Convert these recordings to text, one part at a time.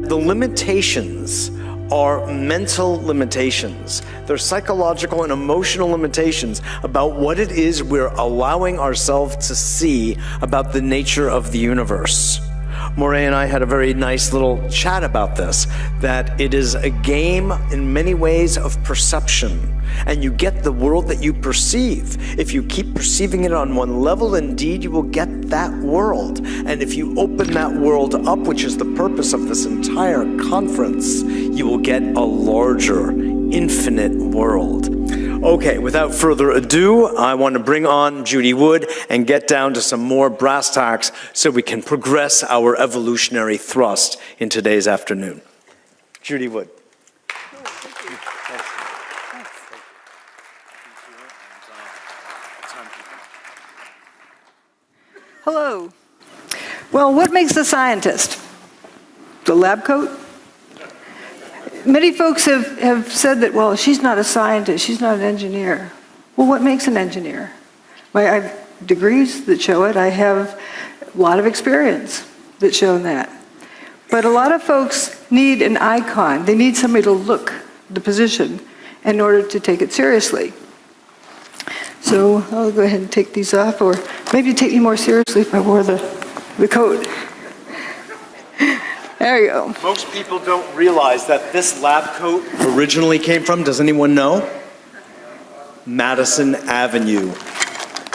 The limitations are mental limitations. They're psychological and emotional limitations about what it is we're allowing ourselves to see about the nature of the universe. Moray and I had a very nice little chat about this, that it is a game in many ways of perception, and you get the world that you perceive. If you keep perceiving it on one level, indeed you will get that world. And if you open that world up, which is the purpose of this entire conference, you will get a larger, infinite world. Okay, without further ado, I want to bring on Judy Wood and get down to some more brass tacks so we can progress our evolutionary thrust in today's afternoon. Judy Wood. Hello. Well, what makes a scientist? The lab coat? Many folks have said that, well, she's not a scientist, she's not an engineer. Well, what makes an engineer? I have degrees that show it. I have a lot of experience that show that. But a lot of folks need an icon. They need somebody to look the position in order to take it seriously. So I'll go ahead and take these off, or maybe take me more seriously if I wore the coat. There you go. Most people don't realize that this lab coat originally came from, does anyone know? Madison Avenue.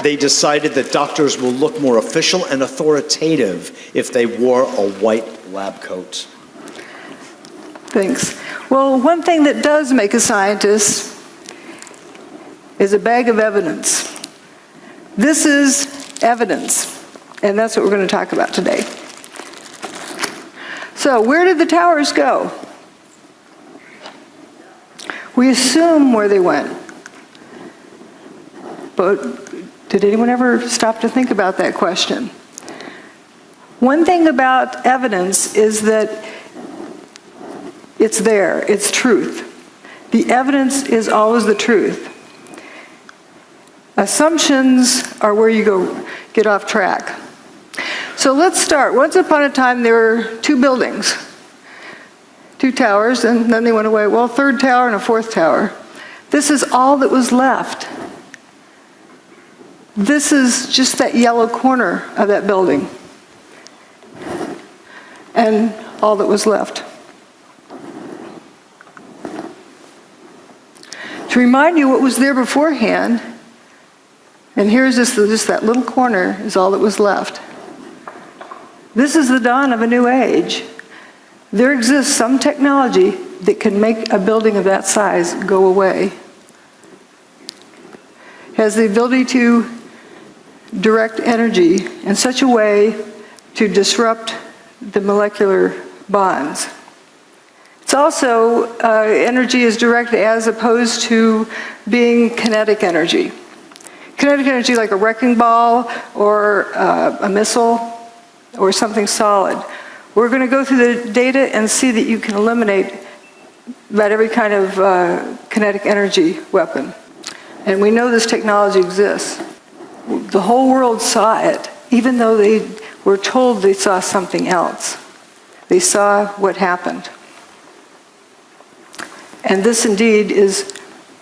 They decided that doctors will look more official and authoritative if they wore a white lab coat. Thanks. Well, one thing that does make a scientist is a bag of evidence. This is evidence, and that's what we're going to talk about today. So, where did the towers go? We assume where they went. But did anyone ever stop to think about that question? One thing about evidence is that it's there, it's truth. The evidence is always the truth. Assumptions are where you get off track. So let's start. Once upon a time, there were two buildings, two towers, and then they went away. Well, a third tower and a fourth tower. This is all that was left. This is just that yellow corner of that building, and all that was left. To remind you what was there beforehand, and here's just that little corner is all that was left. This is the dawn of a new age. There exists some technology that can make a building of that size go away. It has the ability to direct energy in such a way to disrupt the molecular bonds. It's also, energy is direct as opposed to being kinetic energy. Kinetic energy like a wrecking ball or a missile or something solid. We're going to go through the data and see that you can eliminate about every kind of kinetic energy weapon. And we know this technology exists. The whole world saw it, even though they were told they saw something else. They saw what happened. And this indeed is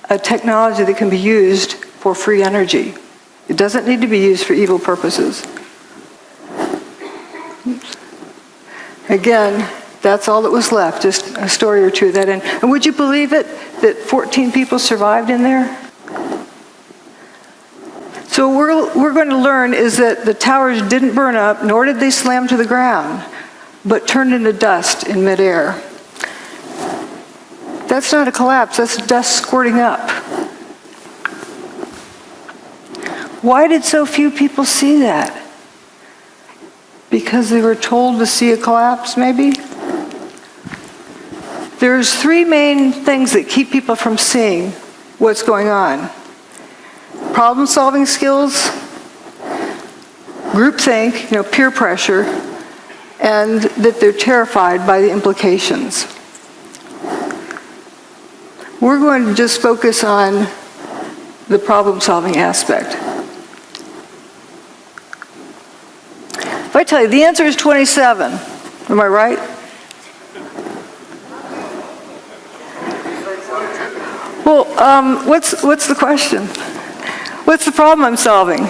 a technology that can be used for free energy. It doesn't need to be used for evil purposes. Oops. Again, that's all that was left, just a story or two of that. And would you believe it, that 14 people survived in there? So what we're going to learn is that the towers didn't burn up, nor did they slam to the ground, but turned into dust in midair. That's not a collapse, that's dust squirting up. Why did so few people see that? Because they were told to see a collapse, maybe? There's three main things that keep people from seeing what's going on. Problem-solving skills, groupthink, peer pressure, and that they're terrified by the implications. We're going to just focus on the problem-solving aspect. If I tell you the answer is 27, am I right? Well, what's the question? What's the problem I'm solving?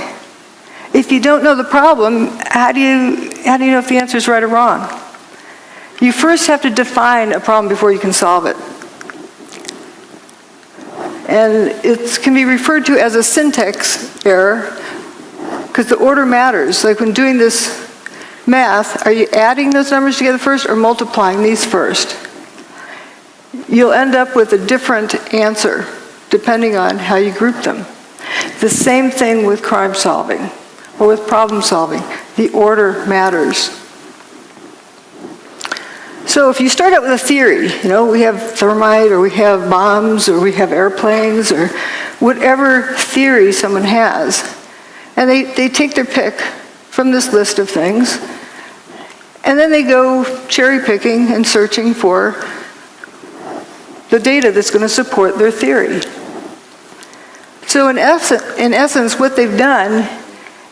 If you don't know the problem, how do you know if the answer is right or wrong? You first have to define a problem before you can solve it. And it can be referred to as a syntax error because the order matters. Like when doing this math, are you adding those numbers together first or multiplying these first? You'll end up with a different answer depending on how you group them. The same thing with crime solving or with problem solving. The order matters. So if you start out with a theory, we have thermite or we have bombs or we have airplanes or whatever theory someone has, and they take their pick from this list of things, and then they go cherry picking and searching for the data that's going to support their theory. So in essence, what they've done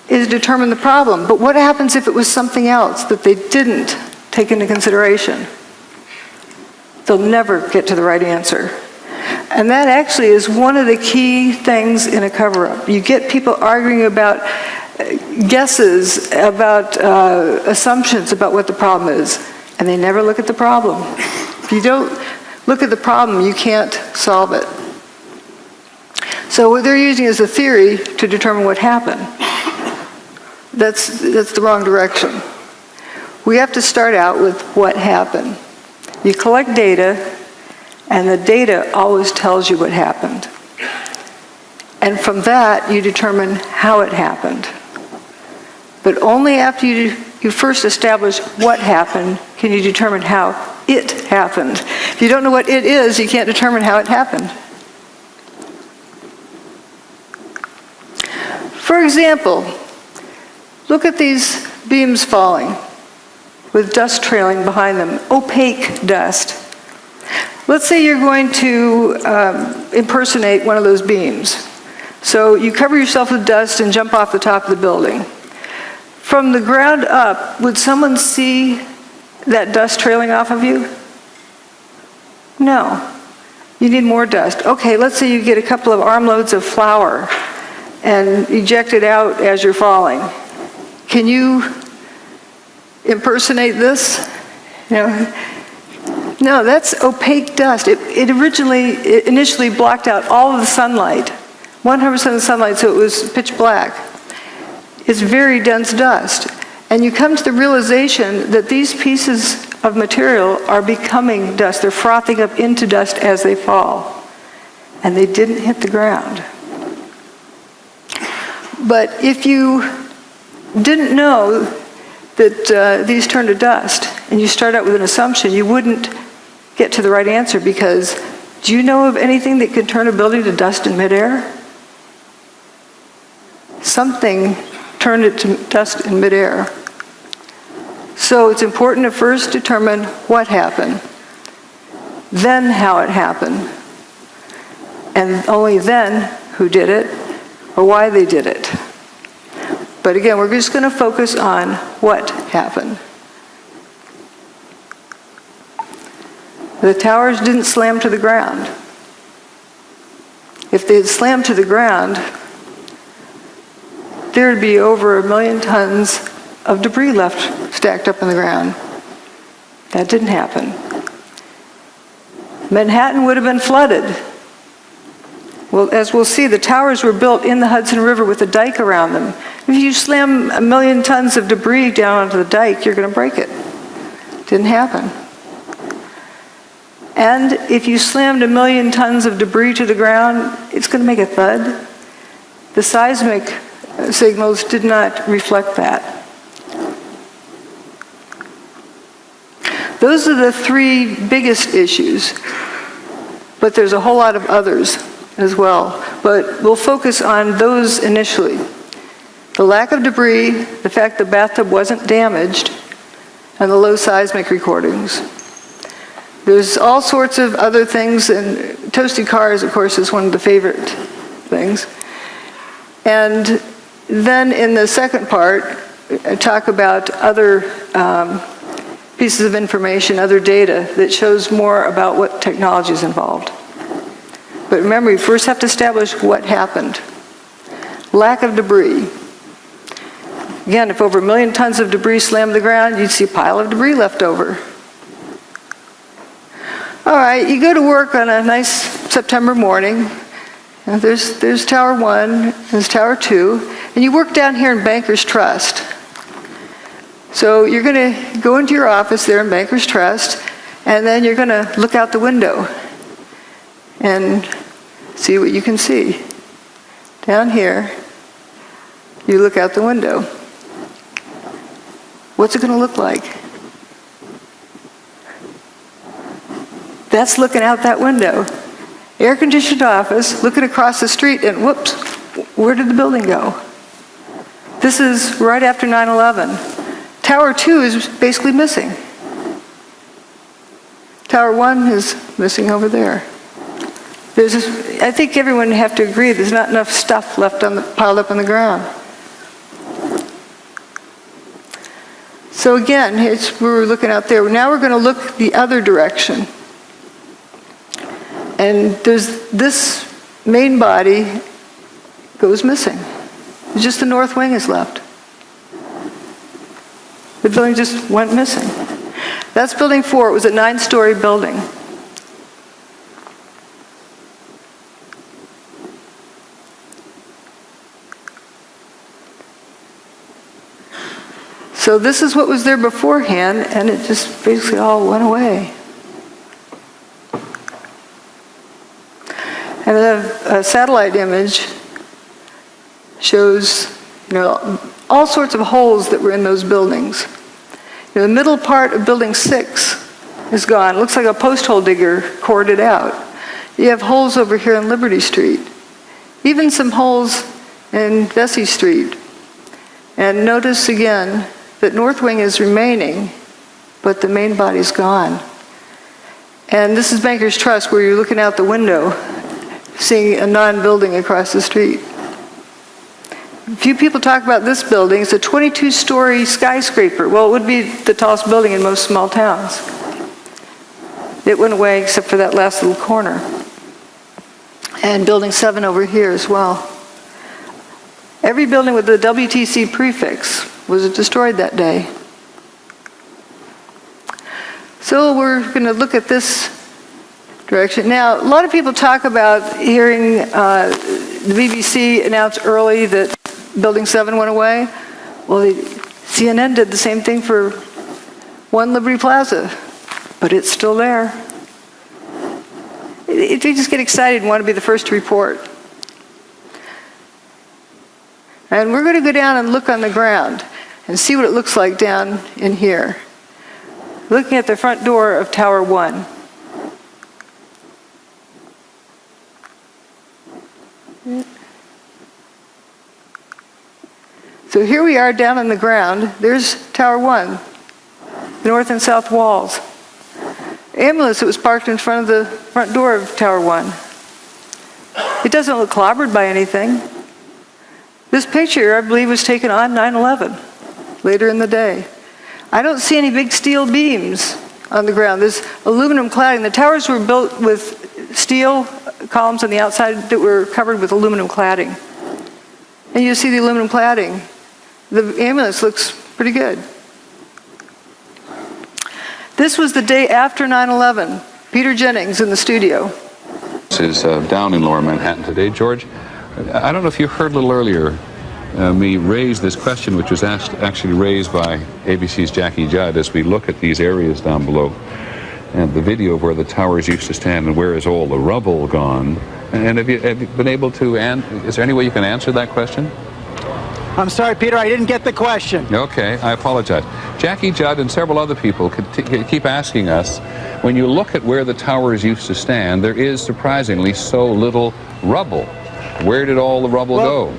is determine the problem. But what happens if it was something else that they didn't take into consideration? They'll never get to the right answer. And that actually is one of the key things in a cover-up. You get people arguing about guesses, about assumptions about what the problem is, and they never look at the problem. If you don't look at the problem, you can't solve it. So what they're using is a theory to determine what happened. That's the wrong direction. We have to start out with what happened. You collect data, and the data always tells you what happened. And from that, you determine how it happened. But only after you first establish what happened can you determine how it happened. If you don't know what it is, you can't determine how it happened. For example, look at these beams falling with dust trailing behind them, opaque dust. Let's say you're going to impersonate one of those beams. So you cover yourself with dust and jump off the top of the building. From the ground up, would someone see that dust trailing off of you? No. You need more dust. Okay, let's say you get a couple of armloads of flour and eject it out as you're falling. Can you impersonate this? No, that's opaque dust. It initially blocked out all of the sunlight, 100% of the sunlight, so it was pitch black. It's very dense dust. And you come to the realization that these pieces of material are becoming dust. They're frothing up into dust as they fall. And they didn't hit the ground. But if you didn't know that these turn to dust, and you start out with an assumption, you wouldn't get to the right answer because do you know of anything that could turn a building to dust in midair? Something turned it to dust in midair. So it's important to first determine what happened, then how it happened, and only then who did it or why they did it. But again, we're just going to focus on what happened. The towers didn't slam to the ground. If they had slammed to the ground, there would be over 1 million tons of debris left stacked up in the ground. That didn't happen. Manhattan would have been flooded. Well, as we'll see, the towers were built in the Hudson River with a dike around them. If you slam 1 million tons of debris down onto the dike, you're going to break it. Didn't happen. And if you slammed 1 million tons of debris to the ground, it's going to make a thud. The seismic signals did not reflect that. Those are the 3 biggest issues, but there's a whole lot of others as well. But we'll focus on those initially. The lack of debris, the fact the bathtub wasn't damaged, and the low seismic recordings. There's all sorts of other things, and toasted cars, of course, is one of the favorite things. And then in the second part, I talk about other pieces of information, other data that shows more about what technology is involved. But remember, you first have to establish what happened. Lack of debris. Again, if over 1 million tons of debris slammed the ground, you'd see a pile of debris left over. All right, you go to work on a nice September morning. And there's Tower 1, there's Tower 2, and you work down here in Bankers Trust. So you're going to go into your office there in Bankers Trust, and then you're going to look out the window and see what you can see. Down here, you look out the window. What's it going to look like? That's looking out that window. Air-conditioned office, looking across the street, and whoops, where did the building go? This is right after 9/11. Tower 2 is basically missing. Tower 1 is missing over there. I think everyone would have to agree there's not enough stuff left piled up on the ground. So again, we're looking out there. Now we're going to look the other direction. And there's this main body goes missing. Just the north wing is left. The building just went missing. That's building 4. It was a 9-story building. So this is what was there beforehand, and it just basically all went away. And a satellite image shows, all sorts of holes that were in those buildings. The middle part of building 6 is gone. It looks like a post hole digger cored it out. You have holes over here on Liberty Street. Even some holes in Vesey Street. And notice again that north wing is remaining, but the main body's gone. And this is Bankers Trust, where you're looking out the window, seeing a non-building across the street. Few people talk about this building. It's a 22-story skyscraper. Well, it would be the tallest building in most small towns. It went away except for that last little corner. And building 7 over here as well. Every building with the WTC prefix was destroyed that day. So we're going to look at this direction. Now, a lot of people talk about hearing the BBC announce early that Building 7 went away. Well, CNN did the same thing for 1 Liberty Plaza, but it's still there. They just get excited and want to be the first to report. And we're going to go down and look on the ground and see what it looks like down in here. Looking at the front door of Tower 1. So here we are down on the ground. There's Tower 1, the north and south walls. Ambulance that was parked in front of the front door of Tower 1. It doesn't look clobbered by anything. This picture, I believe, was taken on 9/11, later in the day. I don't see any big steel beams on the ground. There's aluminum cladding. The towers were built with steel columns on the outside that were covered with aluminum cladding. And you see the aluminum cladding. The ambulance looks pretty good. This was the day after 9/11. Peter Jennings in the studio. This is down in Lower Manhattan today. George, I don't know if you heard a little earlier me raise this question, which was actually raised by ABC's Jackie Judd, as we look at these areas down below and the video of where the towers used to stand and where is all the rubble gone. And have you been able to, is there any way you can answer that question? I'm sorry, Peter, I didn't get the question. Okay, I apologize. Jackie Judd and several other people keep asking us, when you look at where the towers used to stand, there is surprisingly so little rubble. Where did all the rubble go?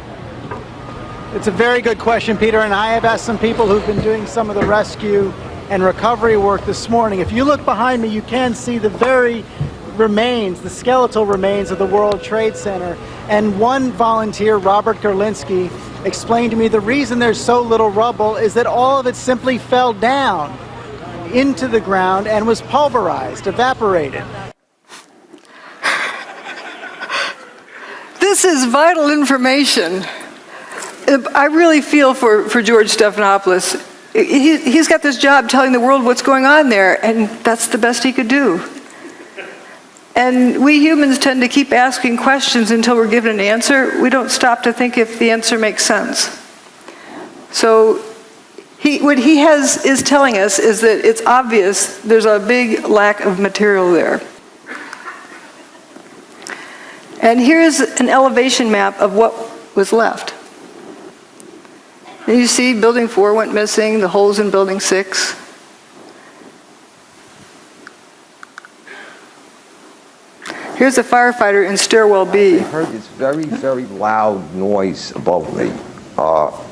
It's a very good question, Peter, and I have asked some people who've been doing some of the rescue and recovery work this morning. If you look behind me, you can see the very remains, the skeletal remains of the World Trade Center. And one volunteer, Robert Gerlinski, explained to me the reason there's so little rubble is that all of it simply fell down into the ground and was pulverized, evaporated. This is vital information. I really feel for George Stephanopoulos. He's got this job telling the world what's going on there, and that's the best he could do. And we humans tend to keep asking questions until we're given an answer. We don't stop to think if the answer makes sense. So what he is telling us is that it's obvious there's a big lack of material there. And here's an elevation map of what was left. And you see building 4 went missing, the holes in building 6. Here's a firefighter in stairwell B. I heard this very, very loud noise above me.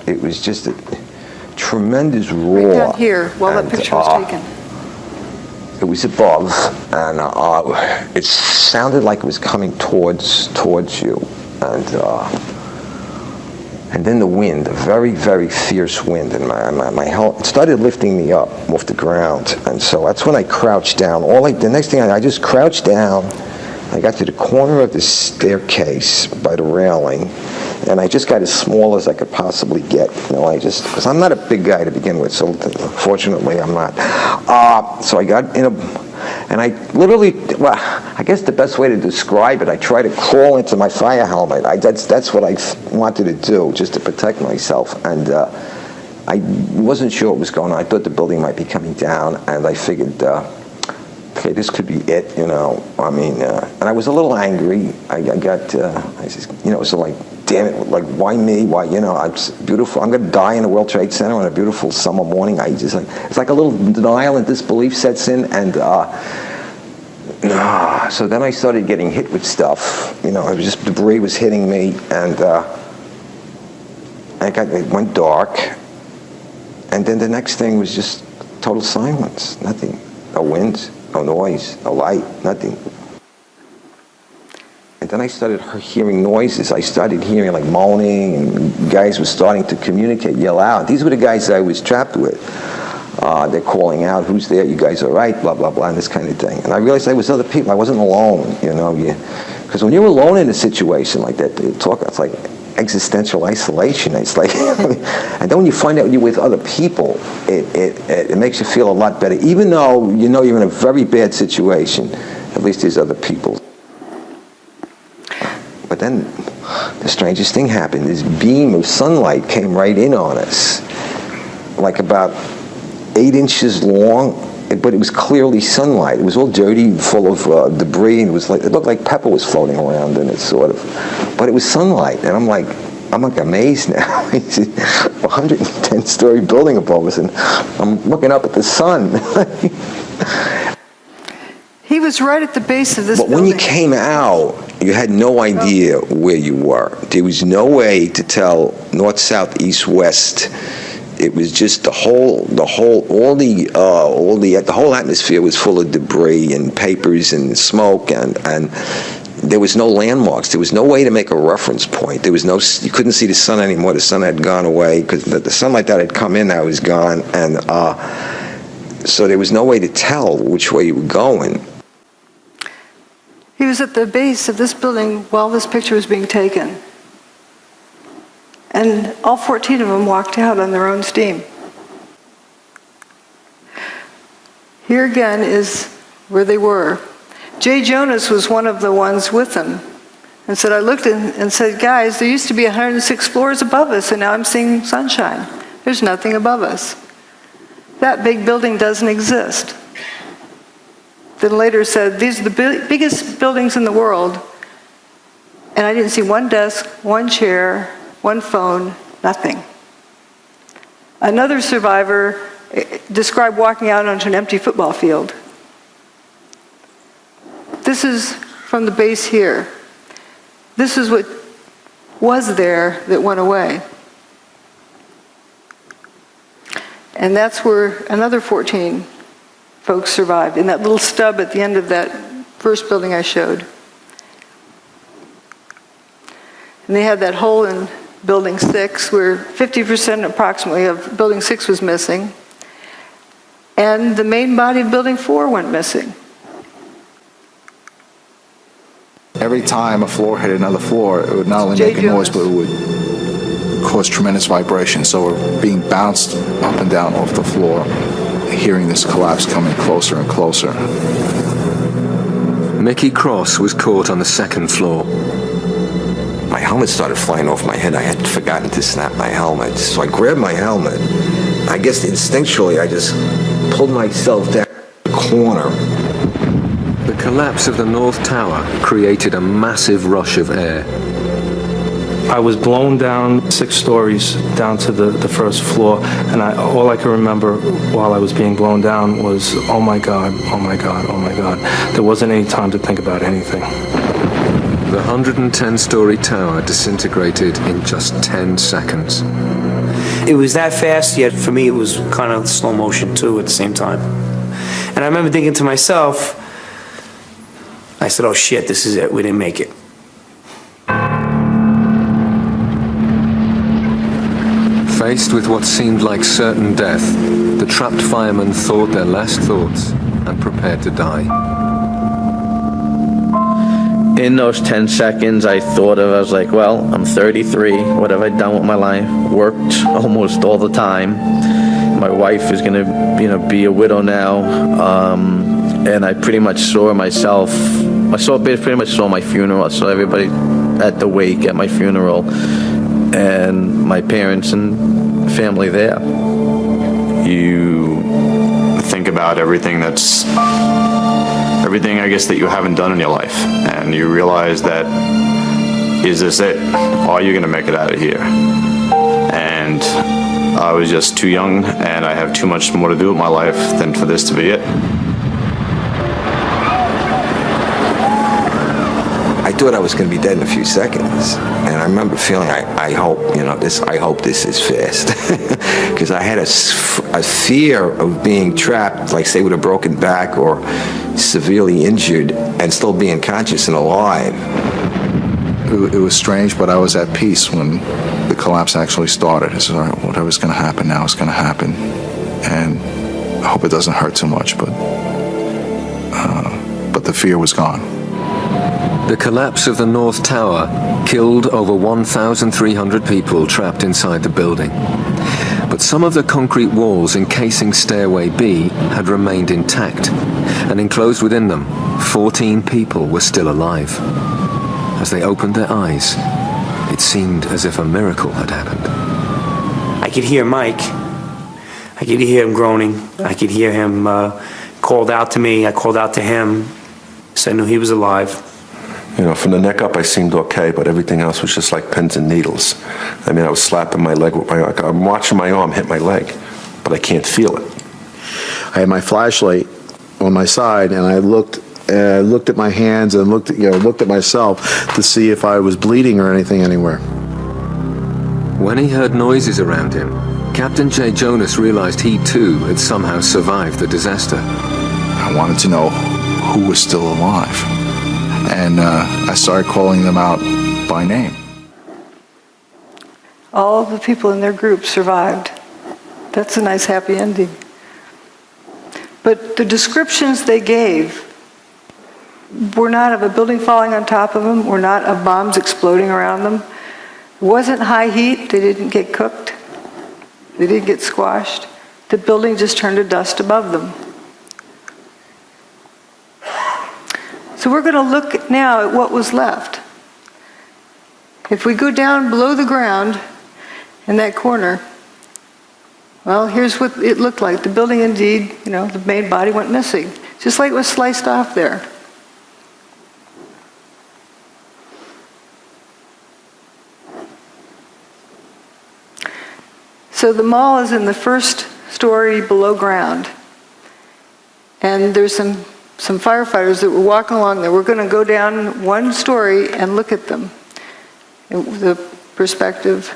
It was just a tremendous roar. Right down here, while that picture was taken. It was above, and it sounded like it was coming towards you, and then the wind, a very, very fierce wind, and my helmet started lifting me up off the ground, and so that's when I crouched down. The next thing I just crouched down. I got to the corner of the staircase by the railing, and I just got as small as I could possibly get. Because I'm not a big guy to begin with, so fortunately I'm not. So I got in and I literally, well, I guess the best way to describe it, I tried to crawl into my fire helmet. That's what I wanted to do, just to protect myself. And I wasn't sure what was going on. I thought the building might be coming down, and I figured, okay, this could be it, and I was a little angry. I said, so like, damn it, like, why me? Why, I'm beautiful. I'm going to die in the World Trade Center on a beautiful summer morning. It's like a little denial and disbelief sets in, and so then I started getting hit with stuff. It was just debris was hitting me, and it went dark, and then the next thing was just total silence, nothing, no wind. No noise, no light, nothing. And then I started hearing noises. I started hearing like moaning, and guys were starting to communicate, yell out. These were the guys I was trapped with. They're calling out, who's there? You guys all right? Blah, blah, blah, and this kind of thing. And I realized I was other people. I wasn't alone, Because when you're alone in a situation like that, it's like existential isolation. It's like, and then when you find out you're with other people, it makes you feel a lot better. Even though you're in a very bad situation, at least there's other people. But then the strangest thing happened. This beam of sunlight came right in on us, like about 8 inches long, but it was clearly sunlight. It was all dirty, full of debris, and it looked like pepper was floating around in it, sort of. But it was sunlight, and I'm like amazed now. It's a 110-story building above us, and I'm looking up at the sun. He was right at the base of this building. But when you came out, you had no idea where you were. There was no way to tell north, south, east, west. It was just the whole atmosphere was full of debris and papers and smoke, and there was no landmarks. There was no way to make a reference point. You couldn't see the sun anymore. The sun had gone away because the sunlight that had come in now was gone, and so there was no way to tell which way you were going. He was at the base of this building while this picture was being taken. And all 14 of them walked out on their own steam. Here again is where they were. Jay Jonas was one of the ones with them, and said, I looked and said, guys, there used to be 106 floors above us, and now I'm seeing sunshine. There's nothing above us. That big building doesn't exist. Then later said, these are the biggest buildings in the world, and I didn't see one desk, one chair, one phone, nothing. Another survivor described walking out onto an empty football field. This is from the base here. This is what was there that went away. And that's where another 14 folks survived, in that little stub at the end of that first building I showed. And they had that hole in Building 6 where 50% approximately of Building 6 was missing. And the main body of Building 4 went missing. every time a floor hit another floor, it would not only make a noise, but it would cause tremendous vibration. So we're being bounced up and down off the floor, hearing this collapse coming closer and closer. Mickey Cross was caught on the second floor. My helmet started flying off my head. I had forgotten to snap my helmet. So I grabbed my helmet. I guess instinctually I just pulled myself down the corner. The collapse of the North Tower created a massive rush of air. I was blown down 6 stories down to the first floor, and all I can remember while I was being blown down was, oh my God, oh my God, oh my God. There wasn't any time to think about anything. The 110-story tower disintegrated in just 10 seconds. It was that fast, yet for me it was kind of slow motion too at the same time. And I remember thinking to myself, I said, oh shit, this is it, we didn't make it. Faced with what seemed like certain death, the trapped firemen thought their last thoughts and prepared to die. In those 10 seconds, I was like, well, I'm 33. What have I done with my life? Worked almost all the time. My wife is going to, be a widow now. And I pretty much saw myself. Pretty much saw my funeral. I saw everybody at the wake at my funeral, and my parents and family there. You think about everything I guess that you haven't done in your life, and you realize that, is this it? Are you gonna make it out of here? And I was just too young, and I have too much more to do with my life than for this to be it. I thought I was going to be dead in a few seconds, and I remember feeling, I hope this is fast, because I had a fear of being trapped, like say with a broken back or severely injured, and still being conscious and alive. It was strange, but I was at peace when the collapse actually started. I said, all right, whatever's going to happen now is going to happen, and I hope it doesn't hurt too much, but the fear was gone. The collapse of the North Tower killed over 1,300 people trapped inside the building. But some of the concrete walls encasing Stairway B had remained intact, and enclosed within them, 14 people were still alive. As they opened their eyes, it seemed as if a miracle had happened. I could hear Mike. I could hear him groaning. I could hear him called out to me. I called out to him, so I knew he was alive. From the neck up, I seemed okay, but everything else was just like pins and needles. I mean, I was slapping my leg with I'm watching my arm hit my leg, but I can't feel it. I had my flashlight on my side, and I looked at my hands and looked at myself to see if I was bleeding or anything anywhere. When he heard noises around him, Captain J. Jonas realized he too had somehow survived the disaster. I wanted to know who was still alive. And I started calling them out by name. All of the people in their group survived. That's a nice happy ending. But the descriptions they gave were not of a building falling on top of them, were not of bombs exploding around them. It wasn't high heat. They didn't get cooked. They didn't get squashed. The building just turned to dust above them. So we're going to look now at what was left. If we go down below the ground in that corner, well, here's what it looked like. The building indeed, the main body went missing, just like it was sliced off there. So the mall is in the first story below ground, and there's some firefighters that were walking along there. We're going to go down one story and look at them. The perspective.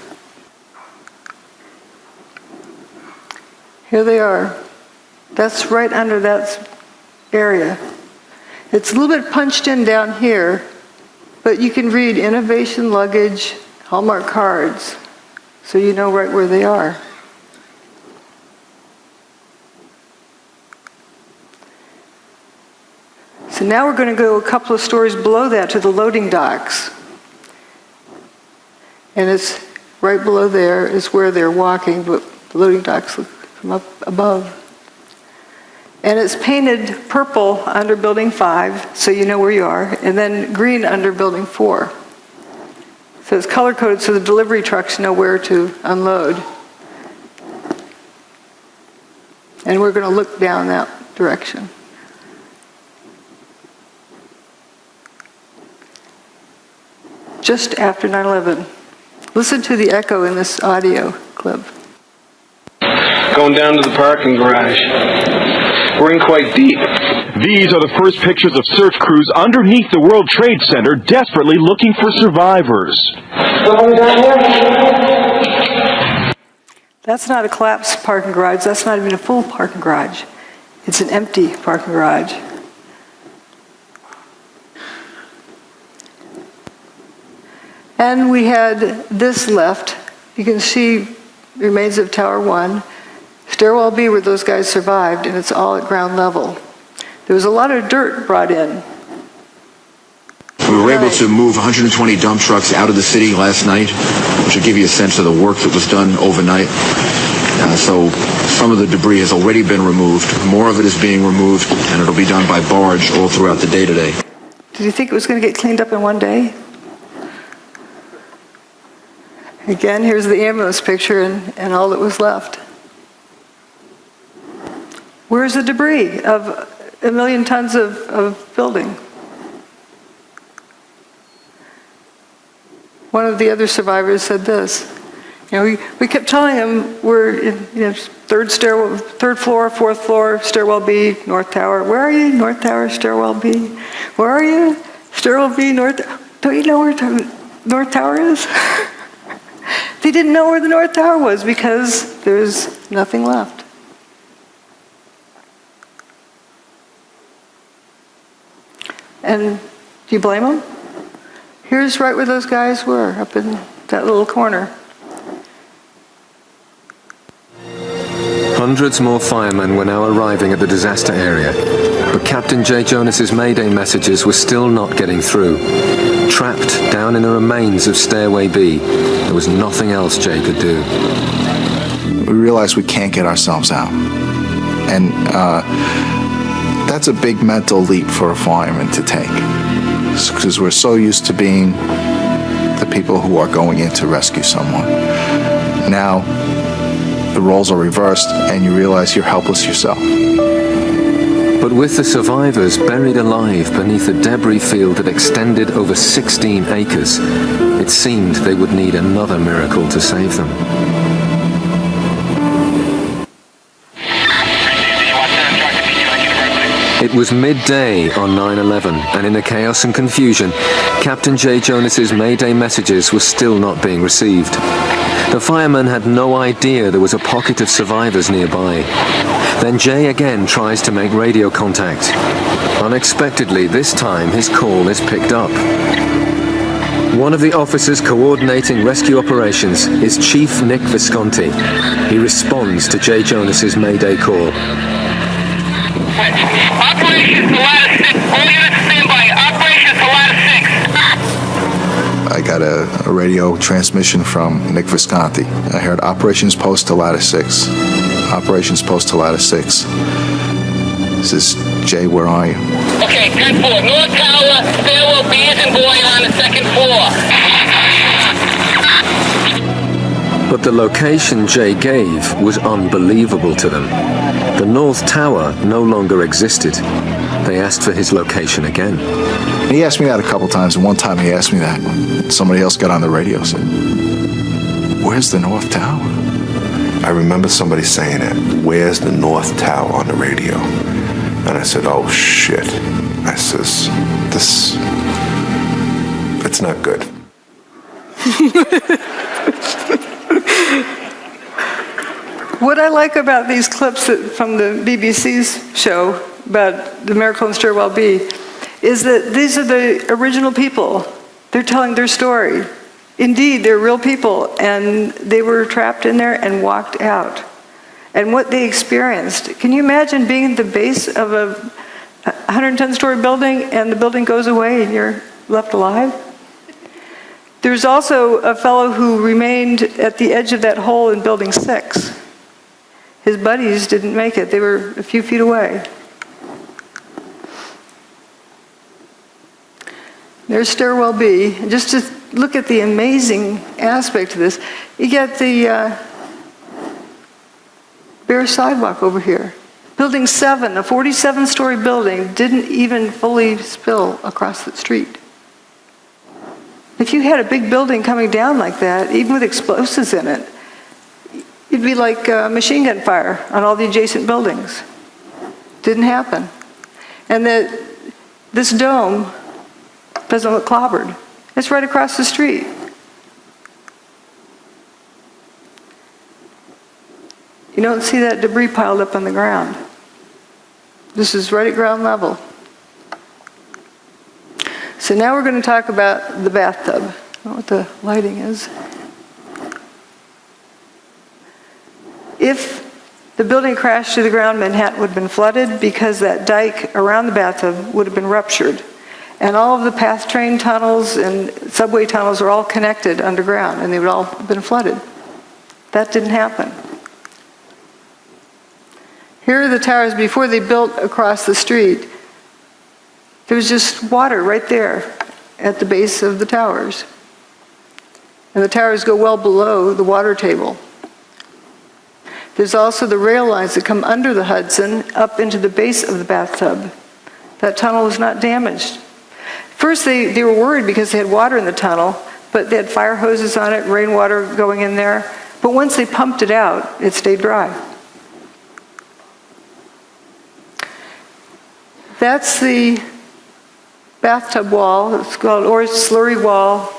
Here they are. That's right under that area. It's a little bit punched in down here, but you can read Innovation Luggage, Hallmark Cards, so you know right where they are. So now we're going to go a couple of stories below that to the loading docks. And it's right below there is where they're walking, but the loading docks look from up above. And it's painted purple under Building 5, so you know where you are, and then green under Building 4. So it's color-coded so the delivery trucks know where to unload. And we're going to look down that direction. Just after 9/11. Listen to the echo in this audio clip. Going down to the parking garage. We're in quite deep. These are the first pictures of search crews underneath the World Trade Center desperately looking for survivors. That's not a collapsed parking garage. That's not even a full parking garage. It's an empty parking garage. And we had this left. You can see remains of Tower 1. Stairwell B where those guys survived, and it's all at ground level. There was a lot of dirt brought in. We were able to move 120 dump trucks out of the city last night, which will give you a sense of the work that was done overnight. So some of the debris has already been removed. More of it is being removed, and it'll be done by barge all throughout the day today. Did you think it was going to get cleaned up in one day? Again, here's the ambulance picture and all that was left. Where's the debris of 1 million tons of building? One of the other survivors said this. You know, we kept telling him we're in third floor, fourth floor, stairwell B, North Tower. Where are you? North Tower, stairwell B. Where are you? Stairwell B, North. Don't you know where North Tower is? They didn't know where the North Tower was because there's nothing left. And do you blame them? Here's right where those guys were, up in that little corner. Hundreds more firemen were now arriving at the disaster area, but Captain Jay Jonas's Mayday messages were still not getting through. Trapped down in the remains of Stairway B, there was nothing else Jay could do. We realized we can't get ourselves out. And that's a big mental leap for a fireman to take, because we're so used to being the people who are going in to rescue someone. Now, the roles are reversed, and you realize you're helpless yourself. But with the survivors buried alive beneath a debris field that extended over 16 acres, it seemed they would need another miracle to save them. It was midday on 9/11, and in the chaos and confusion, Captain Jay Jonas's Mayday messages were still not being received. The firemen had no idea there was a pocket of survivors nearby. Then Jay again tries to make radio contact. Unexpectedly, this time his call is picked up. One of the officers coordinating rescue operations is Chief Nick Visconti. He responds to Jay Jonas's Mayday call. Operation Ladder 6, all units stand by. Operation Ladder 6. I got a radio transmission from Nick Visconti. I heard Operations Post to Ladder 6. Operations Post to Ladder 6. This is Jay, where are you? Okay, 10-4. North Tower, stairwell B as in boy on the second floor. But the location Jay gave was unbelievable to them. The North Tower no longer existed. They asked for his location again. He asked me that a couple times, and one time he asked me that. Somebody else got on the radio and said, "Where's the North Tower?" I remember somebody saying it, "Where's the North Tower?" on the radio. And I said, "Oh shit." I says, it's not good. What I like about these clips from the BBC's show about the miracle in Stairwell B is that these are the original people. They're telling their story. Indeed, they're real people, and they were trapped in there and walked out. And what they experienced. Can you imagine being at the base of 110-story building and the building goes away and you're left alive? There's also a fellow who remained at the edge of that hole in building 6. His buddies didn't make it. They were a few feet away. There's stairwell B. And just to look at the amazing aspect of this, you get the bare sidewalk over here. Building 7, a 47-story building, didn't even fully spill across the street. If you had a big building coming down like that, even with explosives in it, it'd be like machine gun fire on all the adjacent buildings. Didn't happen. And this dome doesn't look clobbered. It's right across the street. You don't see that debris piled up on the ground. This is right at ground level. So now we're going to talk about the bathtub. I don't know what the lighting is. If the building crashed to the ground, Manhattan would have been flooded because that dike around the bathtub would have been ruptured. And all of the path train tunnels and subway tunnels are all connected underground, and they would all have been flooded. That didn't happen. Here are the towers before they built across the street. There was just water right there at the base of the towers. And the towers go well below the water table. There's also the rail lines that come under the Hudson up into the base of the bathtub. That tunnel was not damaged. First, they were worried because they had water in the tunnel, but they had fire hoses on it, rainwater going in there. But once they pumped it out, it stayed dry. That's the bathtub wall. It's called, or slurry wall,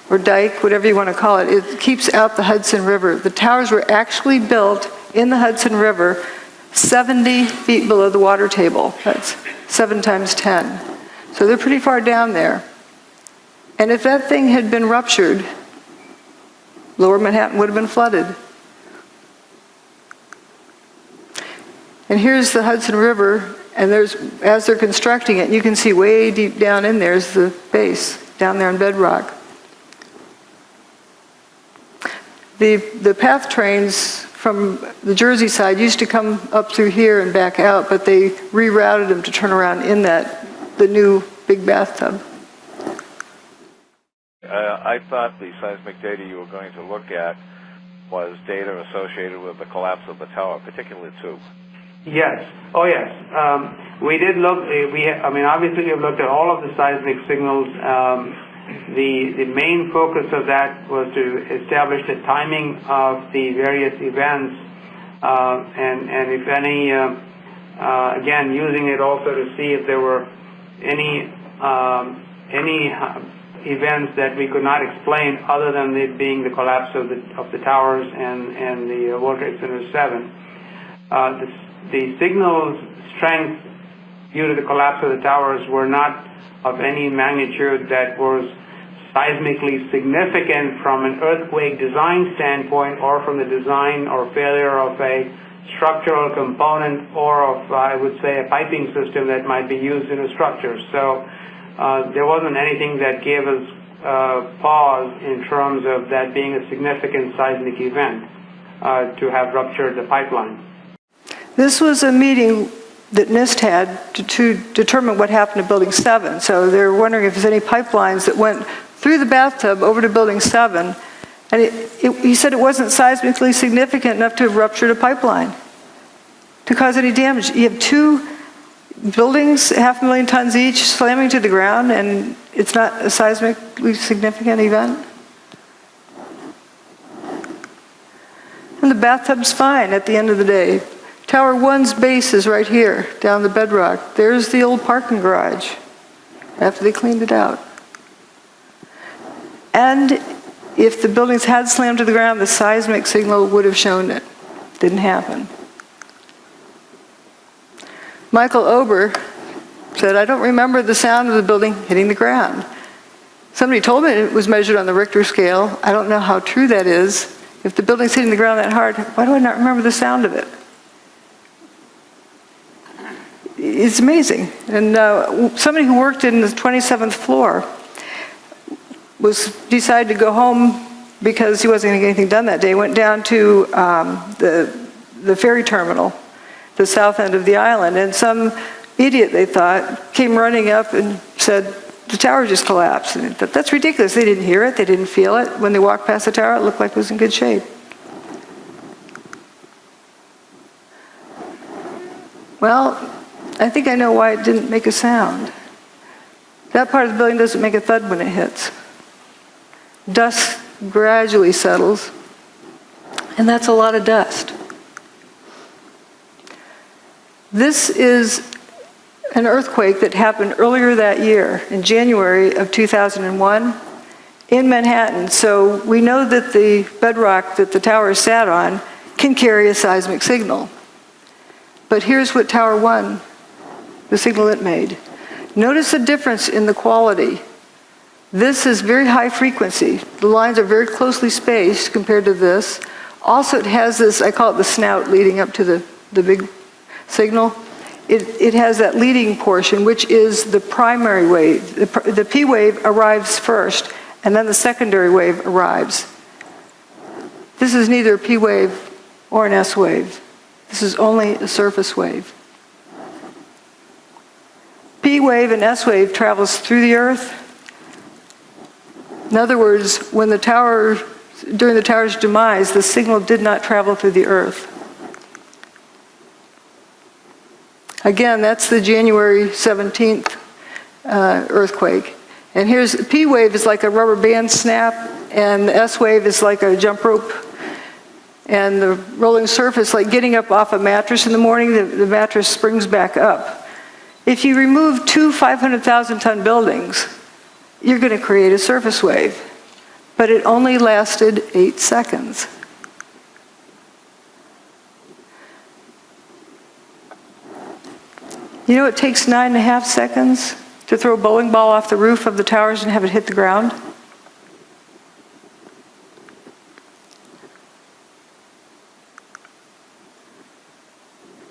or dike, whatever you want to call it. It keeps out the Hudson River. The towers were actually built in the Hudson River 70 feet below the water table. That's 7 times 10. So they're pretty far down there. And if that thing had been ruptured, Lower Manhattan would have been flooded. And here's the Hudson River, and there's, as they're constructing it, you can see way deep down in there is the base, down there in bedrock. The path trains from the Jersey side used to come up through here and back out, but they rerouted them to turn around in the new big bathtub. I thought the seismic data you were going to look at was data associated with the collapse of the tower, particularly 2. Yes. Oh, yes. We did look. Obviously, we've looked at all of the seismic signals. The main focus of that was to establish the timing of the various events, and if any, again, using it also to see if there were any events that we could not explain other than it being the collapse of the towers and the World Trade Center 7. The signal strength due to the collapse of the towers were not of any magnitude that was seismically significant from an earthquake design standpoint, or from the design or failure of a structural component, or of, I would say, a piping system that might be used in a structure. So there wasn't anything that gave us pause in terms of that being a significant seismic event to have ruptured the pipeline. This was a meeting that NIST had to determine what happened to Building 7. So they're wondering if there's any pipelines that went through the bathtub over to Building 7. And he said it wasn't seismically significant enough to have ruptured a pipeline to cause any damage. You have 2 buildings, 500,000 tons each, slamming to the ground, and it's not a seismically significant event. And the bathtub's fine at the end of the day. Tower 1's base is right here, down the bedrock. There's the old parking garage, after they cleaned it out. And if the buildings had slammed to the ground, the seismic signal would have shown it. Didn't happen. Michael Ober said, I don't remember the sound of the building hitting the ground. Somebody told me it was measured on the Richter scale. I don't know how true that is. If the building's hitting the ground that hard, why do I not remember the sound of it? it's amazing. And somebody who worked in the 27th floor decided to go home because he wasn't going to get anything done that day. Went down to the ferry terminal, the south end of the island, and some idiot, they thought, came running up and said, the tower just collapsed. And they thought, that's ridiculous. They didn't hear it. They didn't feel it. When they walked past the tower, it looked like it was in good shape. Well, I think I know why it didn't make a sound. That part of the building doesn't make a thud when it hits. Dust gradually settles, and that's a lot of dust. This is an earthquake that happened earlier that year, in January of 2001, in Manhattan. So we know that the bedrock that the tower sat on can carry a seismic signal. But here's what Tower 1, the signal it made. Notice the difference in the quality. This is very high frequency. The lines are very closely spaced compared to this. Also, it has this, I call it the snout leading up to the big signal. It has that leading portion, which is the primary wave. The P wave arrives first, and then the secondary wave arrives. This is neither a P wave or an S wave. This is only a surface wave. P wave and S wave travels through the Earth. In other words, when the tower, during the tower's demise, the signal did not travel through the Earth. Again, that's the January 17th earthquake. And here's, P wave is like a rubber band snap, and the S wave is like a jump rope. And the rolling surface, like getting up off a mattress in the morning, the mattress springs back up. If you remove two 500,000-ton buildings, you're going to create a surface wave. But it only lasted 8 seconds. You know it takes 9.5 seconds to throw a bowling ball off the roof of the towers and have it hit the ground?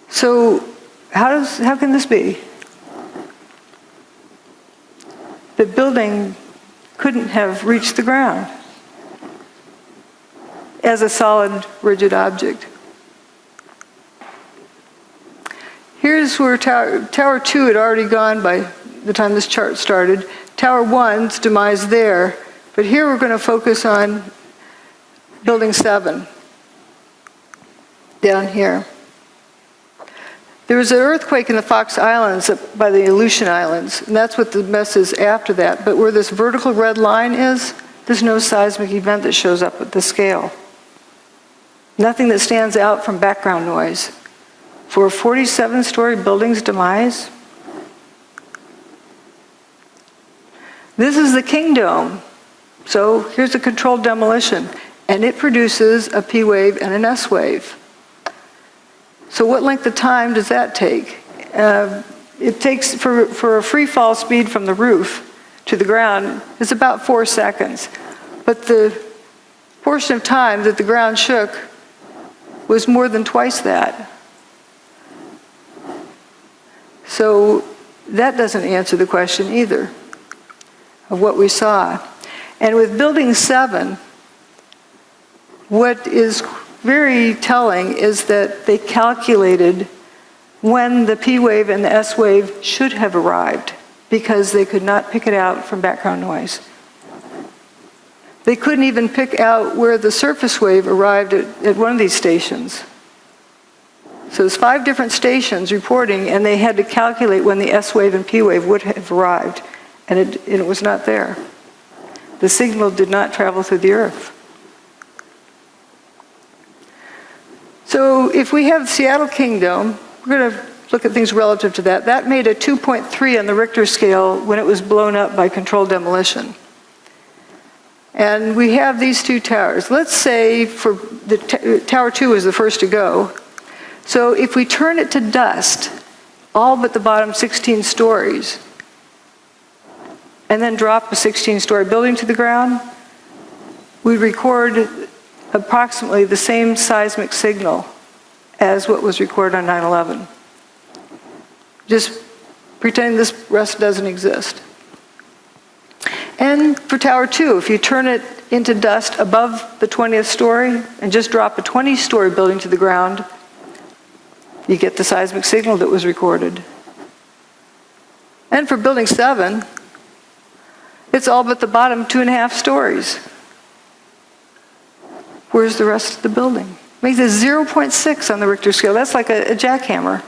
So how can this be? The building couldn't have reached the ground as a solid, rigid object. Here's where Tower 2 had already gone by the time this chart started. Tower 1's demise there, but here we're going to focus on Building 7, down here. There was an earthquake in the Fox Islands up by the Aleutian Islands, and that's what the mess is after that. But where this vertical red line is, there's no seismic event that shows up at this scale. Nothing that stands out from background noise. For a 47-story building's demise, this is the King Dome. So here's a controlled demolition, and it produces a P wave and an S wave. So what length of time does that take? It takes, for a free fall speed from the roof to the ground, it's about 4 seconds. But the portion of time that the ground shook was more than twice that. So that doesn't answer the question either of what we saw. And with Building 7, what is very telling is that they calculated when the P wave and the S wave should have arrived because they could not pick it out from background noise. They couldn't even pick out where the surface wave arrived at one of these stations. So there's 5 different stations reporting, and they had to calculate when the S wave and P wave would have arrived, and it was not there. The signal did not travel through the Earth. So if we have Seattle King Dome, we're going to look at things relative to that. That made a 2.3 on the Richter scale when it was blown up by controlled demolition. And we have these 2 towers. Let's say for Tower 2 was the first to go. So if we turn it to dust, all but the bottom 16 stories, and then drop a 16-story building to the ground, we record approximately the same seismic signal as what was recorded on 9/11. just pretending this rest doesn't exist. And for Tower 2, if you turn it into dust above the 20th story and just drop a 20-story building to the ground, you get the seismic signal that was recorded. And for Building 7, it's all but the bottom 2.5 stories. Where's the rest of the building? Makes it 0.6 on the Richter scale. That's like a jackhammer.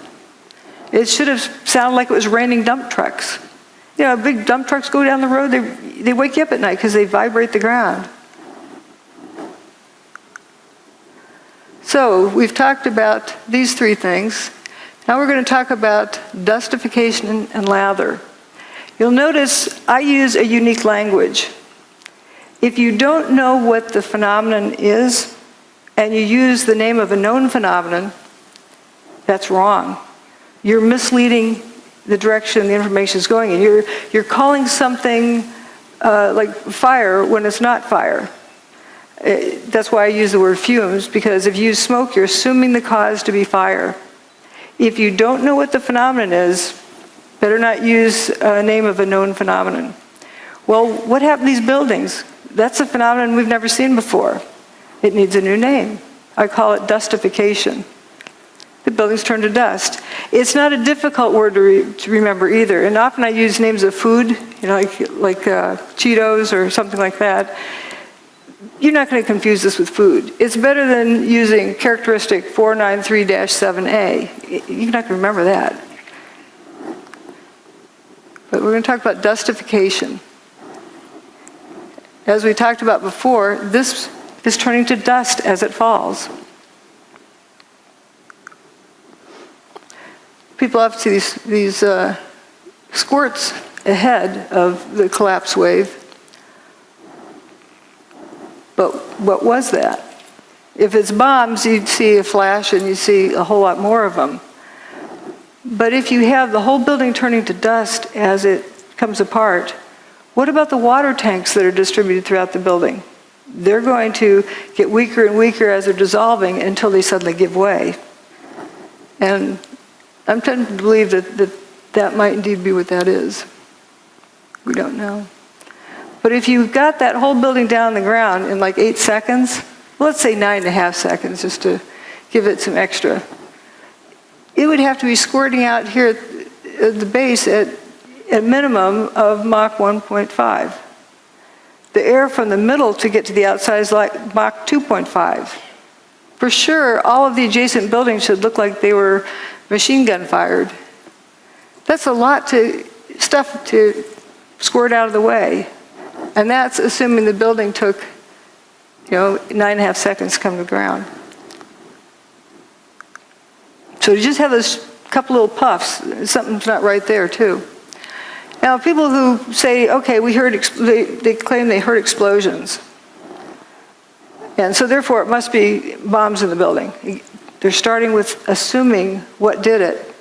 It should have sounded like it was raining dump trucks. You know, big dump trucks go down the road, they wake you up at night because they vibrate the ground. So we've talked about these three things. Now we're going to talk about dustification and lather. You'll notice I use a unique language. If you don't know what the phenomenon is, and you use the name of a known phenomenon, that's wrong. You're misleading the direction the information is going in. You're calling something like fire when it's not fire. That's why I use the word fumes, because if you use smoke, you're assuming the cause to be fire. If you don't know what the phenomenon is, better not use a name of a known phenomenon. Well, what happened to these buildings? That's a phenomenon we've never seen before. It needs a new name. I call it dustification. The buildings turn to dust. It's not a difficult word to remember either, and often I use names of food, you know, like Cheetos or something like that. You're not going to confuse this with food. It's better than using characteristic 493-7A. You're not going to remember that. But we're going to talk about dustification. As we talked about before, this is turning to dust as it falls. People often see these squirts ahead of the collapse wave. But what was that? If it's bombs, you'd see a flash and you'd see a whole lot more of them. But if you have the whole building turning to dust as it comes apart, what about the water tanks that are distributed throughout the building? They're going to get weaker and weaker as they're dissolving until they suddenly give way. And I'm tempted to believe that might indeed be what that is. We don't know. But if you got that whole building down on the ground in like 8 seconds, let's say 9.5 seconds just to give it some extra, it would have to be squirting out here at the base at a minimum of Mach 1.5. The air from the middle to get to the outside is like Mach 2.5. For sure, all of the adjacent buildings should look like they were machine gun fired. That's a lot of stuff to squirt out of the way. And that's assuming the building took, 9.5 seconds to come to the ground. So you just have this couple little puffs. Something's not right there, too. Now, people who say, okay, they claim they heard explosions. And so therefore, it must be bombs in the building. They're starting with assuming what did it,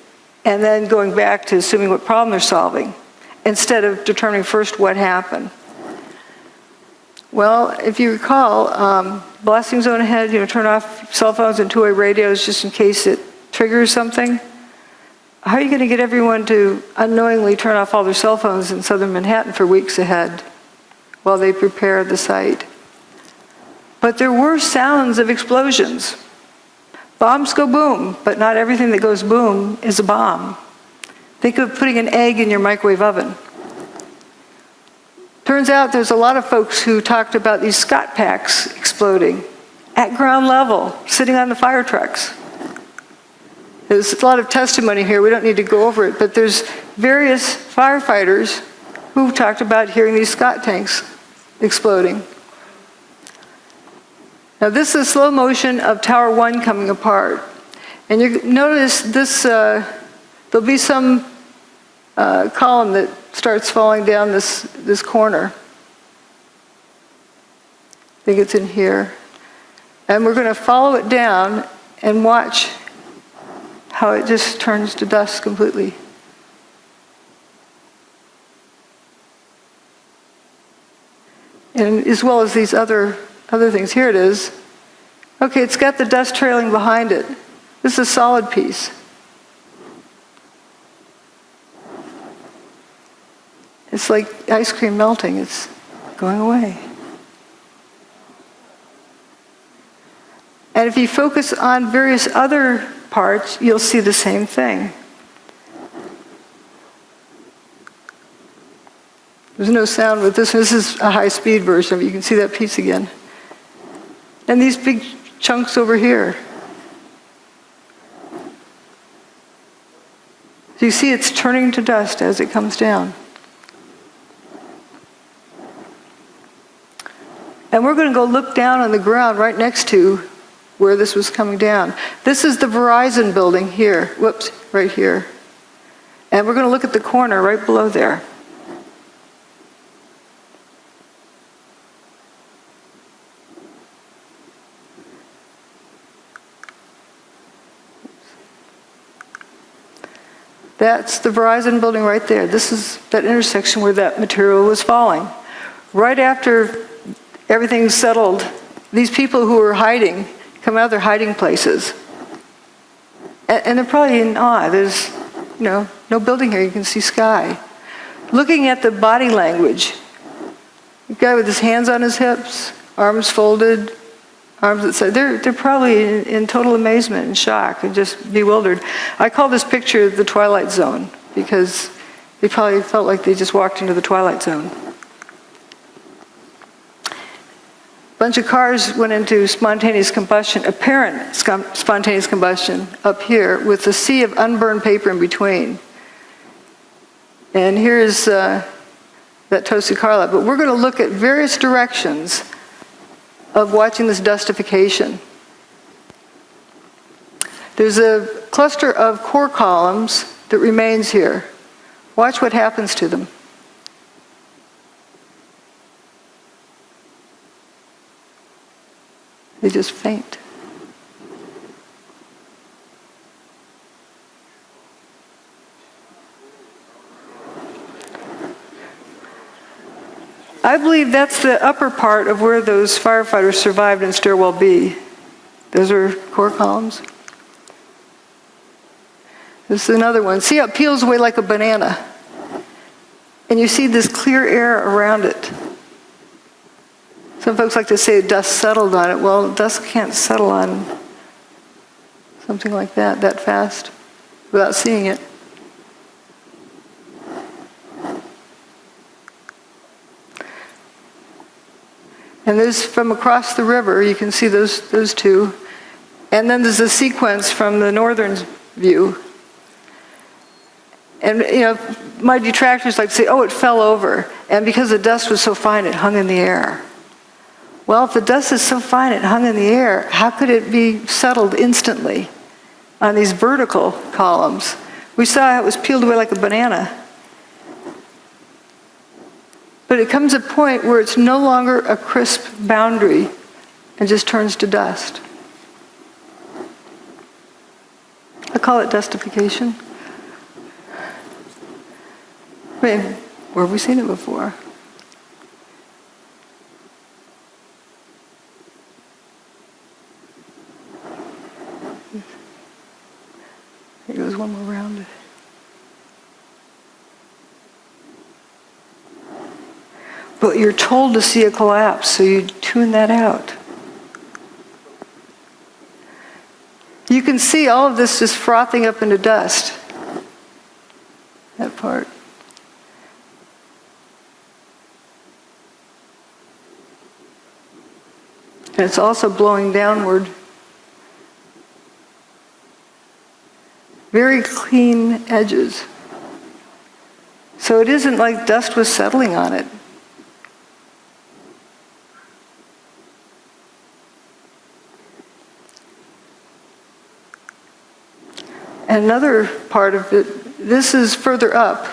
and then going back to assuming what problem they're solving, instead of determining first what happened. Well, if you recall, blasting zone ahead, turn off cell phones and two-way radios just in case it triggers something. How are you going to get everyone to unknowingly turn off all their cell phones in southern Manhattan for weeks ahead while they prepare the site? But there were sounds of explosions. Bombs go boom, but not everything that goes boom is a bomb. Think of putting an egg in your microwave oven. Turns out there's a lot of folks who talked about these Scott packs exploding at ground level, sitting on the fire trucks. There's a lot of testimony here. We don't need to go over it, but there's various firefighters who talked about hearing these Scott tanks exploding. Now this is slow motion of Tower 1 coming apart. And you notice this, there'll be some column that starts falling down this corner. I think it's in here. And we're going to follow it down and watch how it just turns to dust completely. And as well as these other things. Here it is. Okay, it's got the dust trailing behind it. This is a solid piece. It's like ice cream melting. It's going away. And if you focus on various other parts, you'll see the same thing. There's no sound with this. This is a high-speed version of it. You can see that piece again. And these big chunks over here. So you see it's turning to dust as it comes down. And we're going to go look down on the ground right next to where this was coming down. This is the Verizon building here. Whoops, right here. And we're going to look at the corner right below there. That's the Verizon building right there. This is that intersection where that material was falling. Right after everything's settled, these people who were hiding come out of their hiding places. And they're probably in awe. There's, no building here. You can see sky. Looking at the body language, the guy with his hands on his hips, arms folded, arms at side. They're probably in total amazement and shock and just bewildered. I call this picture the Twilight Zone because they probably felt like they just walked into the Twilight Zone. A bunch of cars went into spontaneous combustion, apparent spontaneous combustion up here with a sea of unburned paper in between. And here's that toasted car lab. But we're going to look at various directions of watching this dustification. There's a cluster of core columns that remains here. Watch what happens to them. They just faint. I believe that's the upper part of where those firefighters survived in Stairwell B. Those are core columns. This is another one. See how it peels away like a banana? And you see this clear air around it. Some folks like to say dust settled on it. Well, dust can't settle on something like that fast without seeing it. And there's from across the river, you can see those two. And then there's a sequence from the northern view. And my detractors like to say, oh, it fell over. And because the dust was so fine, it hung in the air. Well, if the dust is so fine it hung in the air, how could it be settled instantly on these vertical columns? We saw how it was peeled away like a banana. But it comes a point where it's no longer a crisp boundary and just turns to dust. I call it dustification. I mean, where have we seen it before? Here goes one more round. But you're told to see a collapse, so you tune that out. You can see all of this just frothing up into dust. That part. And it's also blowing downward. Very clean edges. So it isn't like dust was settling on it. And another part of it, this is further up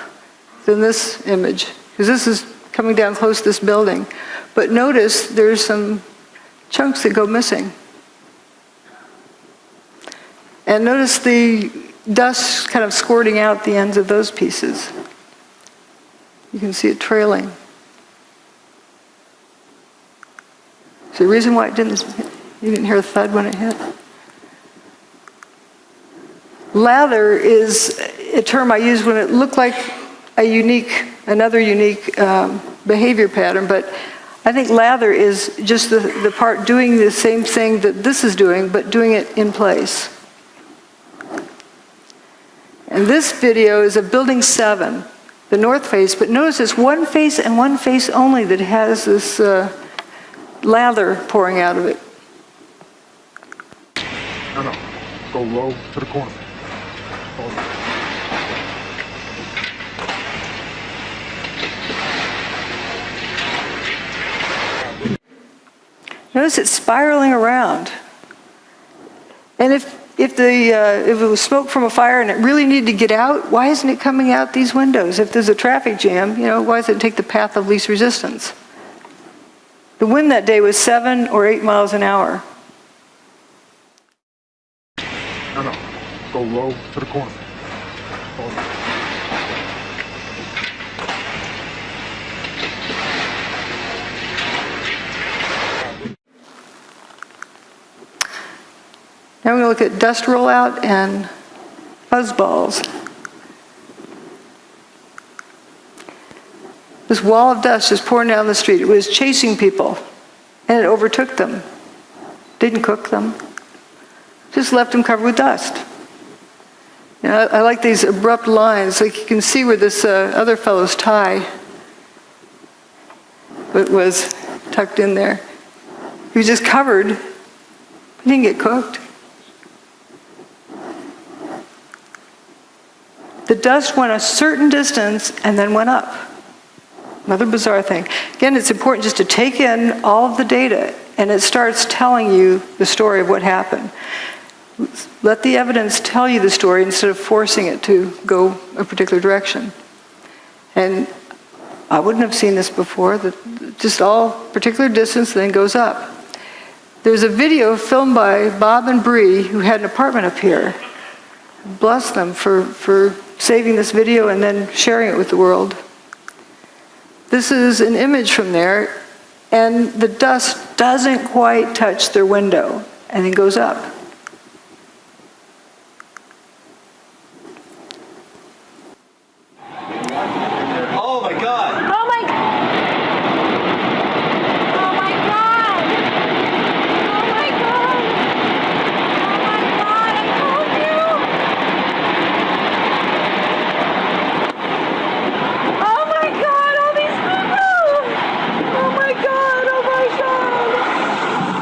than this image, because this is coming down close to this building. But notice there's some chunks that go missing. And notice the dust kind of squirting out the ends of those pieces. You can see it trailing. So the reason why it didn't, you didn't hear a thud when it hit? Lather is a term I use when it looked like a unique another unique behavior pattern, but I think lather is just the part doing the same thing that this is doing, but doing it in place. And this video is of Building 7, the north face, but notice it's one face and one face only that has this lather pouring out of it. No, go low to the corner. Notice it's spiraling around. And if it was smoke from a fire and it really needed to get out, why isn't it coming out these windows? If there's a traffic jam, why does it take the path of least resistance? The wind that day was 7 or 8 miles an hour. No, go low to the corner. Now we're going to look at dust rollout and fuzzballs. This wall of dust is pouring down the street. It was chasing people, and it overtook them. Didn't cook them. Just left them covered with dust. I like these abrupt lines. Like you can see where this other fellow's tie was tucked in there. He was just covered. He didn't get cooked. The dust went a certain distance and then went up. Another bizarre thing. Again, it's important just to take in all of the data, and it starts telling you the story of what happened. Let the evidence tell you the story instead of forcing it to go a particular direction. And I wouldn't have seen this before, just all particular distance then goes up. There's a video filmed by Bob and Bree, who had an apartment up here. Bless them for saving this video and then sharing it with the world. This is an image from there, and the dust doesn't quite touch their window and then goes up. Oh my God! Oh my God! Oh my God! Oh my God! Oh my God! I told you! Oh my God! All these people! Oh my God! Oh my God!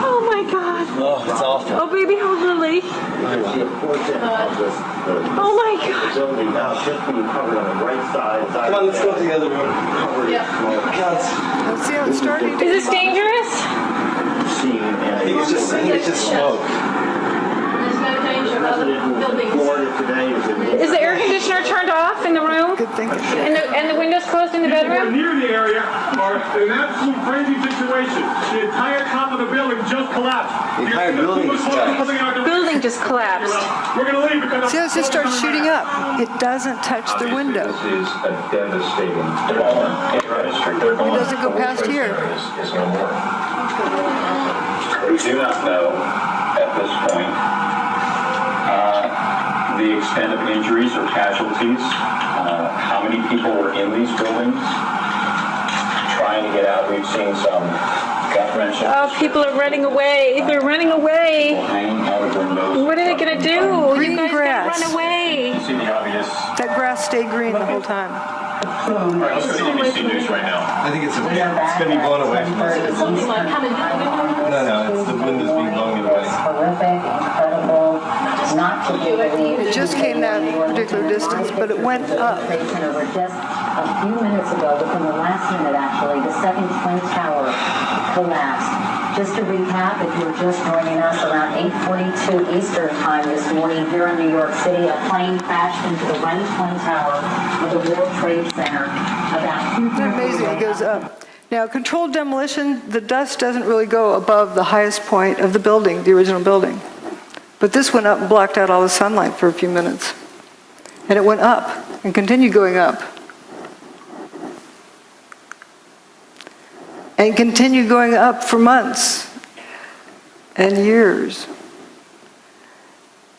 Oh my God! Oh, it's awful. Oh baby, how's Lily? Oh my God! Come on, let's go to the other room. Let's see how it's starting. Is this dangerous? I think it's just smoke. There's no danger of buildings. Is the air conditioner turned off in the room? Good thinking. And the windows closed in the bedroom? Near the area are an absolute crazy situation. The entire top of the building just collapsed. The entire building just collapsed. Building just collapsed. We're going to leave because See how it just starts shooting up? It doesn't touch the window. This is a devastating development in our district. It doesn't go past here. Is no more. We do not know at this point the extent of injuries or casualties, how many people were in these buildings trying to get out. We've seen some gut wrenching. Oh, people are running away. They're running away. Hanging out of windows. What are they going to do? Green You guys grass. gotta run away. You see the obvious. That grass stayed green the whole time. All right, let's go to ABC News right now. I think it's going to be blown away from us. Something like coming down the window. No, it's the wind is being blown away. Horrific, incredible, not to be believed. It just came that particular distance, but it went up. Over just a few minutes ago, within the last minute actually, the second Twin Tower collapsed. Just to recap, if you're just joining us, around 8:42 Eastern Time this morning here in New York City, a plane crashed into the one Twin Tower of the World Trade Center. It's amazing, it goes up. Now, controlled demolition, the dust doesn't really go above the highest point of the building, the original building. But this went up and blocked out all the sunlight for a few minutes. And it went up and continued going up. And continued going up for months and years.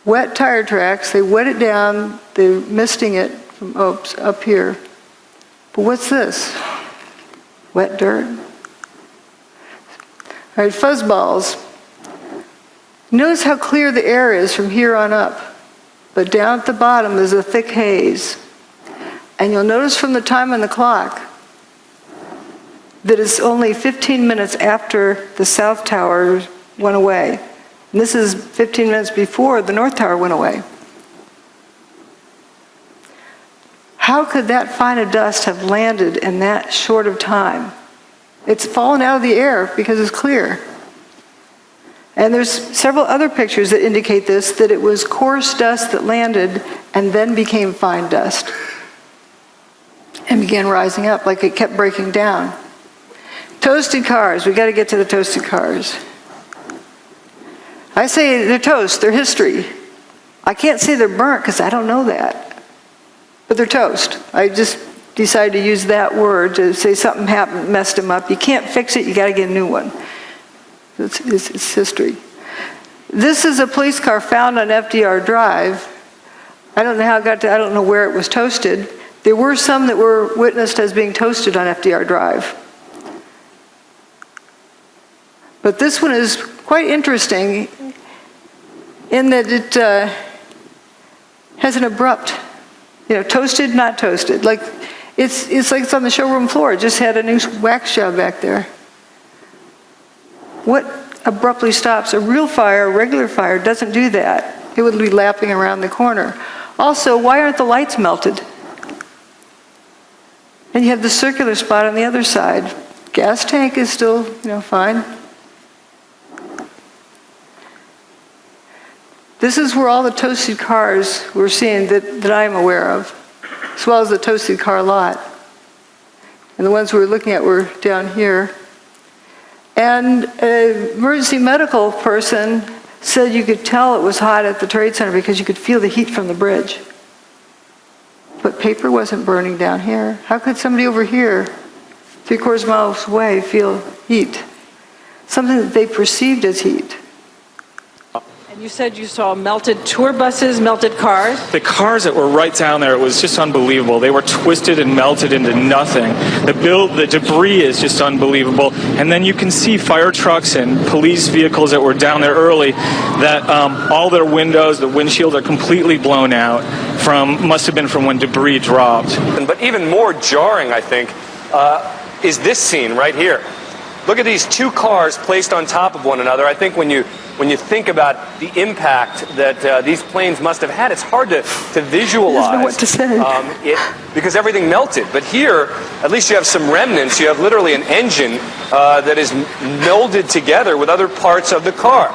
Wet tire tracks, they wet it down, they're misting it from up here. But what's this? Wet dirt? All right, fuzzballs. Notice how clear the air is from here on up. But down at the bottom is a thick haze. And you'll notice from the time on the clock that it's only 15 minutes after the South Tower went away. And this is 15 minutes before the North Tower went away. How could that fine of dust have landed in that short of time? It's fallen out of the air because it's clear. And there's several other pictures that indicate this, that it was coarse dust that landed and then became fine dust and began rising up, like it kept breaking down. Toasted cars. We got to get to the toasted cars. I say they're toast. They're history. I can't say they're burnt because I don't know that. But they're toast. I just decided to use that word to say something happened, messed them up. You can't fix it. You got to get a new one. It's history. This is a police car found on FDR Drive. I don't know how it got to, I don't know where it was toasted. There were some that were witnessed as being toasted on FDR Drive. But this one is quite interesting in that it has an abrupt, toasted, not toasted. Like it's like it's on the showroom floor. It just had a new wax job back there. What abruptly stops a real fire, a regular fire, doesn't do that. It would be lapping around the corner. Also, why aren't the lights melted? And you have the circular spot on the other side. Gas tank is still, fine. This is where all the toasted cars we're seeing that I'm aware of, as well as the toasted car lot. And the ones we were looking at were down here. And an emergency medical person said you could tell it was hot at the Trade Center because you could feel the heat from the bridge. But paper wasn't burning down here. How could somebody over here, 3/4 miles away, feel heat? Something that they perceived as heat. You said you saw melted tour buses, melted cars? The cars that were right down there, it was just unbelievable. They were twisted and melted into nothing. The debris is just unbelievable. And then you can see fire trucks and police vehicles that were down there early that all their windows, the windshields are completely blown out must have been from when debris dropped. But even more jarring, I think, is this scene right here. Look at these two cars placed on top of one another. I think when you think about the impact that these planes must have had, it's hard to visualize. I don't know what to say. Because everything melted. But here, at least you have some remnants. You have literally an engine that is melded together with other parts of the car.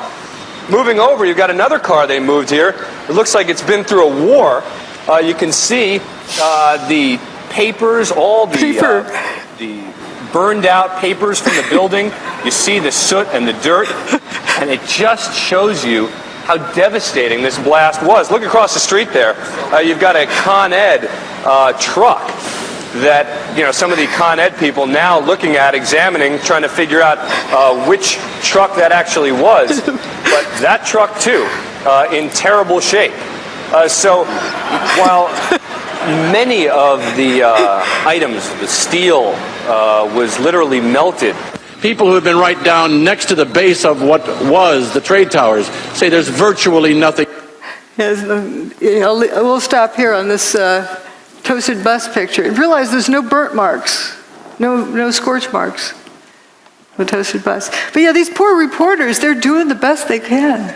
Moving over, you've got another car they moved here. It looks like it's been through a war. You can see the papers, all the burned out papers from the building. You see the soot and the dirt, and it just shows you how devastating this blast was. Look across the street there. You've got a Con Ed truck that some of the Con Ed people now looking at, examining, trying to figure out which truck that actually was. But that truck too, in terrible shape. So while many of the items, the steel was literally melted. People who have been right down next to the base of what was the trade towers say there's virtually nothing. Yes, we'll stop here on this toasted bus picture. And realize there's no burnt marks, no scorch marks on the toasted bus. But yeah, these poor reporters, they're doing the best they can.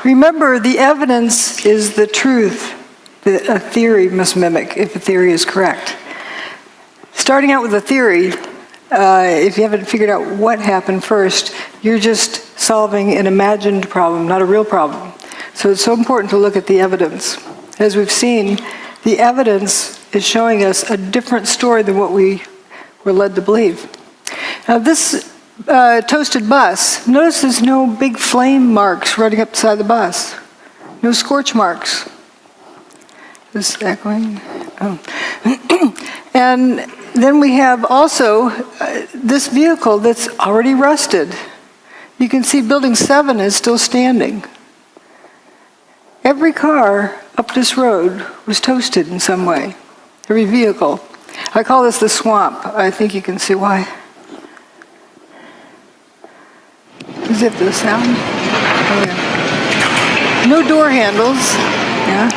Remember, the evidence is the truth that a theory must mimic if a theory is correct. Starting out with a theory, if you haven't figured out what happened first, you're just solving an imagined problem, not a real problem. So it's so important to look at the evidence. As we've seen, the evidence is showing us a different story than what we were led to believe. Now this toasted bus, notice there's no big flame marks running up the side of the bus. No scorch marks. Is this echoing? Oh. And then we have also this vehicle that's already rusted. You can see Building 7 is still standing. Every car up this road was toasted in some way, every vehicle. I call this the swamp. I think you can see why. Is it the sound? Oh, yeah. No door handles. Yeah.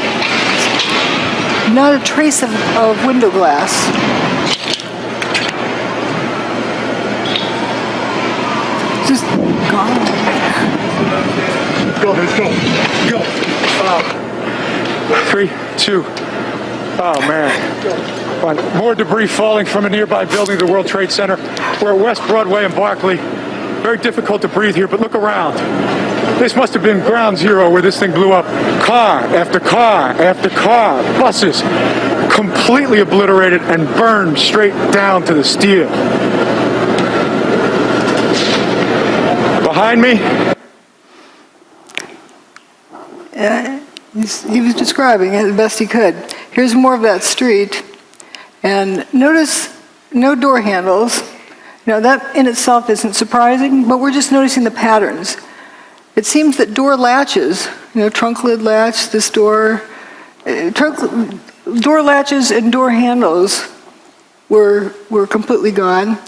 Not a trace of window glass. Just gone. Go, let's go. Go. 3, 2. Oh, man. More debris falling from a nearby building, the World Trade Center. We're at West Broadway and Barclay. Very difficult to breathe here, but look around. This must have been ground zero where this thing blew up. Car after car after car. Buses completely obliterated and burned straight down to the steel. Behind me. He was describing it the best he could. Here's more of that street. And notice no door handles. Now that in itself isn't surprising, but we're just noticing the patterns. It seems that door latches, trunk lid latch, this door, door latches and door handles were completely gone.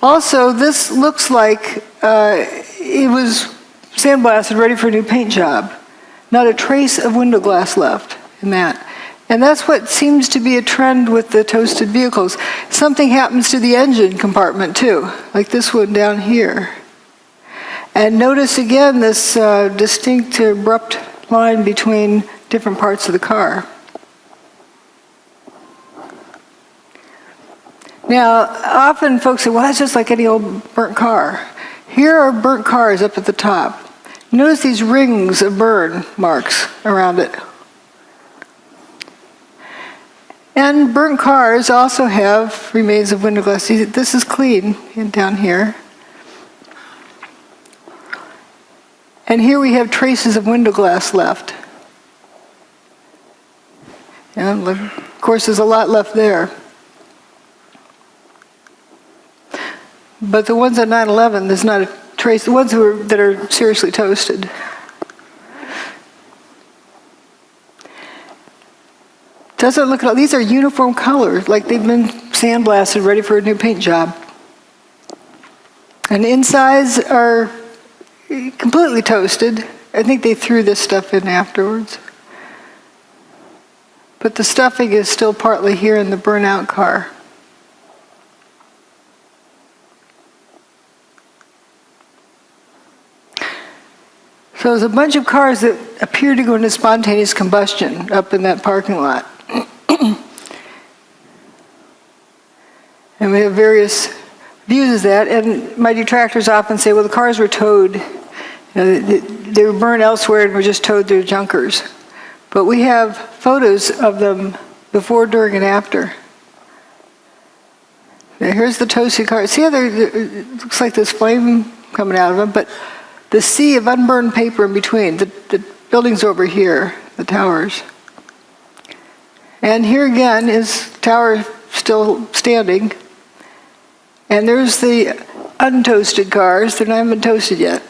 Also, this looks like it was sandblasted, ready for a new paint job. Not a trace of window glass left in that. And that's what seems to be a trend with the toasted vehicles. Something happens to the engine compartment too, like this one down here. And notice again this distinct, abrupt line between different parts of the car. Now, often folks say, well, that's just like any old burnt car. Here are burnt cars up at the top. Notice these rings of burn marks around it. And burnt cars also have remains of window glass. See, this is clean down here. And here we have traces of window glass left. And of course, there's a lot left there. But the ones at 9/11, there's not a trace. The ones that are seriously toasted. Doesn't look at all. These are uniform colors, like they've been sandblasted, ready for a new paint job. And the insides are completely toasted. I think they threw this stuff in afterwards. But the stuffing is still partly here in the burnout car. So there's a bunch of cars that appear to go into spontaneous combustion up in that parking lot. And we have various views of that. And my detractors often say, well, the cars were towed. They were burned elsewhere and were just towed through junkers. But we have photos of them before, during, and after. Now here's the toasted car. See how it looks like there's flame coming out of them, but the sea of unburned paper in between. The building's over here, the towers. And here again is tower still standing. And there's the untoasted cars. They're not even been toasted yet.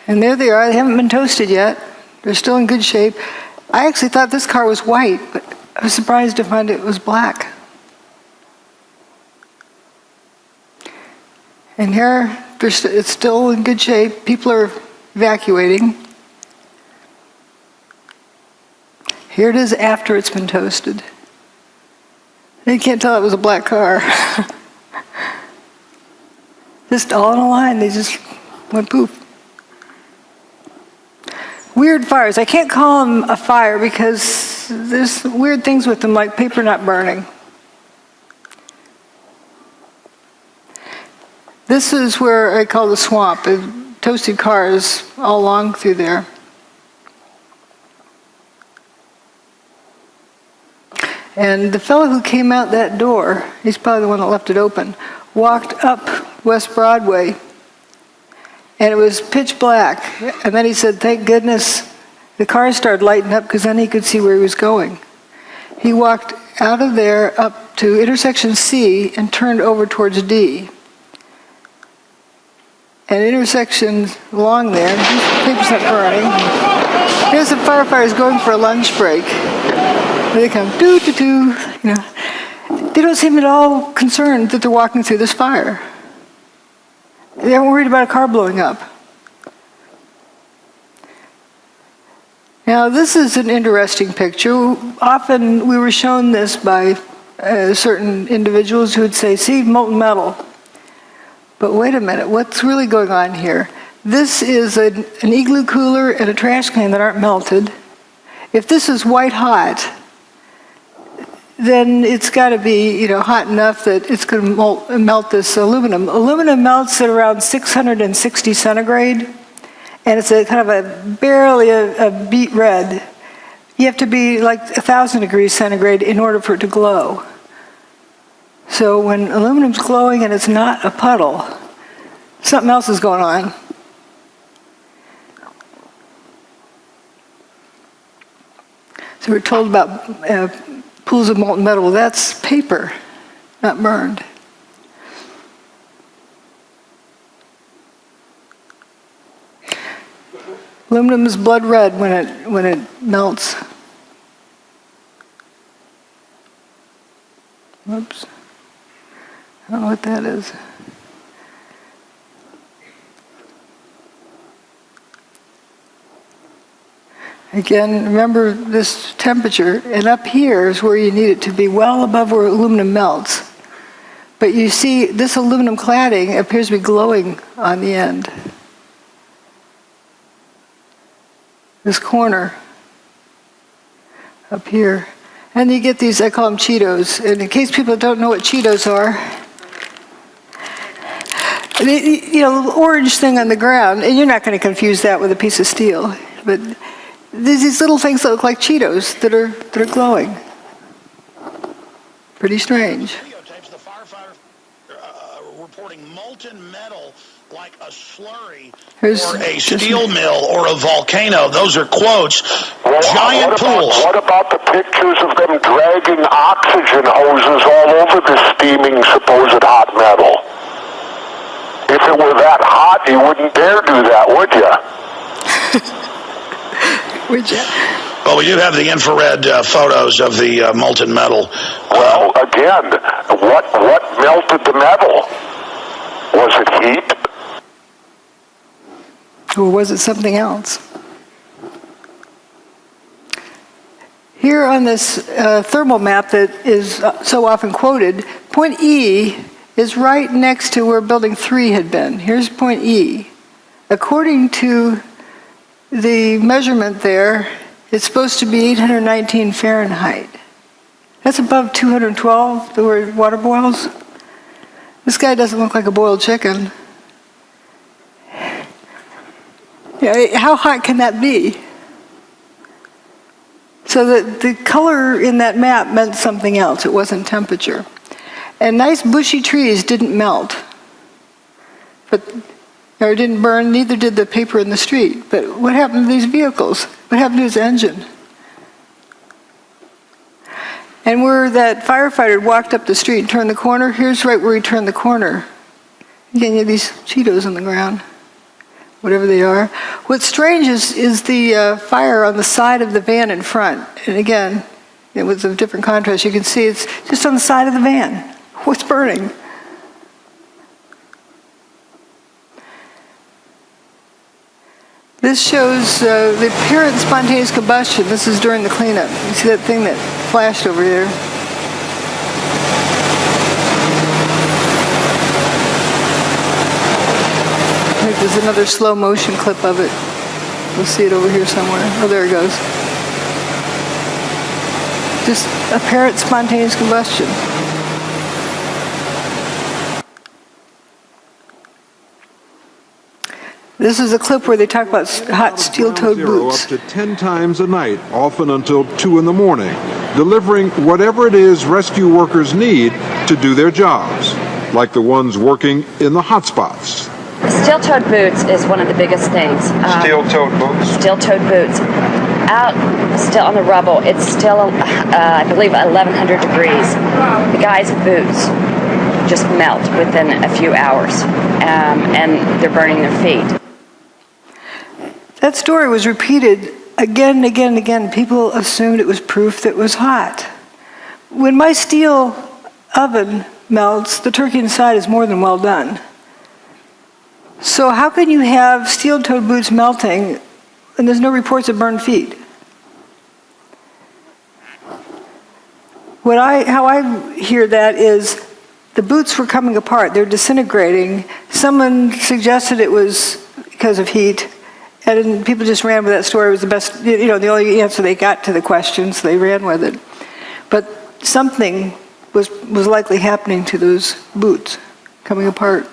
And there they are. They haven't been toasted yet. They're still in good shape. I actually thought this car was white, but I was surprised to find it was black. And here, it's still in good shape. People are evacuating. Here it is after it's been toasted. You can't tell it was a black car. Just all in a line, they just went poof. Weird fires. I can't call them a fire because there's weird things with them, like paper not burning. This is where I call the swamp. Toasted cars all along through there. And the fellow who came out that door, he's probably the one that left it open, walked up West Broadway. And it was pitch black. And then he said, thank goodness the cars started lighting up because then he could see where he was going. He walked out of there up to intersection C and turned over towards D. and intersections along there. The paper's not burning. Here's the firefighters going for a lunch break. They come, doo-doo-doo, you know. They don't seem at all concerned that they're walking through this fire. They aren't worried about a car blowing up. Now, this is an interesting picture. Often we were shown this by certain individuals who would say, see, molten metal. But wait a minute, what's really going on here? This is an igloo cooler and a trash can that aren't melted. If this is white hot, then it's got to be, you know, hot enough that it's going to melt this aluminum. Aluminum melts at around 660 centigrade. And it's a kind of a barely a beet red. You have to be like 1,000 degrees centigrade in order for it to glow. So when aluminum's glowing and it's not a puddle, something else is going on. So we're told about pools of molten metal. Well, that's paper, not burned. Aluminum is blood red when it melts. Whoops. I don't know what that is. Again, remember this temperature, and up here is where you need it to be well above where aluminum melts. But you see, this aluminum cladding appears to be glowing on the end. This corner up here. And you get these, I call them Cheetos. And in case people don't know what Cheetos are, you know, the orange thing on the ground, and you're not going to confuse that with a piece of steel, but there's these little things that look like Cheetos that are glowing. Pretty strange. Videotapes the firefighter reporting molten metal like a slurry or a steel mill or a volcano. Those are quotes. Giant pools. What about the pictures of them dragging oxygen hoses all over the steaming supposed hot metal? If it were that hot, you wouldn't dare do that, would you? Would you? Well, we do have the infrared photos of the molten metal. Well, again, what melted the metal? Was it heat? Or was it something else? Here on this thermal map that is so often quoted, point E is right next to where building 3 had been. Here's point E. According to the measurement there, it's supposed to be 819 Fahrenheit. That's above 212, where water boils. This guy doesn't look like a boiled chicken. Yeah, how hot can that be? So the color in that map meant something else. It wasn't temperature. And nice bushy trees didn't melt. Or it didn't burn, neither did the paper in the street. But what happened to these vehicles? What happened to his engine? And where that firefighter walked up the street and turned the corner, here's right where he turned the corner. Again, you have these Cheetos on the ground, whatever they are. What's strange is the fire on the side of the van in front. And again, it was a different contrast. You can see it's just on the side of the van. What's burning? This shows the apparent spontaneous combustion. This is during the cleanup. You see that thing that flashed over there? I think there's another slow motion clip of it. We'll see it over here somewhere. Oh, there it goes. Just apparent spontaneous combustion. This is a clip where they talk about hot steel-toed boots. Up to 10 times a night, often until 2 in the morning, delivering whatever it is rescue workers need to do their jobs, like the ones working in the hot spots. Steel-toed boots is one of the biggest things. Steel-toed boots? Steel-toed boots. Out still on the rubble, it's still, I believe, 1,100 degrees. The guys in boots just melt within a few hours, and they're burning their feet. That story was repeated again and again and again. People assumed it was proof that it was hot. When my steel oven melts, the turkey inside is more than well done. So how can you have steel-toed boots melting and there's no reports of burned feet? How I hear that is the boots were coming apart. They're disintegrating. Someone suggested it was because of heat, and people just ran with that story. It was the best, the only answer they got to the question, so they ran with it. But something was likely happening to those boots coming apart.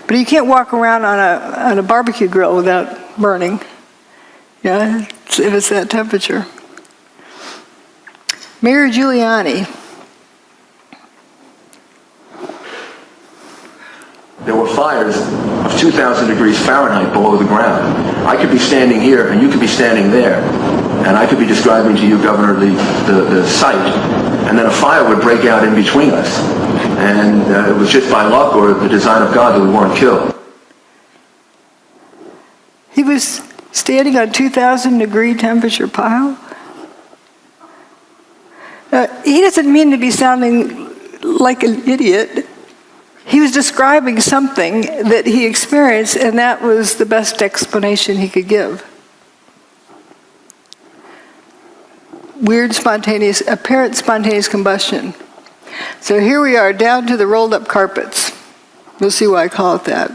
But you can't walk around on a barbecue grill without burning, if it's that temperature. Mayor Giuliani. There were fires of 2,000 degrees Fahrenheit below the ground. I could be standing here and you could be standing there, and I could be describing to you, Governor, the site, and then a fire would break out in between us. And it was just by luck or the design of God that we weren't killed. He was standing on 2,000 degree temperature pile. He doesn't mean to be sounding like an idiot. He was describing something that he experienced, and that was the best explanation he could give. Weird, apparent spontaneous combustion. So here we are, down to the rolled up carpets. You'll see why I call it that.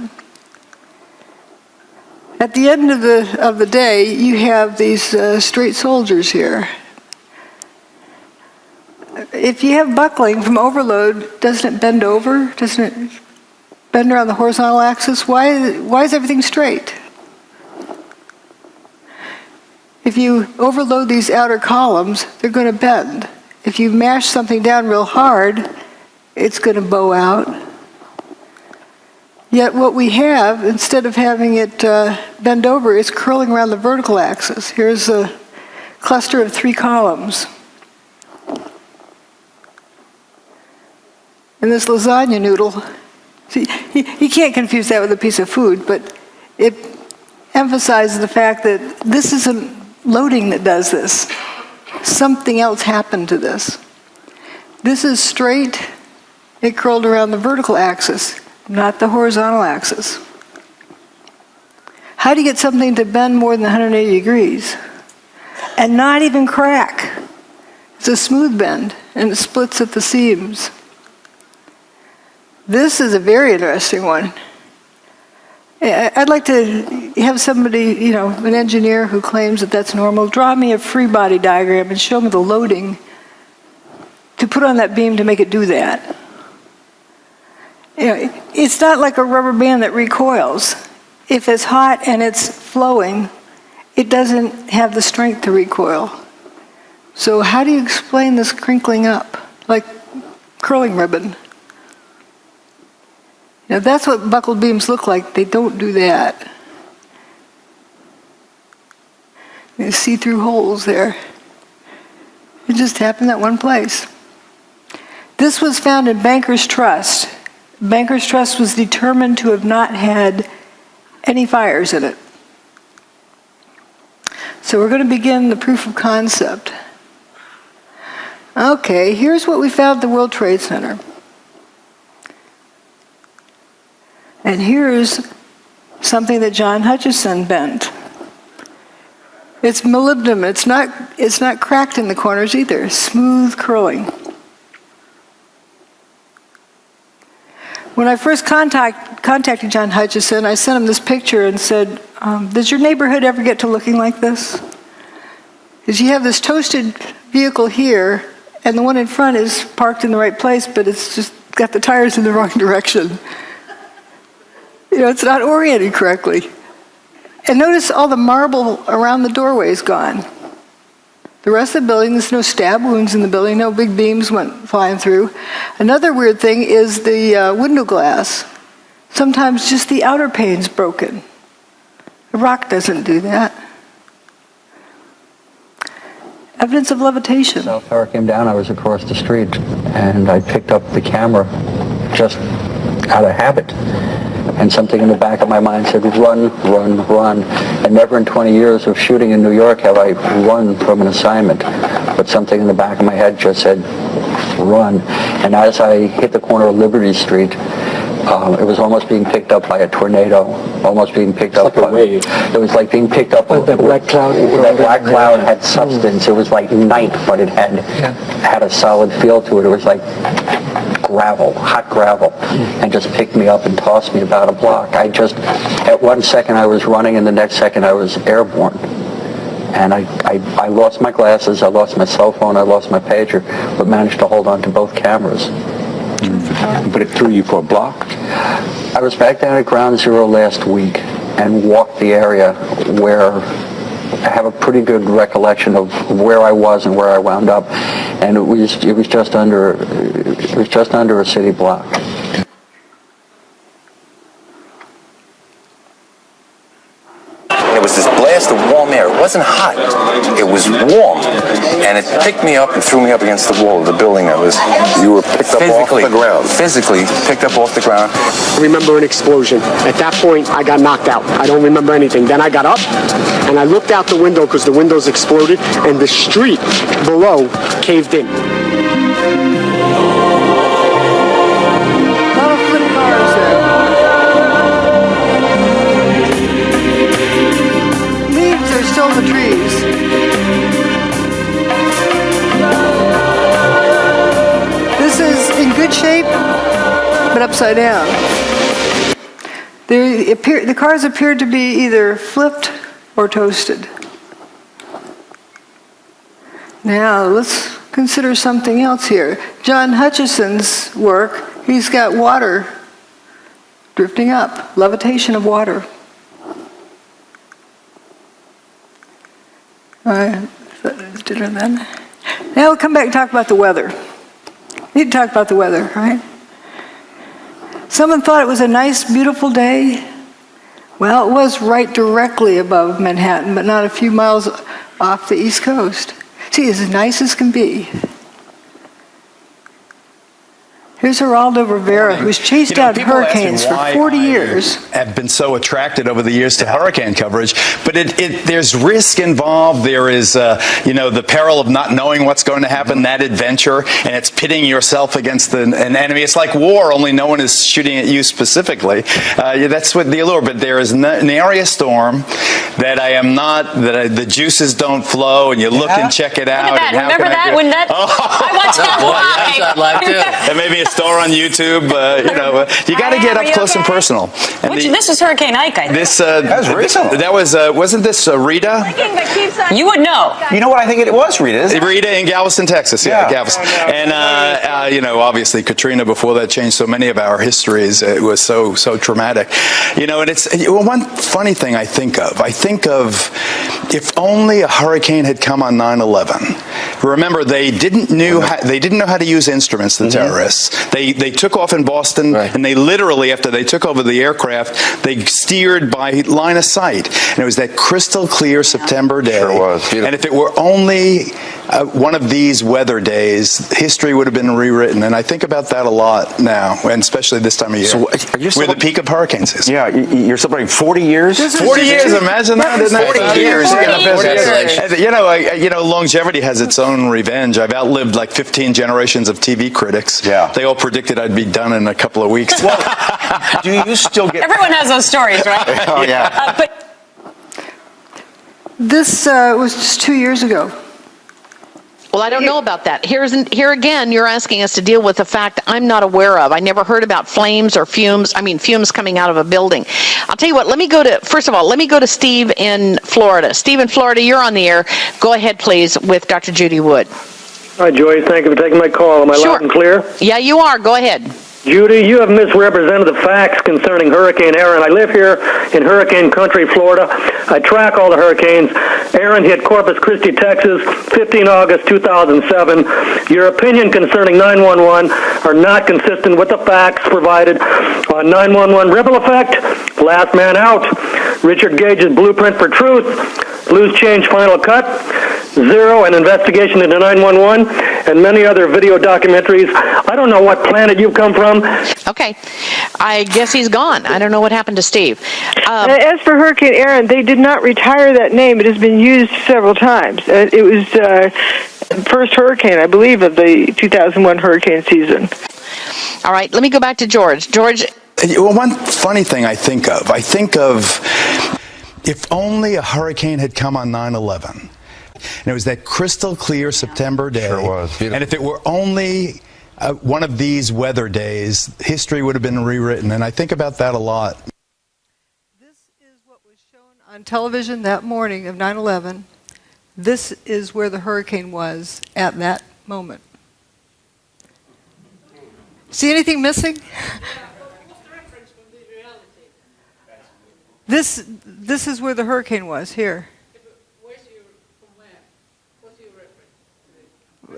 At the end of the day, you have these straight soldiers here. If you have buckling from overload, doesn't it bend over? Doesn't it bend around the horizontal axis? Why is everything straight? If you overload these outer columns, they're going to bend. If you mash something down real hard, it's going to bow out. Yet what we have, instead of having it bend over, is curling around the vertical axis. Here's a cluster of 3 columns. And this lasagna noodle, see, you can't confuse that with a piece of food, but it emphasizes the fact that this isn't loading that does this. Something else happened to this. This is straight, it curled around the vertical axis, not the horizontal axis. How do you get something to bend more than 180 degrees and not even crack? It's a smooth bend, and it splits at the seams. This is a very interesting one. I'd like to have somebody, an engineer who claims that that's normal, draw me a free body diagram and show me the loading to put on that beam to make it do that. It's not like a rubber band that recoils. If it's hot and it's flowing, it doesn't have the strength to recoil. So how do you explain this crinkling up, like curling ribbon? Now that's what buckled beams look like. They don't do that. You see through holes there. It just happened that one place. This was found in Banker's Trust. Banker's Trust was determined to have not had any fires in it. So we're going to begin the proof of concept. Okay, here's what we found at the World Trade Center. And here's something that John Hutchison bent. It's molybdenum. It's not cracked in the corners either. Smooth curling. When I first contacted John Hutchison, I sent him this picture and said, does your neighborhood ever get to looking like this? Because you have this toasted vehicle here, and the one in front is parked in the right place, but it's just got the tires in the wrong direction. It's not oriented correctly. And notice all the marble around the doorway is gone. The rest of the building, there's no stab wounds in the building, no big beams went flying through. Another weird thing is the window glass. Sometimes just the outer pane's broken. The rock doesn't do that. Evidence of levitation. Cell tower came down, I was across the street, and I picked up the camera just out of habit. And something in the back of my mind said, run, run, run. And never in 20 years of shooting in New York have I run from an assignment. But something in the back of my head just said, run. And as I hit the corner of Liberty Street, it was almost being picked up by a tornado, almost being picked up by a wave. It was like being picked up by the black cloud. That black cloud had substance. It was like night, but it had a solid feel to it. It was like gravel, hot gravel, and just picked me up and tossed me about a block. At one second I was running, and the next second I was airborne. And I lost my glasses, I lost my cell phone, I lost my pager, but managed to hold on to both cameras. But it threw you for a block? I was back down at Ground Zero last week and walked the area where I have a pretty good recollection of where I was and where I wound up, and it was just under a city block. It was this blast of warm air. It wasn't hot. It was warm, and it picked me up and threw me up against the wall of the building. You were picked up off the ground. Physically picked up off the ground. I remember an explosion. At that point, I got knocked out. I don't remember anything. Then I got up, and I looked out the window because the windows exploded, and the street below caved in. The trees. This is in good shape, but upside down. The cars appeared to be either flipped or toasted. Now let's consider something else here. John Hutchison's work, he's got water drifting up, levitation of water. Now we'll come back and talk about the weather. We need to talk about the weather, right? Someone thought it was a nice, beautiful day. Well, it was right directly above Manhattan, but not a few miles off the East Coast. See, as nice as can be. Here's Geraldo Rivera, who's chased out hurricanes for 40 years. I've been so attracted over the years to hurricane coverage, but there's risk involved. There is, the peril of not knowing what's going to happen, that adventure, and it's pitting yourself against an enemy. It's like war, only no one is shooting at you specifically. That's what the allure. But there is an area storm that the juices don't flow, and you look and check it out. Look at that. Remember that? When that? I watched that live. Too. And maybe a star on YouTube. You got to get up close and personal. And this was Hurricane Ike, I think. That was recent. That was wasn't this Rita? You would know. You know what? I think it was Rita. Rita in Galveston, Texas. Yeah, Galveston. And obviously Katrina before that changed so many of our histories. It was so traumatic. And it's one funny thing I think of if only a hurricane had come on 9/11. Remember, they didn't know how to use instruments, the terrorists. They took off in Boston, and they literally, after they took over the aircraft, they steered by line of sight. And it was that crystal clear September day. Sure was. Beautiful. And if it were only one of these weather days, history would have been rewritten. And I think about that a lot now, and especially this time of year. So where the peak of hurricanes is. Yeah, you're celebrating 40 years? 40 years, imagine that. 40 years. Longevity has its own revenge. I've outlived like 15 generations of TV critics. Yeah. They all predicted I'd be done in a couple of weeks. Well, do you still get... Everyone has those stories, right? Oh, yeah. But this was just 2 years ago. Well, I don't know about that. Here again, you're asking us to deal with a fact I'm not aware of. I never heard about flames or fumes. I mean, fumes coming out of a building. I'll tell you what, let me go to Steve in Florida. Steve in Florida, you're on the air. Go ahead, please, with Dr. Judy Wood. Hi, Joy. Thank you for taking my call. Am I loud and clear? Yeah, you are. Go ahead. Judy, you have misrepresented the facts concerning Hurricane Aaron. I live here in hurricane country, Florida. I track all the hurricanes. Aaron hit Corpus Christi, Texas, 15 August 2007. Your opinion concerning 911 are not consistent with the facts provided on 911 ripple effect, last man out, Richard Gage's blueprint for truth, loose change final cut, Zero, an investigation into 911, and many other video documentaries I don't know what planet you've come from. Okay. I guess he's gone. I don't know what happened to Steve. As for Hurricane Aaron, they did not retire that name. It has been used several times. It was the first hurricane, I believe, of the 2001 hurricane season. All right, let me go back to George. George. Well, one funny thing I think of if only a hurricane had come on 9/11. And it was that crystal clear September day. Sure was. Beautiful. And if it were only one of these weather days, history would have been rewritten. And I think about that a lot. This is what was shown on television that morning of 9/11. This is where the hurricane was at that moment. See anything missing? This is where the hurricane was, here.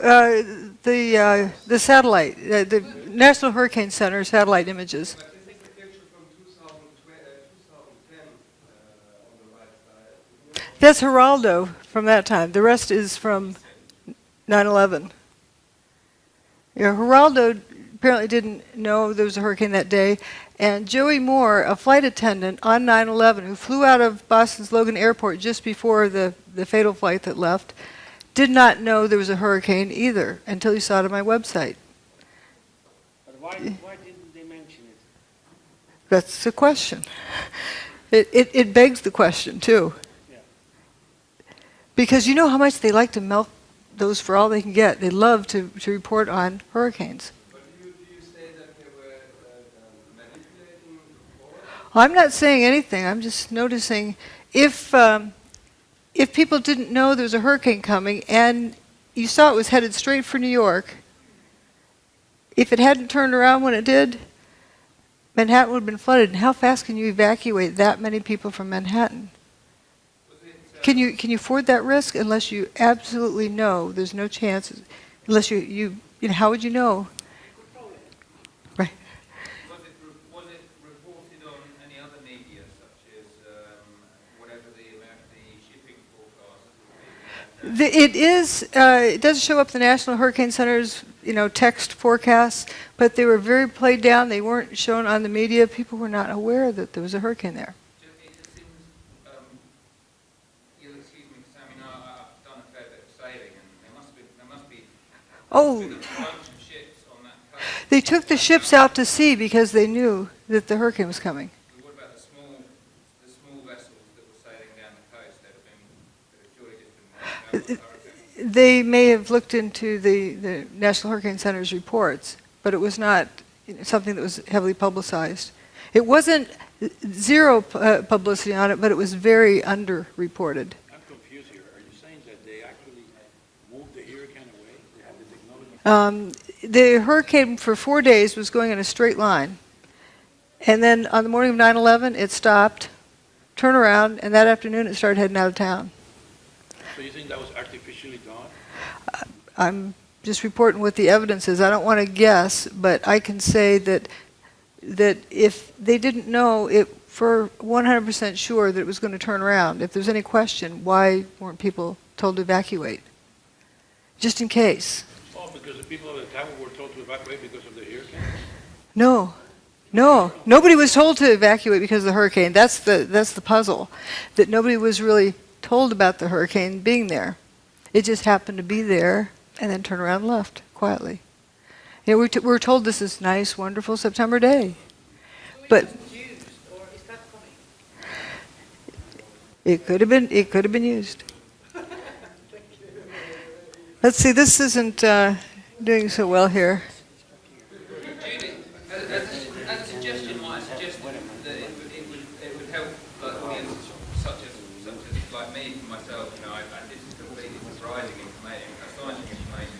The satellite, the National Hurricane Center satellite images. That's Geraldo from that time. The rest is from 9/11. Yeah, Geraldo apparently didn't know there was a hurricane that day. And Joey Moore, a flight attendant on 9/11 who flew out of Boston's Logan Airport just before the fatal flight that left, did not know there was a hurricane either until he saw it on my website. But why didn't they mention it? That's the question. It begs the question, too. Yeah. Because you know how much they like to melt those for all they can get. They love to report on hurricanes. But do you say that they were manipulating reports? I'm not saying anything. I'm just noticing if people didn't know there was a hurricane coming and you saw it was headed straight for New York, if it hadn't turned around when it did, Manhattan would have been flooded. And how fast can you evacuate that many people from Manhattan? Can you afford that risk unless you absolutely know there's no chance? Unless you know, how would you know? Right. Was it reported on any other media, such as whatever the shipping forecast? It does show up the National Hurricane Center's text forecasts, but they were very played down. They weren't shown on the media. People were not aware that there was a hurricane there. It just seems, you'll excuse me, because I've done a fair bit of sailing, and there must be a bunch of ships on that coast. They took the ships out to sea because they knew that the hurricane was coming. What about the small vessels that were sailing down the coast that have surely just been wiped out by the hurricane? They may have looked into the National Hurricane Center's reports, but it was not something that was heavily publicized. It wasn't zero publicity on it, but it was very underreported. I'm confused here. Are you saying that they actually moved the hurricane away? They had the technology? The hurricane for 4 days was going in a straight line. And then on the morning of 9/11, it stopped, turned around, and that afternoon it started heading out of town. So you think that was artificially done? I'm just reporting what the evidence is. I don't want to guess, but I can say that if they didn't know it for 100% sure that it was going to turn around, if there's any question, why weren't people told to evacuate? Just in case. Oh, because the people at the time were told to evacuate because of the hurricane? No. Nobody was told to evacuate because of the hurricane. That's the puzzle, that nobody was really told about the hurricane being there. It just happened to be there and then turned around and left quietly. We were told this is nice, wonderful September day. But it could have been used. Let's see, this isn't doing so well here. Judy, as a suggestion, might I suggest that it would help audiences such as like me, for myself, this is completely surprising information, astonishing information,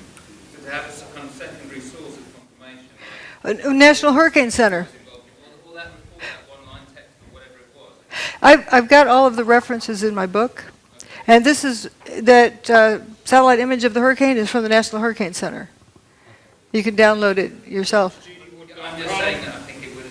so to have a kind of secondary source of confirmation. National Hurricane Center. All that report, that one-line text or whatever it was. I've got all of the references in my book. And this is that satellite image of the hurricane is from the National Hurricane Center. You can download it yourself. I'm just saying that I think it would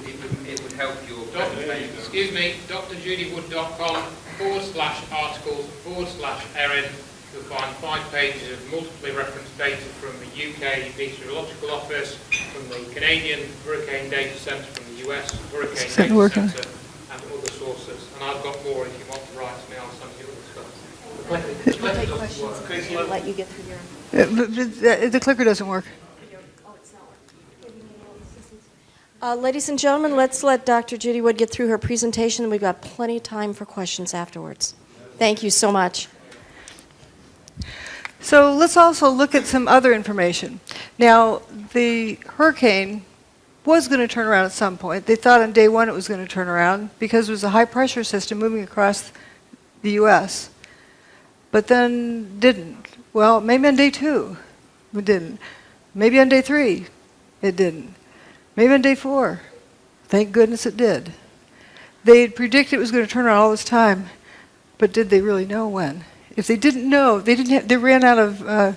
help your presentation. Excuse me, drjudywood.com/articles/Erin you'll find 5 pages of multiply referenced data from the UK Meteorological Office, from the Canadian Hurricane Data Centre, from the US Hurricane Data Centre, and other sources. And I've got more if you want to write to me, I'll send you other stuff. We'll take questions. We'll let you get through your... The clicker doesn't work. Ladies and gentlemen, let's let Dr. Judy Wood get through her presentation, and we've got plenty of time for questions afterwards. Thank you so much. So let's also look at some other information. Now, the hurricane was going to turn around at some point. They thought on day one it was going to turn around because it was a high-pressure system moving across the U.S., but then didn't. Well, maybe on day 2 it didn't. Maybe on day 3 it didn't. Maybe on day 4. Thank goodness it did. They had predicted it was going to turn around all this time, but did they really know when? If they didn't know, they ran out of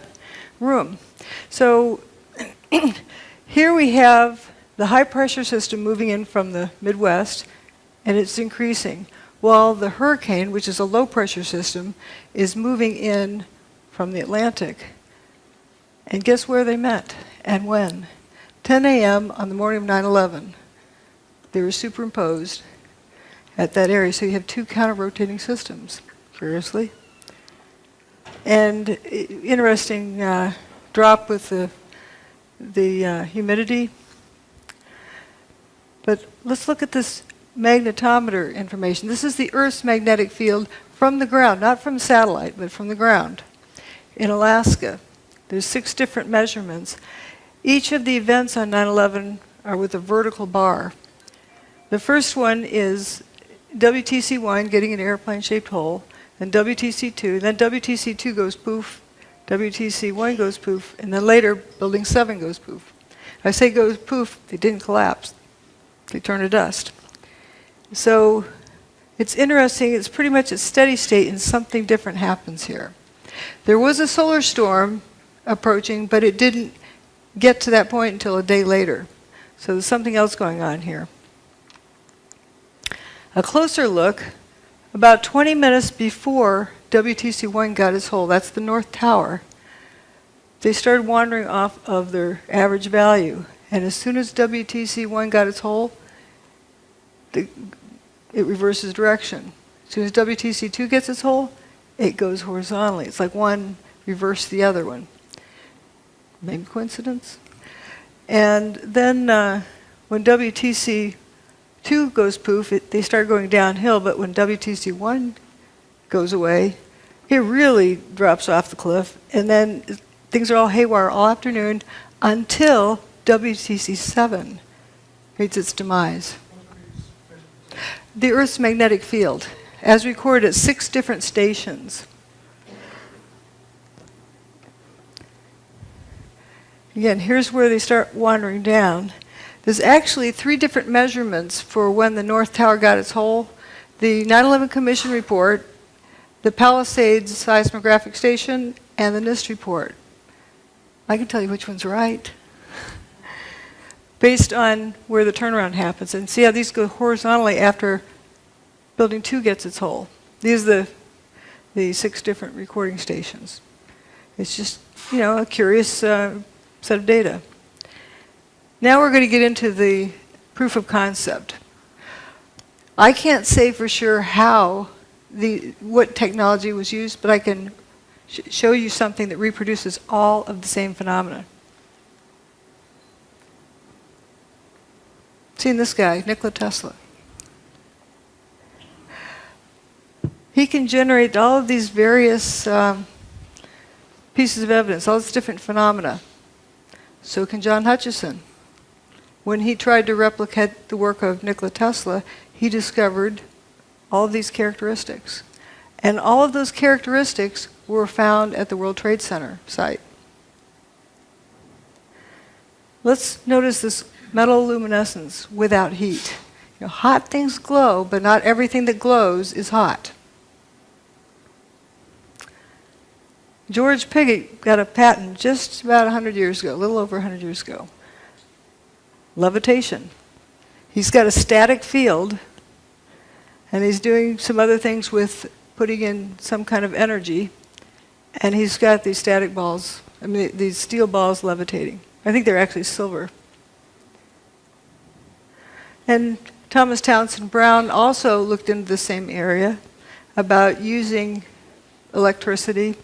room. So here we have the high pressure system moving in from the Midwest, and it's increasing, while the hurricane, which is a low pressure system, is moving in from the Atlantic. And guess where they met and when? 10 a.m. on the morning of 9/11. They were superimposed at that area, so you have 2 counter-rotating systems, curiously. And interesting drop with the humidity. But let's look at this magnetometer information. This is the Earth's magnetic field from the ground, not from satellite, but from the ground in Alaska. There's 6 different measurements. Each of the events on 9/11 are with a vertical bar. The first one is WTC1 getting an airplane-shaped hole, then WTC2, then WTC2 goes poof, WTC1 goes poof, and then later Building 7 goes poof. I say goes poof, they didn't collapse. They turned to dust. So it's interesting, it's pretty much a steady state and something different happens here. There was a solar storm approaching, but it didn't get to that point until a day later. So there's something else going on here. A closer look, about 20 minutes before WTC1 got its hole, that's the North Tower, they started wandering off of their average value. And as soon as WTC1 got its hole, it reverses direction. As soon as WTC2 gets its hole, it goes horizontally. It's like one reversed the other one. Maybe coincidence? And then when WTC2 goes poof, they start going downhill, but when WTC1 goes away, it really drops off the cliff, and then things are all haywire all afternoon until WTC7 meets its demise. The Earth's magnetic field, as recorded at 6 different stations. Again, here's where they start wandering down. There's actually 3 different measurements for when the North Tower got its hole. The 9/11 Commission report, the Palisades seismographic station, and the NIST report. I can tell you which one's right, based on where the turnaround happens. And see how these go horizontally after Building 2 gets its hole. These are the 6 different recording stations. It's just, you know, a curious set of data. Now we're going to get into the proof of concept. I can't say for sure what technology was used, but I can show you something that reproduces all of the same phenomena. Seen this guy, Nikola Tesla. He can generate all of these various pieces of evidence, all these different phenomena. So can John Hutchison. When he tried to replicate the work of Nikola Tesla, he discovered all of these characteristics. And all of those characteristics were found at the World Trade Center site. Let's notice this metal luminescence without heat. You know, hot things glow, but not everything that glows is hot. George Pigott got a patent just about 100 years ago, a little over 100 years ago. Levitation. He's got a static field, and he's doing some other things with putting in some kind of energy, And he's got these static balls, I mean, these steel balls levitating. I think they're actually silver. And Thomas Townsend Brown also looked into the same area about using electricity.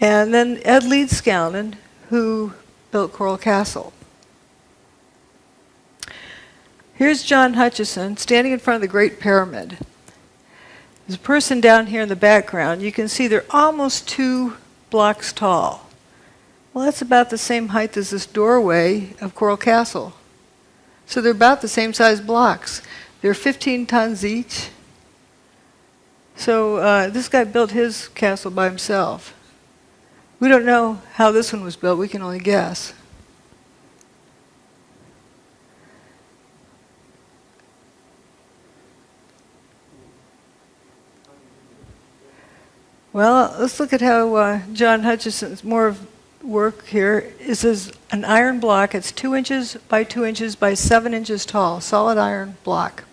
And then Ed Leedskalnin, who built Coral Castle. Here's John Hutchison standing in front of the Great Pyramid. There's a person down here in the background. You can see they're almost 2 blocks tall. Well, that's about the same height as this doorway of Coral Castle. So they're about the same size blocks. They're 15 tons each. So this guy built his castle by himself. We don't know how this one was built. We can only guess. Well, let's look at how John Hutchison's more of work here. This is an iron block. It's 2 inches by 2 inches by 7 inches tall, solid iron block.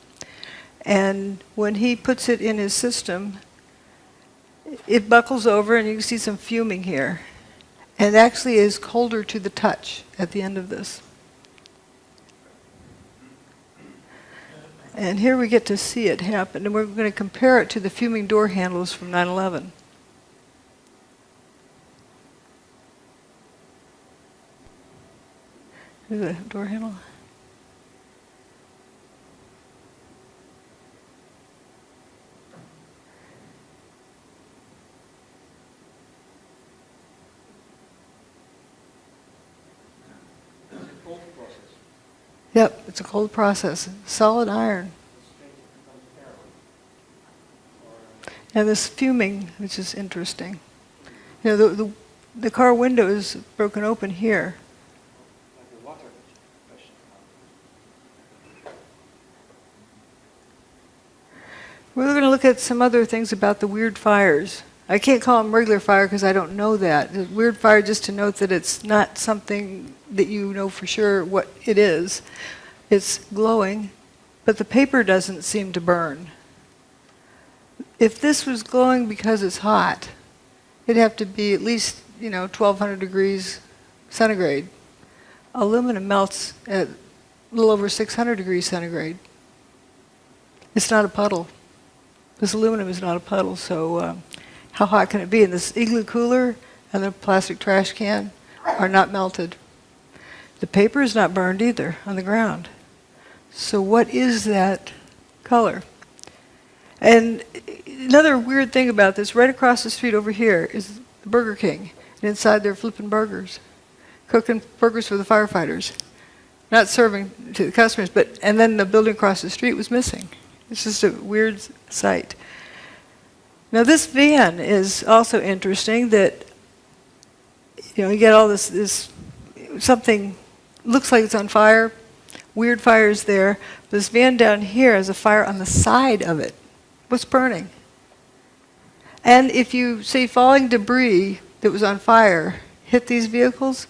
And when he puts it in his system, it buckles over, and you can see some fuming here. And it actually is colder to the touch at the end of this. And here we get to see it happen. And we're going to compare it to the fuming door handles from 9/11. Here's the door handle. Yep, it's a cold process. Solid iron. And this fuming, which is interesting. You know, the car window is broken open here. We're going to look at some other things about the weird fires. I can't call them regular fire because I don't know that. The weird fire, just to note that it's not something that you know for sure what it is. It's glowing, but the paper doesn't seem to burn. If this was glowing because it's hot, it'd have to be at least, 1,200 degrees centigrade. Aluminum melts at a little over 600 degrees centigrade. It's not a puddle. This aluminum is not a puddle, so how hot can it be? And this igloo cooler and the plastic trash can are not melted. The paper is not burned either on the ground. So what is that color? And another weird thing about this, right across the street over here is Burger King. And inside they're flipping burgers, cooking burgers for the firefighters. Not serving to the customers, and then the building across the street was missing. It's just a weird sight. Now this van is also interesting that, you get all this something looks like it's on fire, weird fires there. This van down here has a fire on the side of it. What's burning? And if you say falling debris that was on fire hit these vehicles,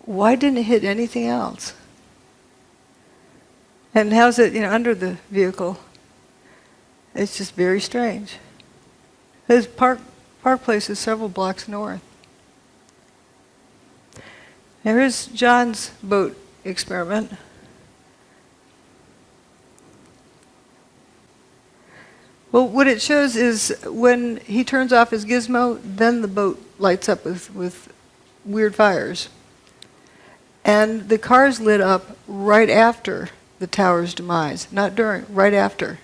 why didn't it hit anything else? And how's it, under the vehicle? It's just very strange. His Park Place is several blocks north. Now here's John's boat experiment. Well, what it shows is when he turns off his gizmo, then the boat lights up with weird fires. And the car's lit up right after the tower's demise, not during, right after,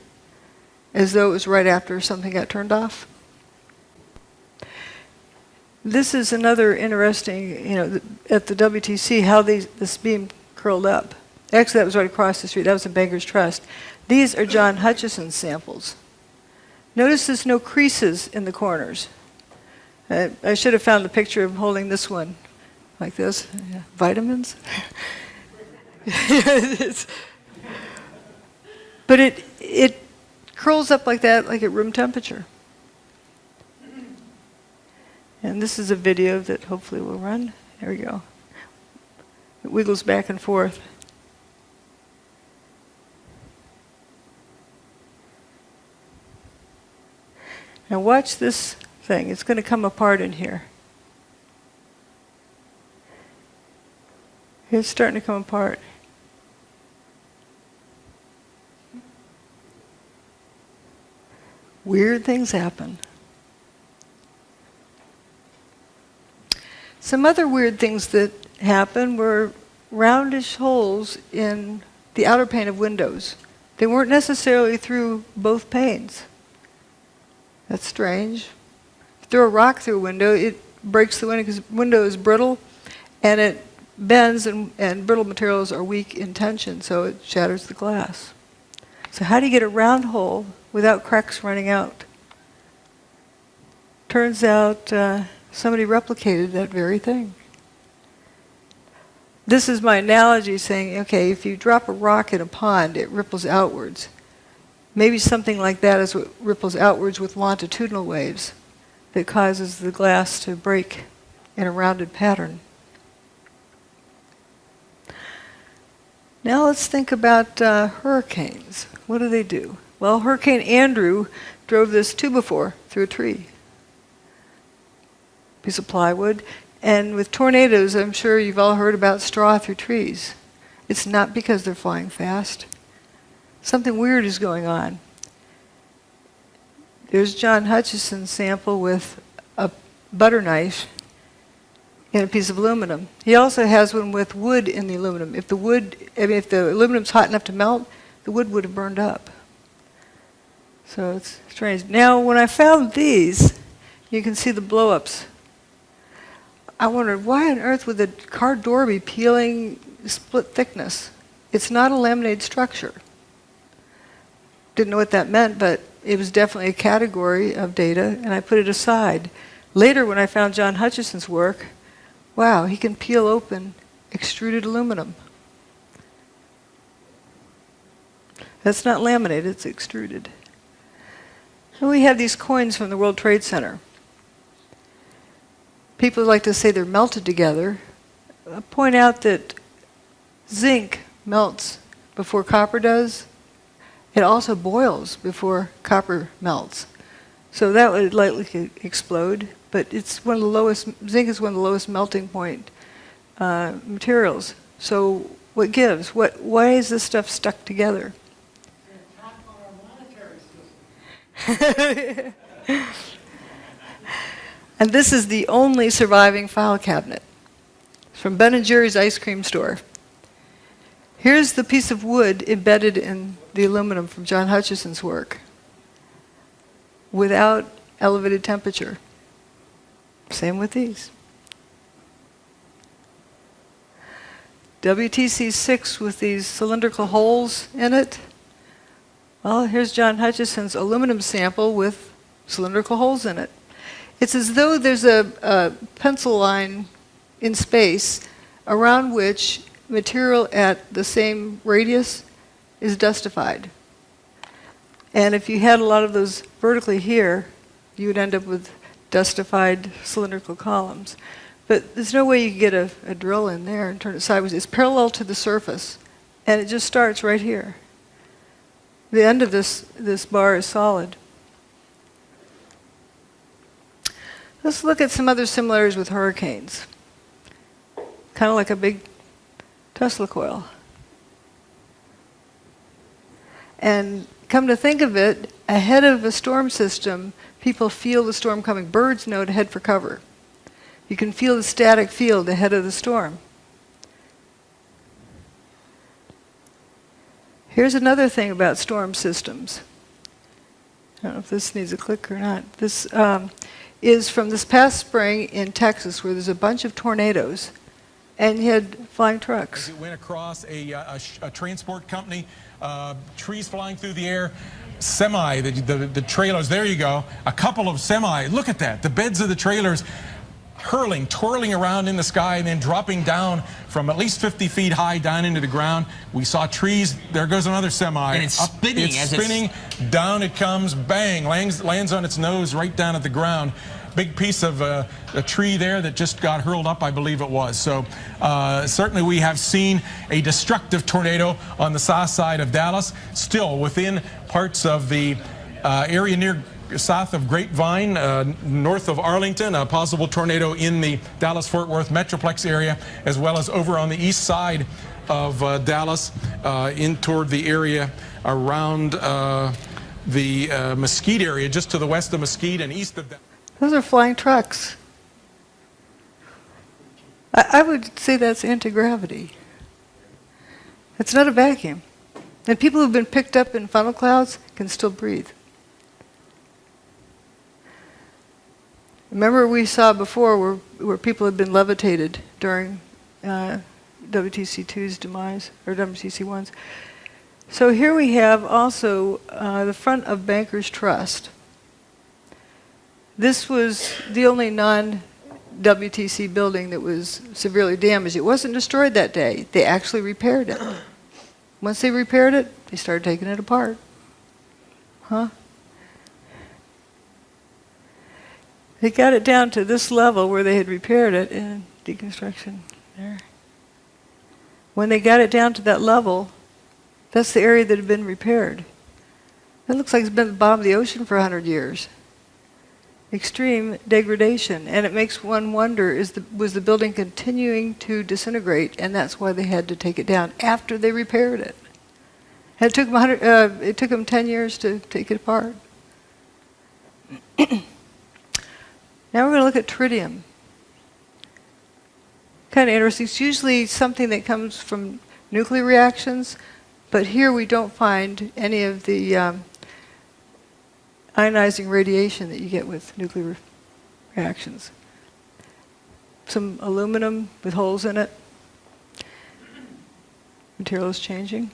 as though it was right after something got turned off. This is another interesting, at the WTC, how this beam curled up. Actually, that was right across the street. That was in Banker's Trust. These are John Hutchison's samples. Notice there's no creases in the corners. I should have found the picture of him holding this one like this. Yeah. Vitamins? But it curls up like that, like at room temperature. And this is a video that hopefully will run. There we go. It wiggles back and forth. Now watch this thing. It's going to come apart in here. It's starting to come apart. Weird things happen. Some other weird things that happened were roundish holes in the outer pane of windows. They weren't necessarily through both panes. That's strange. Throw a rock through a window, it breaks the window because the window is brittle and it bends, and brittle materials are weak in tension, so it shatters the glass. So how do you get a round hole without cracks running out? Turns out somebody replicated that very thing. This is my analogy saying, okay, if you drop a rock in a pond, it ripples outwards. Maybe something like that is what ripples outwards with longitudinal waves that causes the glass to break in a rounded pattern. Now let's think about hurricanes. What do they do? Well, Hurricane Andrew drove this 2x4 through a tree. Piece of plywood. And with tornadoes, I'm sure you've all heard about straw through trees. It's not because they're flying fast. Something weird is going on. There's John Hutchison's sample with a butter knife in a piece of aluminum. He also has one with wood in the aluminum. If the aluminum's hot enough to melt, the wood would have burned up. So it's strange. Now, when I found these, you can see the blow-ups. I wondered, why on earth would the car door be peeling split thickness? It's not a laminated structure. Didn't know what that meant, but it was definitely a category of data, and I put it aside. Later, when I found John Hutchison's work, wow, he can peel open extruded aluminum. That's not laminated, it's extruded. And we have these coins from the World Trade Center. People like to say they're melted together. I point out that zinc melts before copper does. It also boils before copper melts. So that would likely explode, but it's one of the lowest, zinc is one of the lowest melting point materials. So what gives? Why is this stuff stuck together? And this is the only surviving file cabinet from Ben & Jerry's ice cream store. Here's the piece of wood embedded in the aluminum from John Hutchison's work without elevated temperature. Same with these. WTC6 with these cylindrical holes in it. Well, here's John Hutchison's aluminum sample with cylindrical holes in it. It's as though there's a pencil line in space around which material at the same radius is dustified. And if you had a lot of those vertically here, you would end up with dustified cylindrical columns. But there's no way you could get a drill in there and turn it sideways. It's parallel to the surface, and it just starts right here. The end of this bar is solid. Let's look at some other similarities with hurricanes. Kind of like a big Tesla coil. And come to think of it, ahead of a storm system, people feel the storm coming. Birds know to head for cover. You can feel the static field ahead of the storm. Here's another thing about storm systems. I don't know if this needs a click or not. This is from this past spring in Texas, where there's a bunch of tornadoes, and you had flying trucks. As it went across a transport company, trees flying through the air, semi, the trailers, there you go, a couple of semi, look at that, the beds of the trailers hurling, twirling around in the sky and then dropping down from at least 50 feet high down into the ground. We saw trees, there goes another semi. And it's spinning. It's spinning, down it comes, bang, lands on its nose right down at the ground. Big piece of a tree there that just got hurled up, I believe it was. So certainly we have seen a destructive tornado on the south side of Dallas, still within parts of the area near south of Grapevine, north of Arlington, a possible tornado in the Dallas-Fort Worth Metroplex area, as well as over on the east side of Dallas, in toward the area around the Mesquite area, just to the west of Mesquite and east of Dallas. Those are flying trucks. I would say that's anti-gravity. It's not a vacuum. And people who've been picked up in funnel clouds can still breathe. Remember we saw before where people had been levitated during WTC2's demise, or WTC1's. So here we have also the front of Bankers Trust. This was the only non-WTC building that was severely damaged. It wasn't destroyed that day. They actually repaired it. Once they repaired it, they started taking it apart. Huh? They got it down to this level where they had repaired it in deconstruction there. When they got it down to that level, that's the area that had been repaired. That looks like it's been at the bottom of the ocean for 100 years. Extreme degradation. And it makes one wonder, was the building continuing to disintegrate, and that's why they had to take it down after they repaired it. And it took them 10 years to take it apart. Now we're going to look at tritium. Kind of interesting. It's usually something that comes from nuclear reactions, but here we don't find any of the ionizing radiation that you get with nuclear reactions. Some aluminum with holes in it. Material is changing.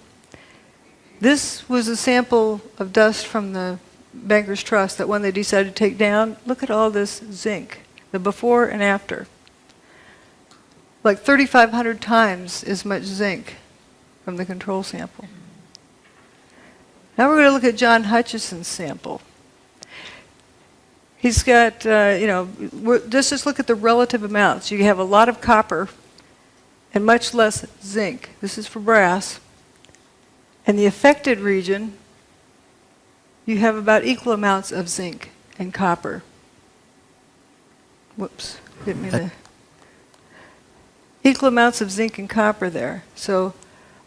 This was a sample of dust from the Bankers Trust, that one they decided to take down. Look at all this zinc, the before and after. Like 3,500 times as much zinc from the control sample. Now we're going to look at John Hutchison's sample. He's got, just look at the relative amounts. You have a lot of copper and much less zinc. This is for brass. In the affected region, you have about equal amounts of zinc and copper. Whoops, didn't mean to. Equal amounts of zinc and copper there. So,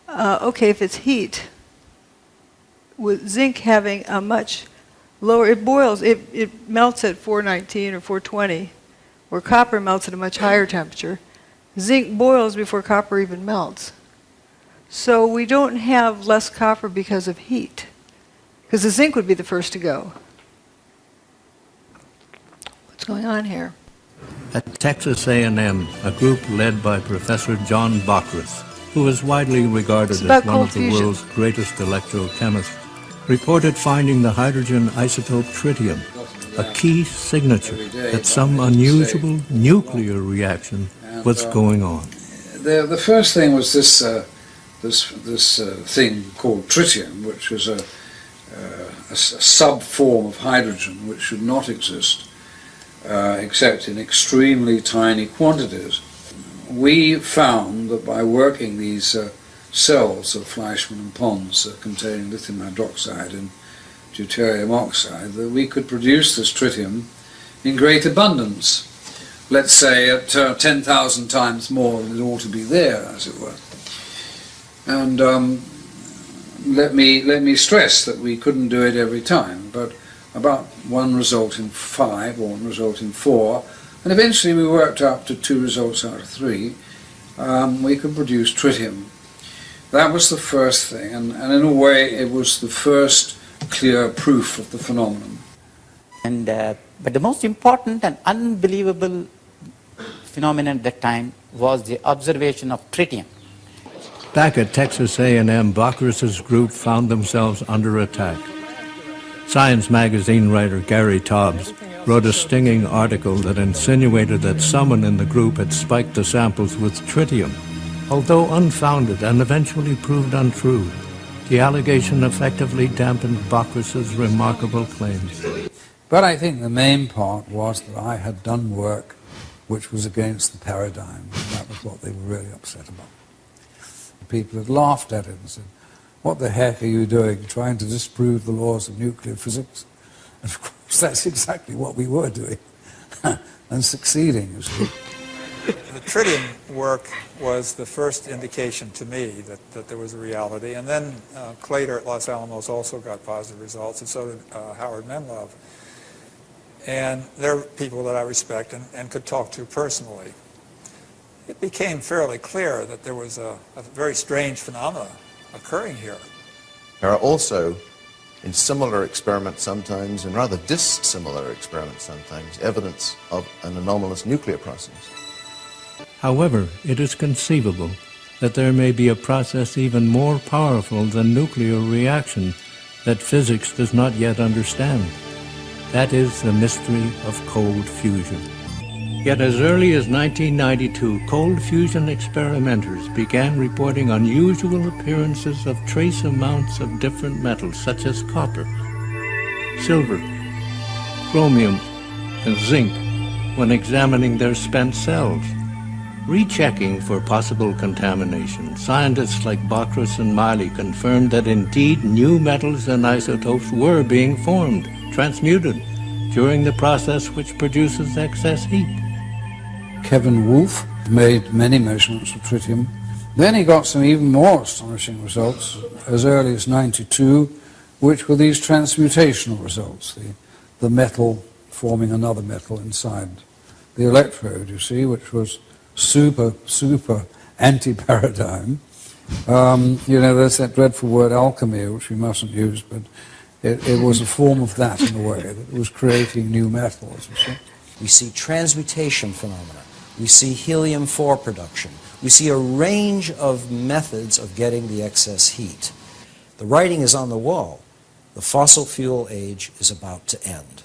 okay, if it's heat, with zinc having a much lower, it boils, it melts at 419 or 420, where copper melts at a much higher temperature. Zinc boils before copper even melts. So we don't have less copper because of heat, because the zinc would be the first to go. What's going on here? At Texas A&M, a group led by Professor John Bockris, who is widely regarded as one of the world's greatest electrochemists, reported finding the hydrogen isotope tritium, a key signature that some unusual nuclear reaction was going on. The first thing was this thing called tritium, which was a sub-form of hydrogen which should not exist except in extremely tiny quantities. We found that by working these cells of Fleischmann and Pons containing lithium hydroxide and deuterium oxide, that we could produce this tritium in great abundance, let's say at 10,000 times more than it ought to be there, as it were. And let me stress that we couldn't do it every time, but about one result in 5 or one result in 4, and eventually we worked up to 2 results out of 3. We could produce tritium. That was the first thing, and in a way it was the first clear proof of the phenomenon. And but the most important and unbelievable phenomenon at that time was the observation of tritium. Back at Texas A&M, Bockris's group found themselves under attack. Science magazine writer Gary Tobbs wrote a stinging article that insinuated that someone in the group had spiked the samples with tritium. Although unfounded and eventually proved untrue, the allegation effectively dampened Bockris's remarkable claims. But I think the main part was that I had done work which was against the paradigm, and that was what they were really upset about. People had laughed at it and said, "What the heck are you doing, trying to disprove the laws of nuclear physics?" Of course, that's exactly what we were doing, and succeeding, you see. The tritium work was the first indication to me that there was a reality, and then Claytor at Los Alamos also got positive results, and so did Howard Menlove. And they're people that I respect and could talk to personally. It became fairly clear that there was a very strange phenomena occurring here. There are also, in similar experiments sometimes, and rather dissimilar experiments sometimes, evidence of an anomalous nuclear process. However, it is conceivable that there may be a process even more powerful than nuclear reaction that physics does not yet understand. That is the mystery of cold fusion. Yet as early as 1992, cold fusion experimenters began reporting unusual appearances of trace amounts of different metals such as copper, silver, chromium, and zinc when examining their spent cells. Rechecking for possible contamination, scientists like Bockris and Miley confirmed that indeed new metals and isotopes were being formed, transmuted, during the process which produces excess heat. Kevin Wolf made many measurements of tritium. Then he got some even more astonishing results as early as '92, which were these transmutational results, the metal forming another metal inside the electrode, you see, which was super anti-paradigm. You know, there's that dreadful word alchemy, which we mustn't use, but it was a form of that in a way, that it was creating new metals, you see. We see transmutation phenomena. We see helium-4 production. We see a range of methods of getting the excess heat. The writing is on the wall. The fossil fuel age is about to end.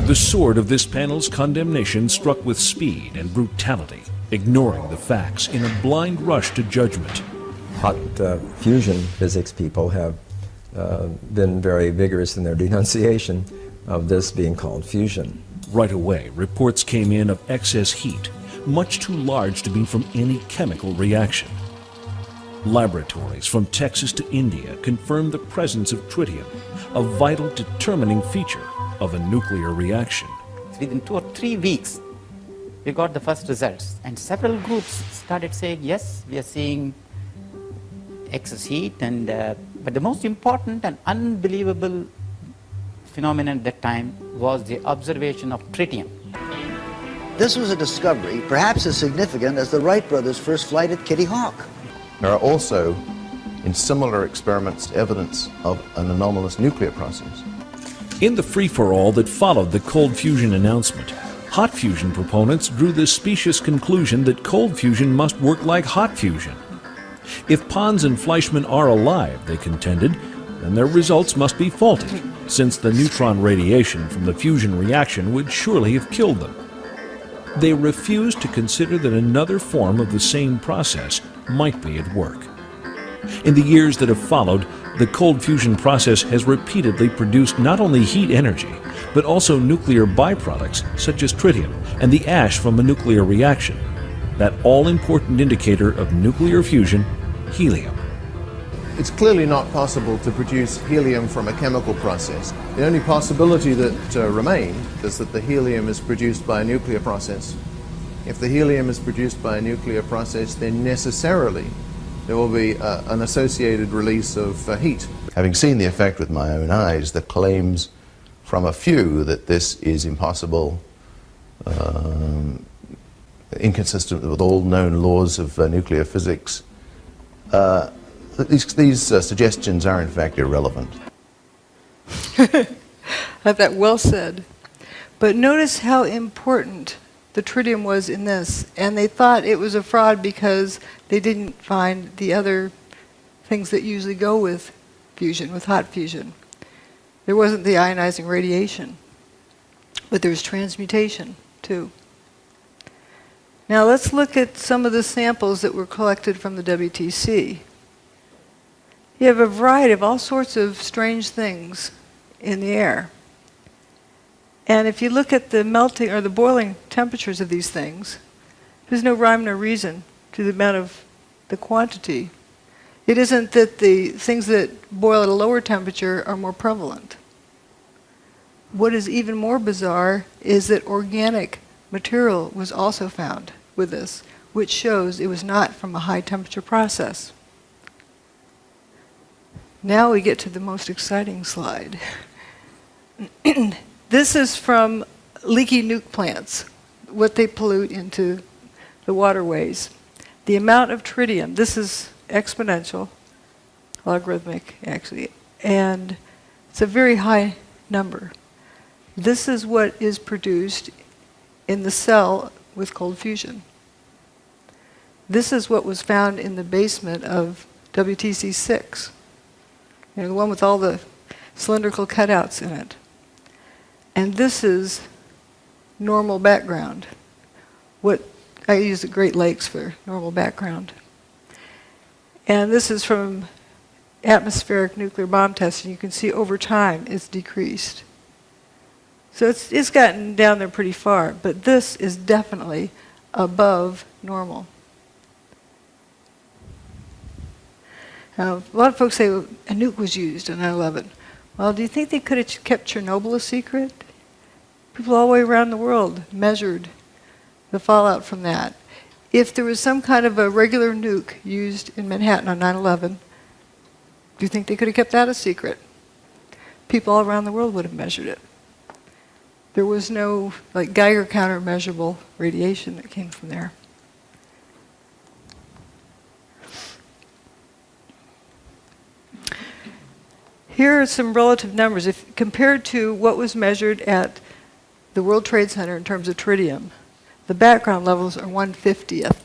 The sword of this panel's condemnation struck with speed and brutality, ignoring the facts in a blind rush to judgment. Hot fusion physics people have been very vigorous in their denunciation of this being called fusion. Right away, reports came in of excess heat, much too large to be from any chemical reaction. Laboratories from Texas to India confirmed the presence of tritium, a vital determining feature of a nuclear reaction. Within 2 or 3 weeks, we got the first results, and several groups started saying, yes, we are seeing excess heat, and but the most important and unbelievable phenomenon at that time was the observation of tritium. This was a discovery perhaps as significant as the Wright brothers' first flight at Kitty Hawk. There are also, in similar experiments, evidence of an anomalous nuclear process. In the free-for-all that followed the cold fusion announcement, hot fusion proponents drew the specious conclusion that cold fusion must work like hot fusion. If Pons and Fleischmann are alive, they contended, then their results must be faulty, since the neutron radiation from the fusion reaction would surely have killed them. They refused to consider that another form of the same process might be at work. In the years that have followed, the cold fusion process has repeatedly produced not only heat energy, but also nuclear byproducts such as tritium and the ash from a nuclear reaction, that all-important indicator of nuclear fusion, helium. It's clearly not possible to produce helium from a chemical process. The only possibility that remains is that the helium is produced by a nuclear process. If the helium is produced by a nuclear process, then necessarily there will be an associated release of heat. Having seen the effect with my own eyes, the claims from a few that this is impossible, inconsistent with all known laws of nuclear physics, these suggestions are in fact irrelevant. That well said. But notice how important the tritium was in this, and they thought it was a fraud because they didn't find the other things that usually go with fusion, with hot fusion. There wasn't the ionizing radiation, but there was transmutation too. Now let's look at some of the samples that were collected from the WTC. You have a variety of all sorts of strange things in the air. And if you look at the melting or the boiling temperatures of these things, there's no rhyme nor reason to the amount of the quantity. It isn't that the things that boil at a lower temperature are more prevalent. what is even more bizarre is that organic material was also found with this, which shows it was not from a high temperature process. Now we get to the most exciting slide. This is from leaky nuke plants, what they pollute into the waterways. The amount of tritium, this is exponential, logarithmic actually, and it's a very high number. This is what is produced in the cell with cold fusion. This is what was found in the basement of WTC-6, you know, the one with all the cylindrical cutouts in it. And this is normal background. What I use the Great Lakes for normal background. And this is from atmospheric nuclear bomb testing. You can see over time it's decreased. So it's gotten down there pretty far, but this is definitely above normal. Now, a lot of folks say a nuke was used on 9/11. Well, do you think they could have kept Chernobyl a secret? People all the way around the world measured the fallout from that. If there was some kind of a regular nuke used in Manhattan on 9/11, do you think they could have kept that a secret? People all around the world would have measured it. There was no like Geiger counter measurable radiation that came from there. Here are some relative numbers. If compared to what was measured at the World Trade Center in terms of tritium, the background levels are 1/50th.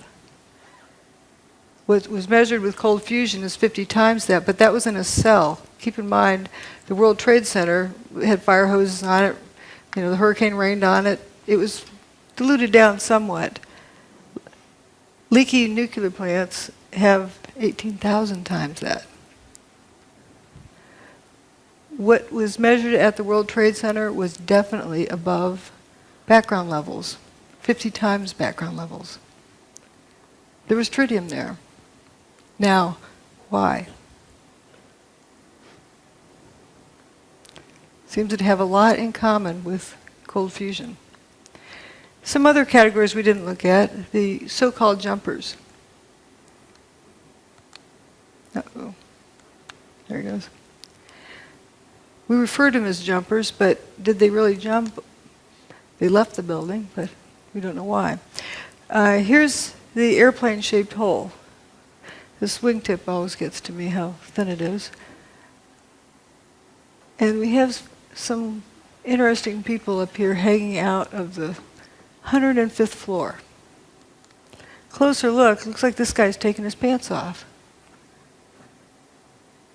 What was measured with cold fusion is 50 times that, but that was in a cell. Keep in mind, the World Trade Center had fire hoses on it. You know, the hurricane rained on it. It was diluted down somewhat. Leaky nuclear plants have 18,000 times that. What was measured at the World Trade Center was definitely above background levels, 50 times background levels. There was tritium there. Now, why? Seems to have a lot in common with cold fusion. Some other categories we didn't look at, the so-called jumpers. Uh-oh. There he goes. We refer to them as jumpers, but did they really jump? They left the building, but we don't know why. Here's the airplane-shaped hole. This wingtip always gets to me, how thin it is. And we have some interesting people up here hanging out of the 105th floor. Closer look, looks like this guy's taking his pants off.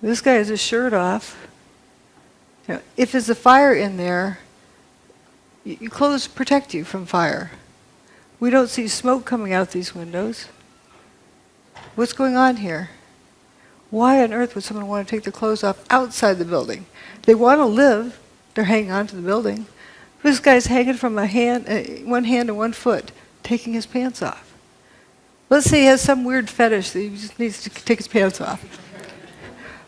This guy has his shirt off. You know, if there's a fire in there, your clothes protect you from fire. We don't see smoke coming out these windows. What's going on here? Why on earth would someone want to take their clothes off outside the building? They want to live. They're hanging on to the building. This guy's hanging from a hand, one hand and one foot, taking his pants off. Let's say he has some weird fetish that he just needs to take his pants off.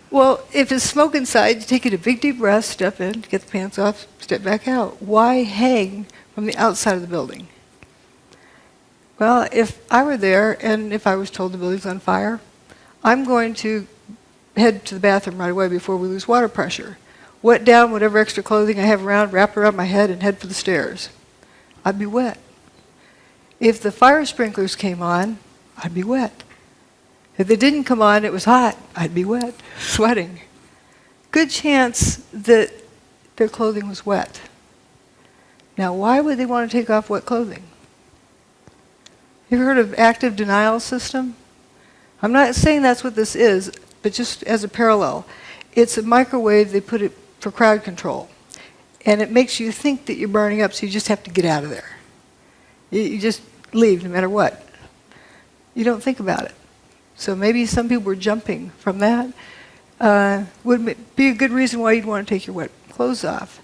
Well, if there's smoke inside, you take a big deep breath, step in, get the pants off, step back out. Why hang from the outside of the building? Well, if I were there and if I was told the building's on fire, I'm going to head to the bathroom right away before we lose water pressure. Wet down whatever extra clothing I have around, wrap it around my head, and head for the stairs. I'd be wet. If the fire sprinklers came on, I'd be wet. If they didn't come on, it was hot, I'd be wet, sweating. Good chance that their clothing was wet. Now, why would they want to take off wet clothing? You ever heard of active denial system? I'm not saying that's what this is, but just as a parallel. It's a microwave, they put it for crowd control. And it makes you think that you're burning up, so you just have to get out of there. You just leave no matter what. You don't think about it. So maybe some people were jumping from that. Would be a good reason why you'd want to take your wet clothes off.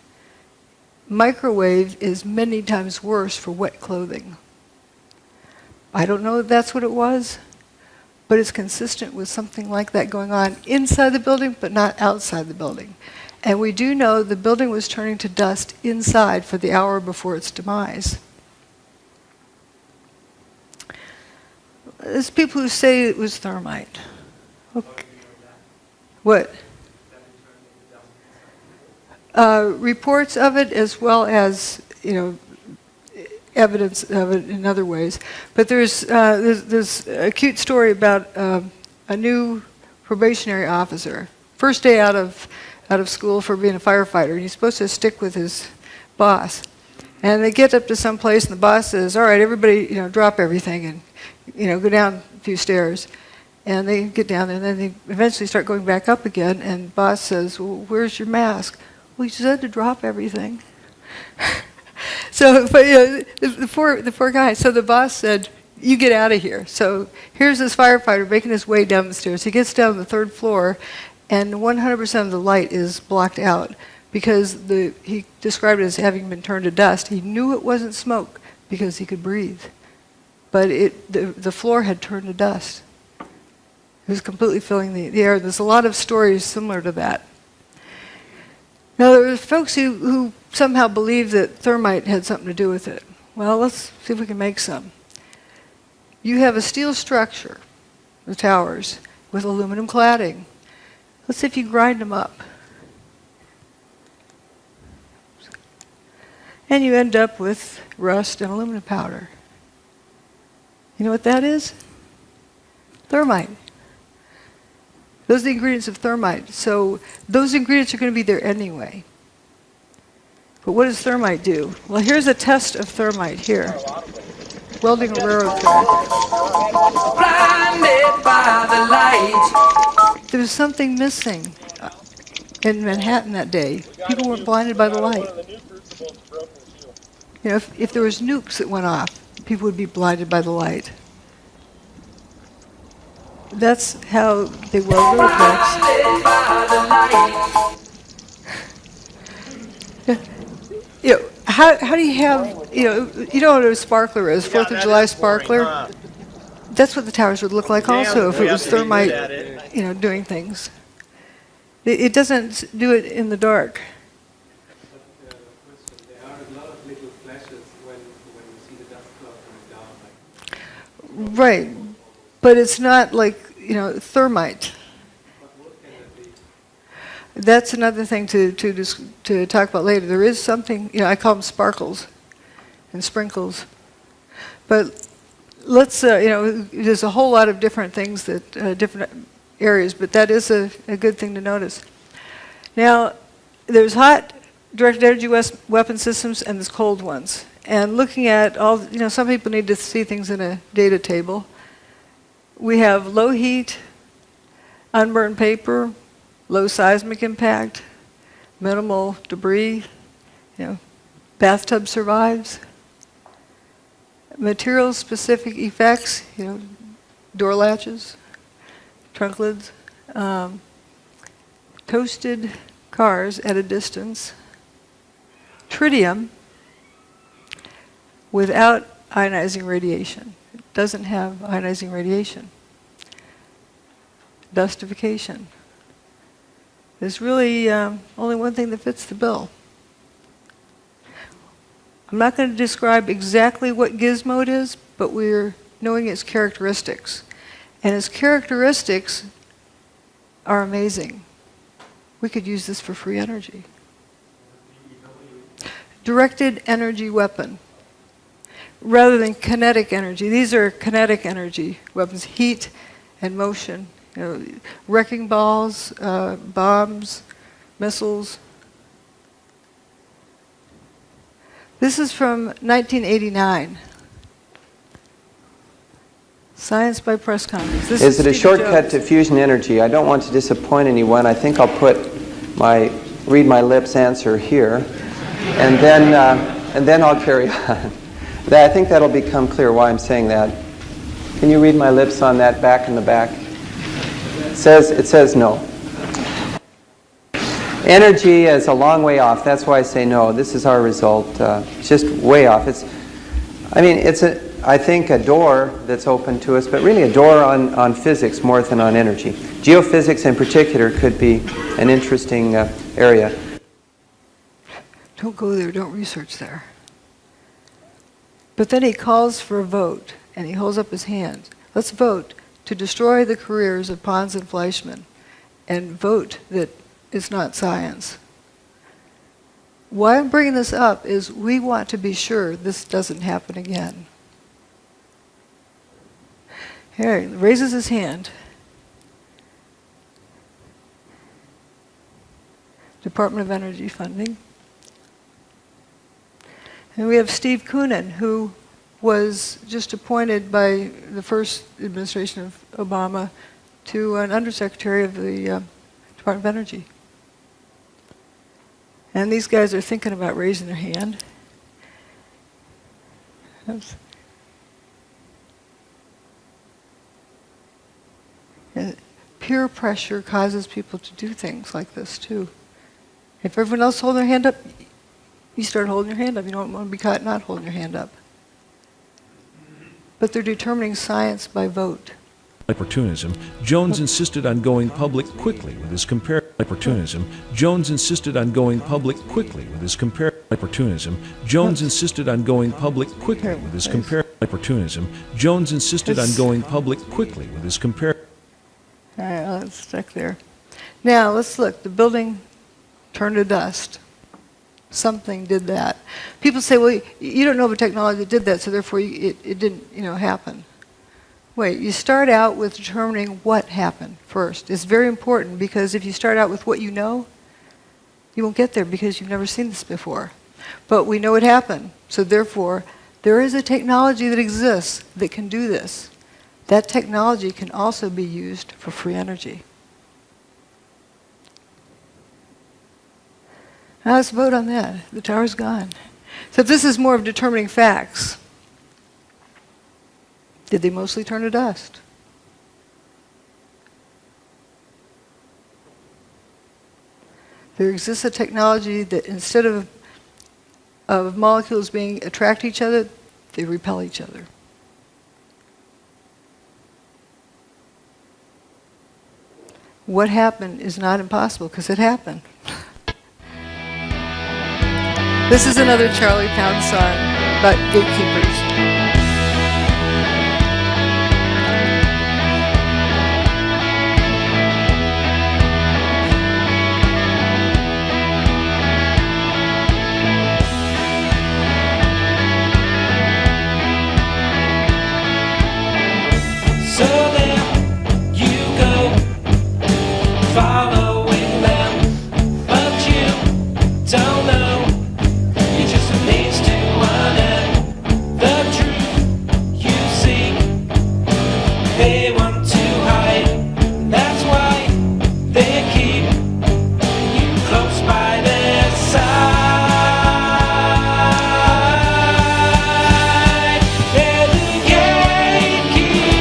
Microwave is many times worse for wet clothing. I don't know if that's what it was, but it's consistent with something like that going on inside the building, but not outside the building. And we do know the building was turning to dust inside for the hour before its demise. There's people who say it was thermite. Okay. What? Reports of it, as well as, you know, evidence of it in other ways. But there's a cute story about a new probationary officer, first day out of school for being a firefighter, and he's supposed to stick with his boss. And they get up to some place, and the boss says, "All right, everybody, you know, drop everything and, you know, go down a few stairs." And they get down there, and then they eventually start going back up again. And the boss says, "Well, where's your mask?" "Well, you said to drop everything." So, but, you know, the poor guy. So the boss said, "You get out of here." So here's this firefighter making his way down the stairs. He gets down to the third floor, and 100% of the light is blocked out because he described it as having been turned to dust. He knew it wasn't smoke because he could breathe, but the floor had turned to dust. It was completely filling the air. There's a lot of stories similar to that. Now, there were folks who somehow believed that thermite had something to do with it. Well, let's see if we can make some. You have a steel structure, the towers, with aluminum cladding. Let's see if you grind them up. And you end up with rust and aluminum powder. You know what that is? Thermite. Those are the ingredients of thermite. So those ingredients are going to be there anyway. But what does thermite do? Well, here's a test of thermite here. Welding a railroad thread. Blinded by the light. There was something missing in Manhattan that day. People weren't blinded by the light. You know, if there was nukes that went off, people would be blinded by the light. That's how they weld roadblocks. You know, how do you have, you know what a sparkler is, 4th of July sparkler? That's what the towers would look like also if it was thermite, you know, doing things. It doesn't do it in the dark. Right, but it's not like, you know, thermite. That's another thing to talk about later. There is something, you know, I call them sparkles and sprinkles. But let's, you know, there's a whole lot of different things that, different areas, but that is a good thing to notice. Now, there's hot directed energy weapon systems and there's cold ones. And looking at all, you know, some people need to see things in a data table. We have low heat, unburned paper, low seismic impact, minimal debris, you know, bathtub survives. Material-specific effects, you know, door latches, trunk lids, toasted cars at a distance, tritium without ionizing radiation. It doesn't have ionizing radiation. Dustification. There's really only one thing that fits the bill. I'm not going to describe exactly what gizmo it is, but we're knowing its characteristics. And its characteristics are amazing. We could use this for free energy. Directed energy weapon. Rather than kinetic energy. These are kinetic energy weapons, heat and motion. You know, wrecking balls, bombs, missiles. This is from 1989. Science by press conference. Is it a shortcut to fusion energy? I don't want to disappoint anyone. I think I'll read my lips answer here, and then I'll carry on. I think that'll become clear why I'm saying that. Can you read my lips on that back in the back? It says no. Energy is a long way off. That's why I say no. This is our result. It's just way off. It's I think a door that's open to us, but really a door on physics more than on energy. Geophysics in particular could be an interesting area. Don't go there, don't research there. But then he calls for a vote, and he holds up his hand. Let's vote to destroy the careers of Pons and Fleischmann, and vote that it's not science. Why I'm bringing this up is we want to be sure this doesn't happen again. Harry raises his hand. Department of Energy funding. And we have Steve Koonin, who was just appointed by the first administration of Obama to an undersecretary of the Department of Energy. And these guys are thinking about raising their hand. And peer pressure causes people to do things like this too. If everyone else holds their hand up, you start holding your hand up. You don't want to be caught not holding your hand up. But they're determining science by vote. Opportunism, Jones insisted on going public quickly with his opportunism. Jones insisted on going public quickly with his opportunism. Jones insisted on going public quickly with his opportunism. Jones insisted on going public quickly with his All right, well, it's stuck there. Now let's look. The building turned to dust. Something did that. People say, well, you don't know of a technology that did that, so therefore it didn't, happen. Wait, you start out with determining what happened first. It's very important because if you start out with what you know, you won't get there because you've never seen this before. But we know it happened, so therefore there is a technology that exists that can do this. That technology can also be used for free energy. Now let's vote on that. The tower's gone. So this is more of determining facts. Did they mostly turn to dust? There exists a technology that instead of molecules being attract each other, they repel each other. What happened is not impossible because it happened. This is another Charlie Pound song about gatekeepers. So there you go, following them, but you don't know. You just need to unearth the truth you seek. They want to hide, that's why they keep you close by their side. They're the gatekeepers,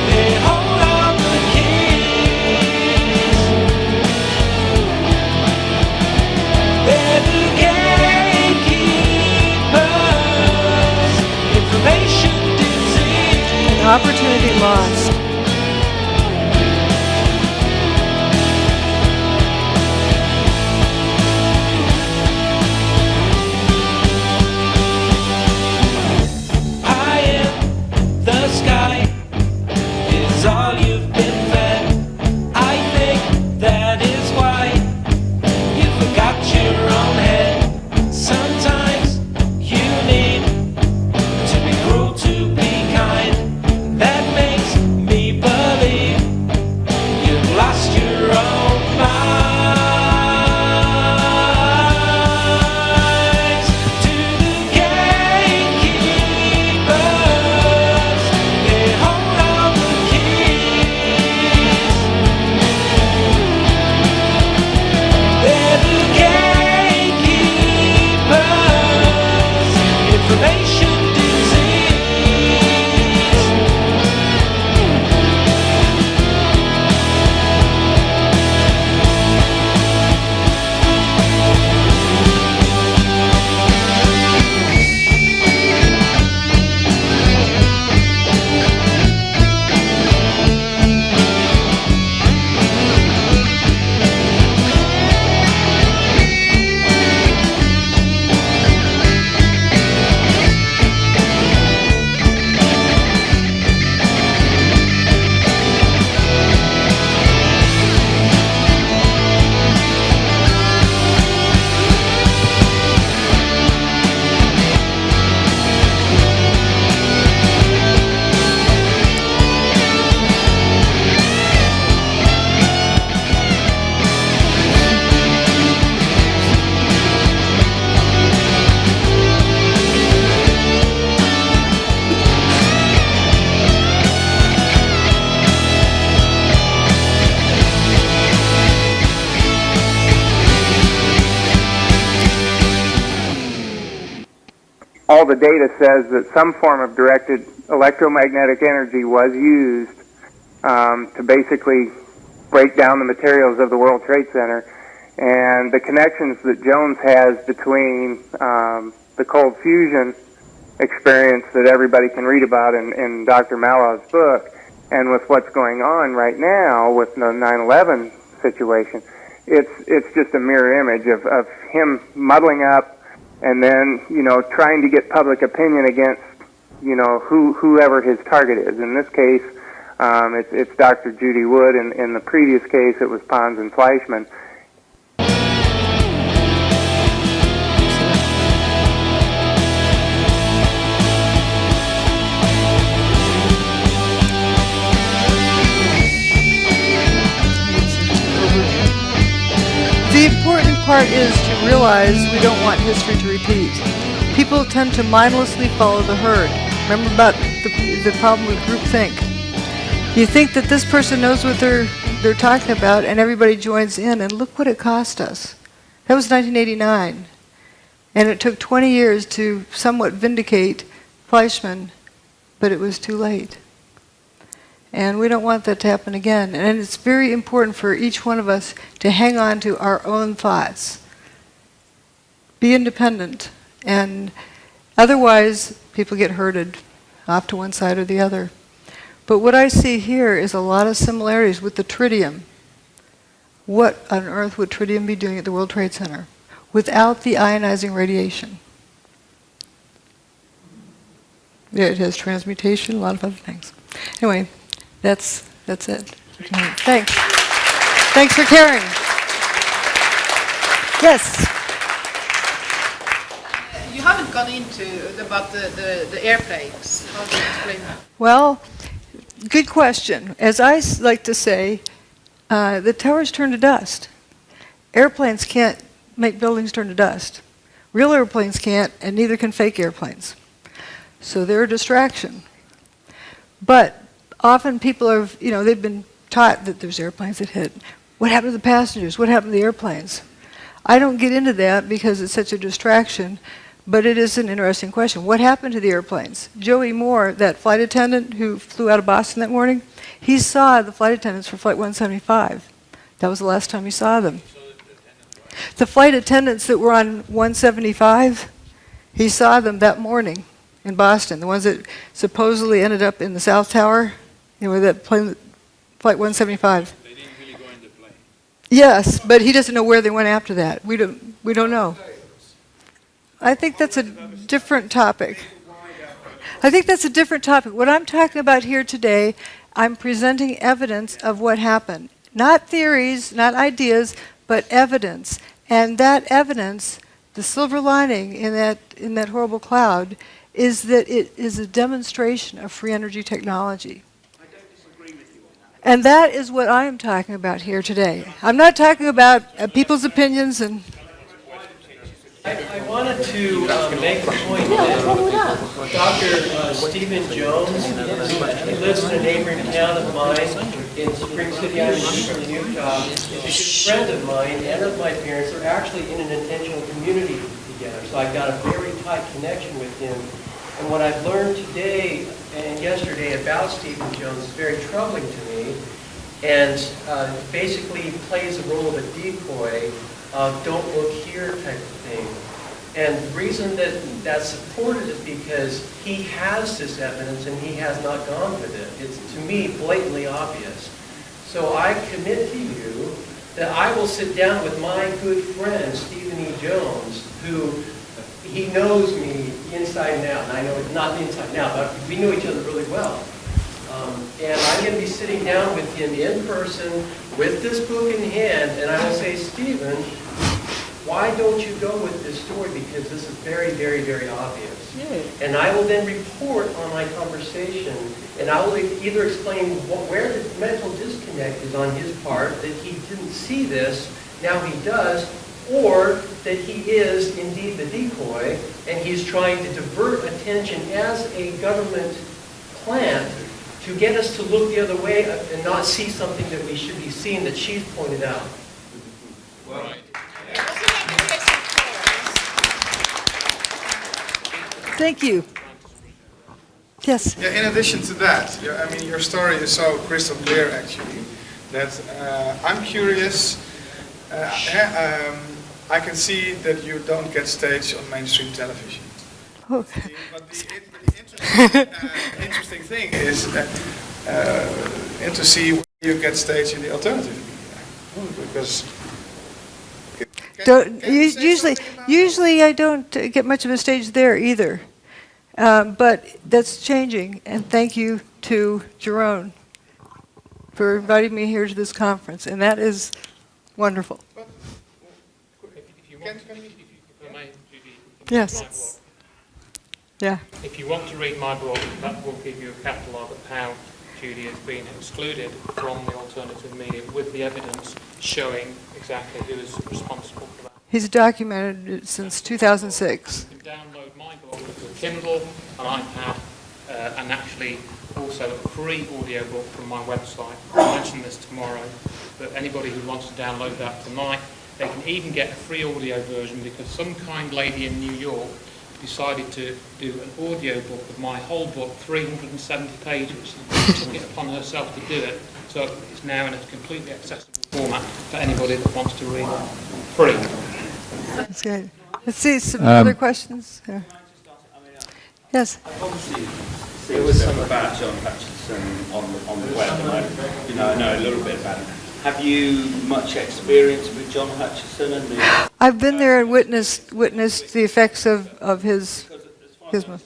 they hold all the keys. They're the gatekeepers, information disease. An opportunity lost. High in the sky is all you've been fed. I think that is why you forgot your own head. Sometimes you need to be cruel to be kind. That makes me all the data says that some form of directed electromagnetic energy was used to basically break down the materials of the World Trade Center. And the connections that Jones has between the cold fusion experience that everybody can read about in Dr. Malaw's book, and with what's going on right now with the 9/11 situation, it's just a mirror image of him muddling up and then, you know, trying to get public opinion against, you know, whoever his target is. In this case, it's Dr. Judy Wood. In the previous case, it was Pons and Fleischmann. The important part is to realize we don't want history to repeat. People tend to mindlessly follow the herd. Remember about the problem with groupthink. You think that this person knows what they're talking about, and everybody joins in, and look what it cost us. That was 1989. And it took 20 years to somewhat vindicate Fleischmann, but it was too late. And we don't want that to happen again. And it's very important for each one of us to hang on to our own thoughts. Be independent. And otherwise, people get herded off to one side or the other. But what I see here is a lot of similarities with the tritium. What on earth would tritium be doing at the World Trade Center without the ionizing radiation? Yeah, it has transmutation, a lot of other things. Anyway, that's it. Thanks. Thanks for caring. Yes. You haven't gone into about the airplanes. How do you explain that? Well, good question. As I like to say, the towers turn to dust. Airplanes can't make buildings turn to dust. Real airplanes can't, and neither can fake airplanes. So they're a distraction. But often people are, you know, they've been taught that there's airplanes that hit. What happened to the passengers? What happened to the airplanes? I don't get into that because it's such a distraction, but it is an interesting question. What happened to the airplanes? Joey Moore, that flight attendant who flew out of Boston that morning, he saw the flight attendants for Flight 175. That was the last time he saw them. The flight attendants that were on 175, he saw them that morning in Boston, the ones that supposedly ended up in the South Tower, you know, that plane, Flight 175. They didn't really go in the plane. Yes, but he doesn't know where they went after that. We don't know. I think that's a different topic. What I'm talking about here today, I'm presenting evidence of what happened. Not theories, not ideas, but evidence. And that evidence, the silver lining in that horrible cloud, is that it is a demonstration of free energy technology. And that is what I am talking about here today. I'm not talking about people's opinions and... I wanted to make the point that Dr. Stephen Jones, he lives in a neighboring town of mine in Spring City, Utah, is a good friend of mine and of my parents. They're actually in an intentional community together, so I've got a very tight connection with him. And what I've learned today and yesterday about Stephen Jones is very troubling to me, and basically plays the role of a decoy, don't look here type of thing. And the reason that that's supported is because he has this evidence and he has not gone with it. It's, to me, blatantly obvious. So I commit to you that I will sit down with my good friend, Stephen E. Jones, who he knows me inside and out. And I know it's not inside and out, but we know each other really well. And I'm going to be sitting down with him in person with this book in hand, and I will say, Stephen, why don't you go with this story? Because this is very, very, very obvious. Yeah. And I will then report on my conversation, and I will either explain where the mental disconnect is on his part, that he didn't see this, now he does, or that he is indeed the decoy, and he's trying to divert attention as a government plant to get us to look the other way and not see something that we should be seeing that she's pointed out. Thank you. Yes. Yeah, in addition to that, I mean, your story is so crystal clear, actually, that I'm curious. I can see that you don't get staged on mainstream television. Oh. But the interesting thing is and to see where you get staged in the alternative media. Because usually I don't get much of a stage there either. But that's changing, and thank you to Jerome for inviting me here to this conference, and that is wonderful. Yes. Yeah. If you want to read my book, that will give you a catalogue of how Judy has been excluded from the alternative media with the evidence showing exactly who is responsible for that. He's documented it since 2006. You can download my book with a Kindle, an iPad, and actually also a free audiobook from my website. I'll mention this tomorrow, but anybody who wants to download that tonight, they can even get a free audio version because some kind lady in New York decided to do an audiobook of my whole book, 370 pages. She took it upon herself to do it, so it's now in a completely accessible format for anybody that wants to read it free. That's good. Let's see some other questions. Yeah. Yes. Obviously, there was some about John Hutchinson on the web, and I know a little bit about him. Have you much experience with John Hutchinson and the? I've been there and witnessed the effects of his. He can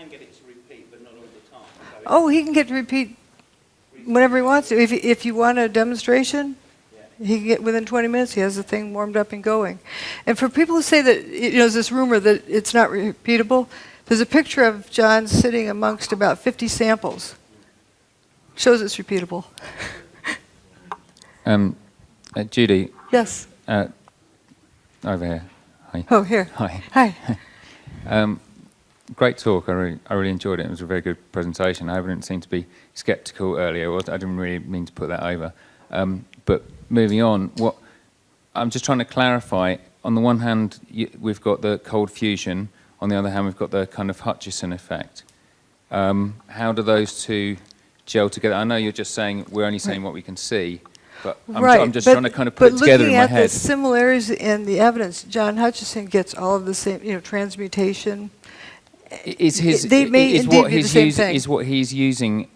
get it to repeat, but not all the time. Oh, he can get to repeat whenever he wants to. If you want a demonstration, he can get within 20 minutes. He has the thing warmed up and going. And for people who say that, there's this rumor that it's not repeatable. There's a picture of John sitting amongst about 50 samples. Shows it's repeatable. Judy. Yes. Over here. Hi. Oh, here. Hi. Hi. Great talk. I really enjoyed it. It was a very good presentation. I didn't seem to be sceptical earlier. I didn't really mean to put that over. But moving on, I'm just trying to clarify. On the one hand, we've got the cold fusion. On the other hand, we've got the kind of Hutchison effect. How do those two gel together? I know you're just saying we're only saying what we can see. But I'm just trying to kind of put it together in my head. But looking at the similarities in the evidence, John Hutchison gets all of the same, transmutation. They may indeed be the same thing. Is what he's using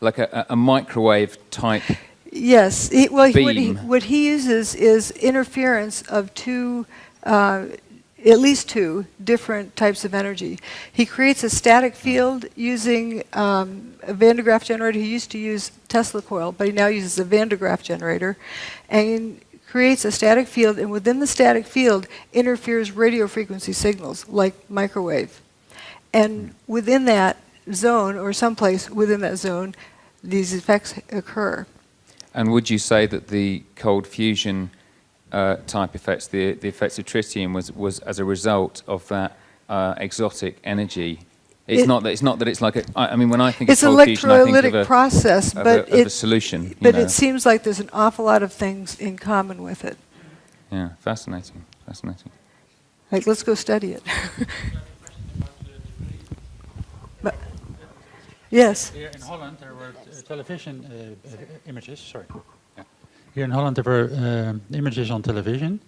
like a microwave type? Yes. What he uses is interference of at least two different types of energy. He creates a static field using a Van de Graaff generator. He used to use Tesla coil, but he now uses a Van de Graaff generator, and creates a static field, and within the static field interferes radio frequency signals like microwave. And within that zone, or someplace within that zone, these effects occur. And would you say that the cold fusion type effects, the effects of tritium, was as a result of that exotic energy? It's not that it's like I mean, when I think of cold fusion, I think of a process, but of a solution. But it seems like there's an awful lot of things in common with it. Yeah, fascinating. Like, let's go study it. But, yes. Here in Holland, there were television images. Sorry. Here in Holland, there were images on television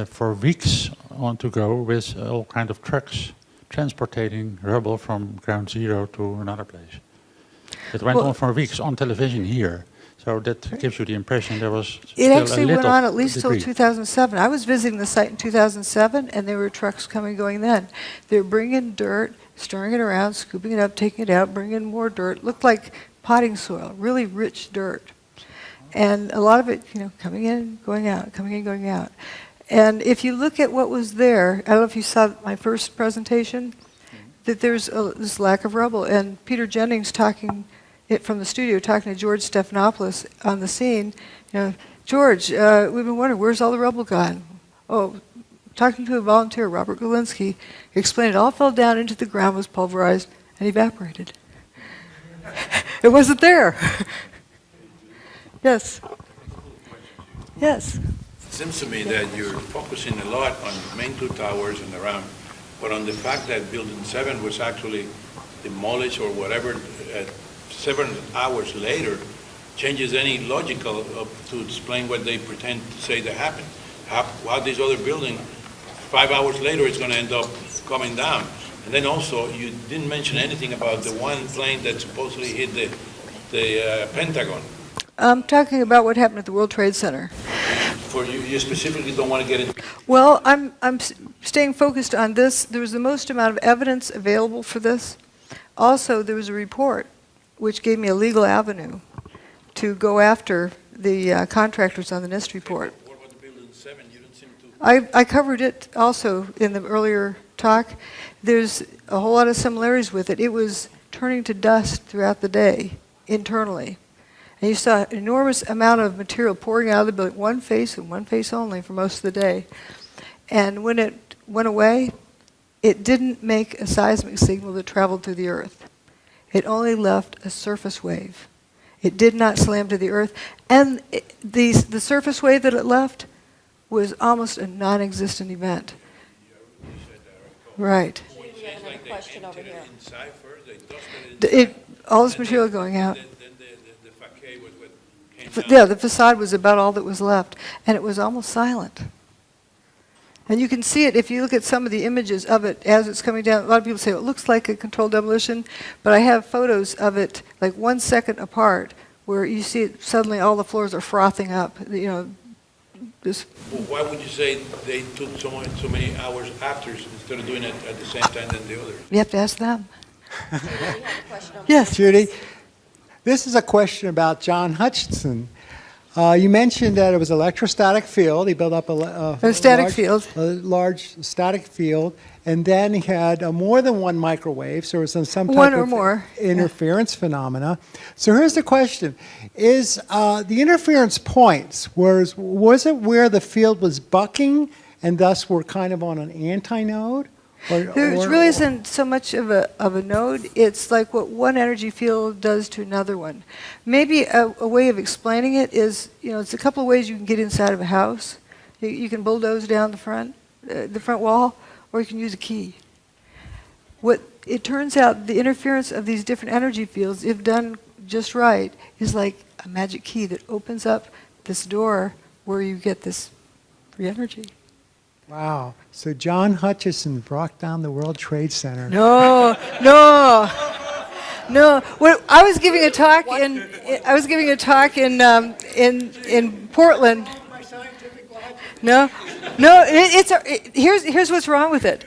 for weeks on to go with all kind of trucks transporting rubble from ground zero to another place. It went on for weeks on television here. So that gives you the impression there was It actually went on at least till 2007. I was visiting the site in 2007, and there were trucks coming and going then. They were bringing dirt, stirring it around, scooping it up, taking it out, bringing in more dirt. Looked like potting soil, really rich dirt. And a lot of it, coming in, going out, coming in, going out. And if you look at what was there, I don't know if you saw my first presentation, that there's this lack of rubble. And Peter Jennings talking from the studio, talking to George Stephanopoulos on the scene, George, we've been wondering, where's all the rubble gone? Oh, talking to a volunteer, Robert Galinsky, explained it all fell down into the ground, was pulverized, and evaporated. It wasn't there. Yes. Yes. It seems to me that you're focusing a lot on the main two towers and around but on the fact that Building 7 was actually demolished or whatever 7 hours later changes any logical to explain what they pretend to say that happened. How this other building, 5 hours later, is going to end up coming down. And then also, you didn't mention anything about the one plane that supposedly hit the Pentagon. I'm talking about what happened at the World Trade Center. For you specifically don't want to get into... Well, I'm staying focused on this. There was the most amount of evidence available for this. Also, there was a report which gave me a legal avenue to go after the contractors on the NIST report. What about the Building 7? You don't seem to... I covered it also in the earlier talk. There's a whole lot of similarities with it. It was turning to dust throughout the day internally. And you saw an enormous amount of material pouring out of the building, one face and one face only for most of the day. And when it went away, it didn't make a seismic signal that traveled through the earth. It only left a surface wave. It did not slam to the earth. And the surface wave that it left was almost a non-existent event. Right. We have another question over here. All this material going out. Yeah, the facade was about all that was left, and it was almost silent. And you can see it if you look at some of the images of it as it's coming down. A lot of people say, well, it looks like a controlled demolition, but I have photos of it like 1 second apart where you see it, suddenly all the floors are frothing up. You know, this. Well, why would you say they took so many hours after instead of doing it at the same time than the others? You have to ask them. Yes, Judy. This is a question about John Hutchinson. You mentioned that it was electrostatic field. He built up a large static field, and then he had more than one microwave, so it was some type of interference phenomena. So here's the question. Is the interference points, was it where the field was bucking, and thus we're kind of on an antinode? There really isn't so much of a node. It's like what one energy field does to another one. Maybe a way of explaining it is, you know, it's a couple of ways you can get inside of a house. You can bulldoze down the front wall, or you can use a key. What it turns out, the interference of these different energy fields, if done just right, is like a magic key that opens up this door where you get this free energy. Wow. So John Hutchison brought down the World Trade Center. No. Well, I was giving a talk in Portland. Here's what's wrong with it.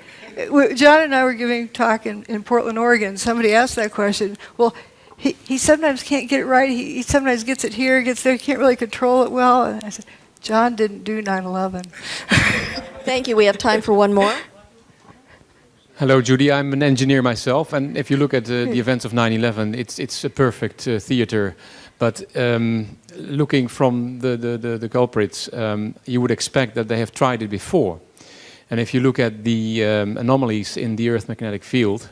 John and I were giving a talk in Portland, Oregon. Somebody asked that question. Well, he sometimes can't get it right. He sometimes gets it here, gets there. He can't really control it well. And I said, John didn't do 9/11. Thank you. We have time for one more. Hello, Judy. I'm an engineer myself, and if you look at the events of 9/11, it's a perfect theater. But looking from the culprits, you would expect that they have tried it before. And if you look at the anomalies in the Earth magnetic field,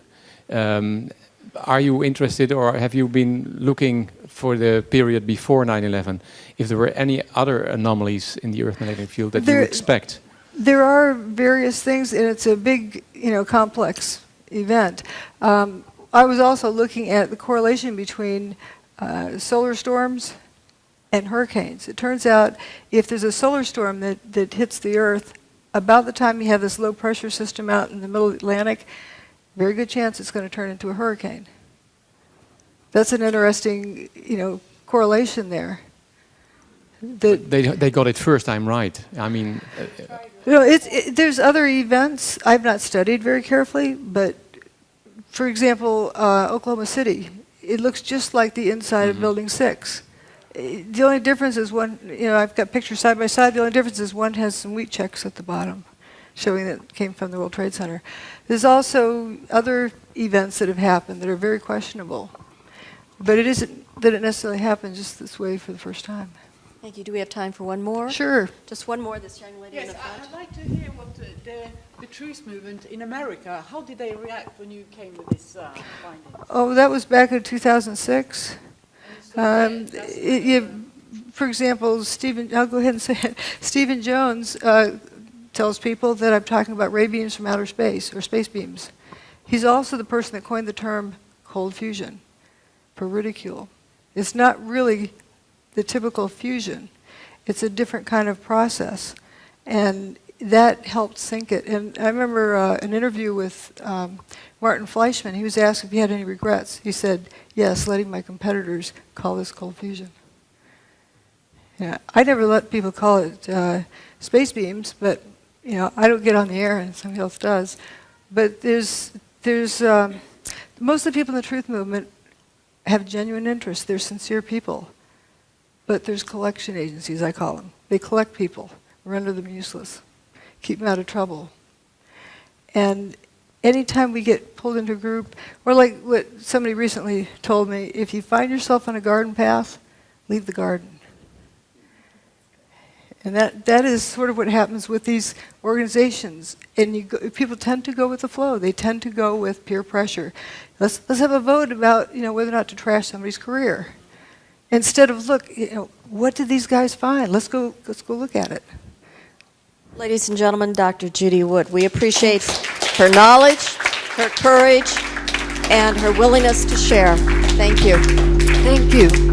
are you interested, or have you been looking for the period before 9/11, if there were any other anomalies in the Earth magnetic field that you expect? There are various things, and it's a big, complex event. I was also looking at the correlation between solar storms and hurricanes. It turns out if there's a solar storm that hits the Earth, about the time you have this low pressure system out in the middle of the Atlantic, very good chance it's going to turn into a hurricane. That's an interesting, correlation there. They got it first time right. I mean, there's other events I've not studied very carefully, but for example, Oklahoma City, it looks just like the inside of Building 6. The only difference is one, I've got pictures side by side. The only difference is one has some wheat checks at the bottom, showing that it came from the World Trade Center. There's also other events that have happened that are very questionable, but it isn't that it necessarily happened just this way for the first time. Thank you. Do we have time for one more? Sure. Just one more, this young lady in the front. I'd like to hear what the truth movement in America, how did they react when you came with this finding? Oh, that was back in 2006. For example, I'll go ahead and say it. Stephen Jones tells people that I'm talking about ray beams from outer space, or space beams. He's also the person that coined the term cold fusion for ridicule. It's not really the typical fusion. It's a different kind of process. And that helped sink it. And I remember an interview with Martin Fleischmann. He was asked if he had any regrets. He said, yes, letting my competitors call this cold fusion. Yeah, I never let people call it space beams, but you know, I don't get on the air and somebody else does. But there's most of the people in the truth movement have genuine interest. They're sincere people. But there's collection agencies, I call them. They collect people, render them useless, keep them out of trouble. And anytime we get pulled into a group, or like what somebody recently told me, if you find yourself on a garden path, leave the garden. And that is sort of what happens with these organizations. And people tend to go with the flow. They tend to go with peer pressure. Let's have a vote about, you know, whether or not to trash somebody's career. Instead of, look, you know, what did these guys find? Let's go look at it. Ladies and gentlemen, Dr. Judy Wood, we appreciate her knowledge, her courage, and her willingness to share. Thank you. Thank you.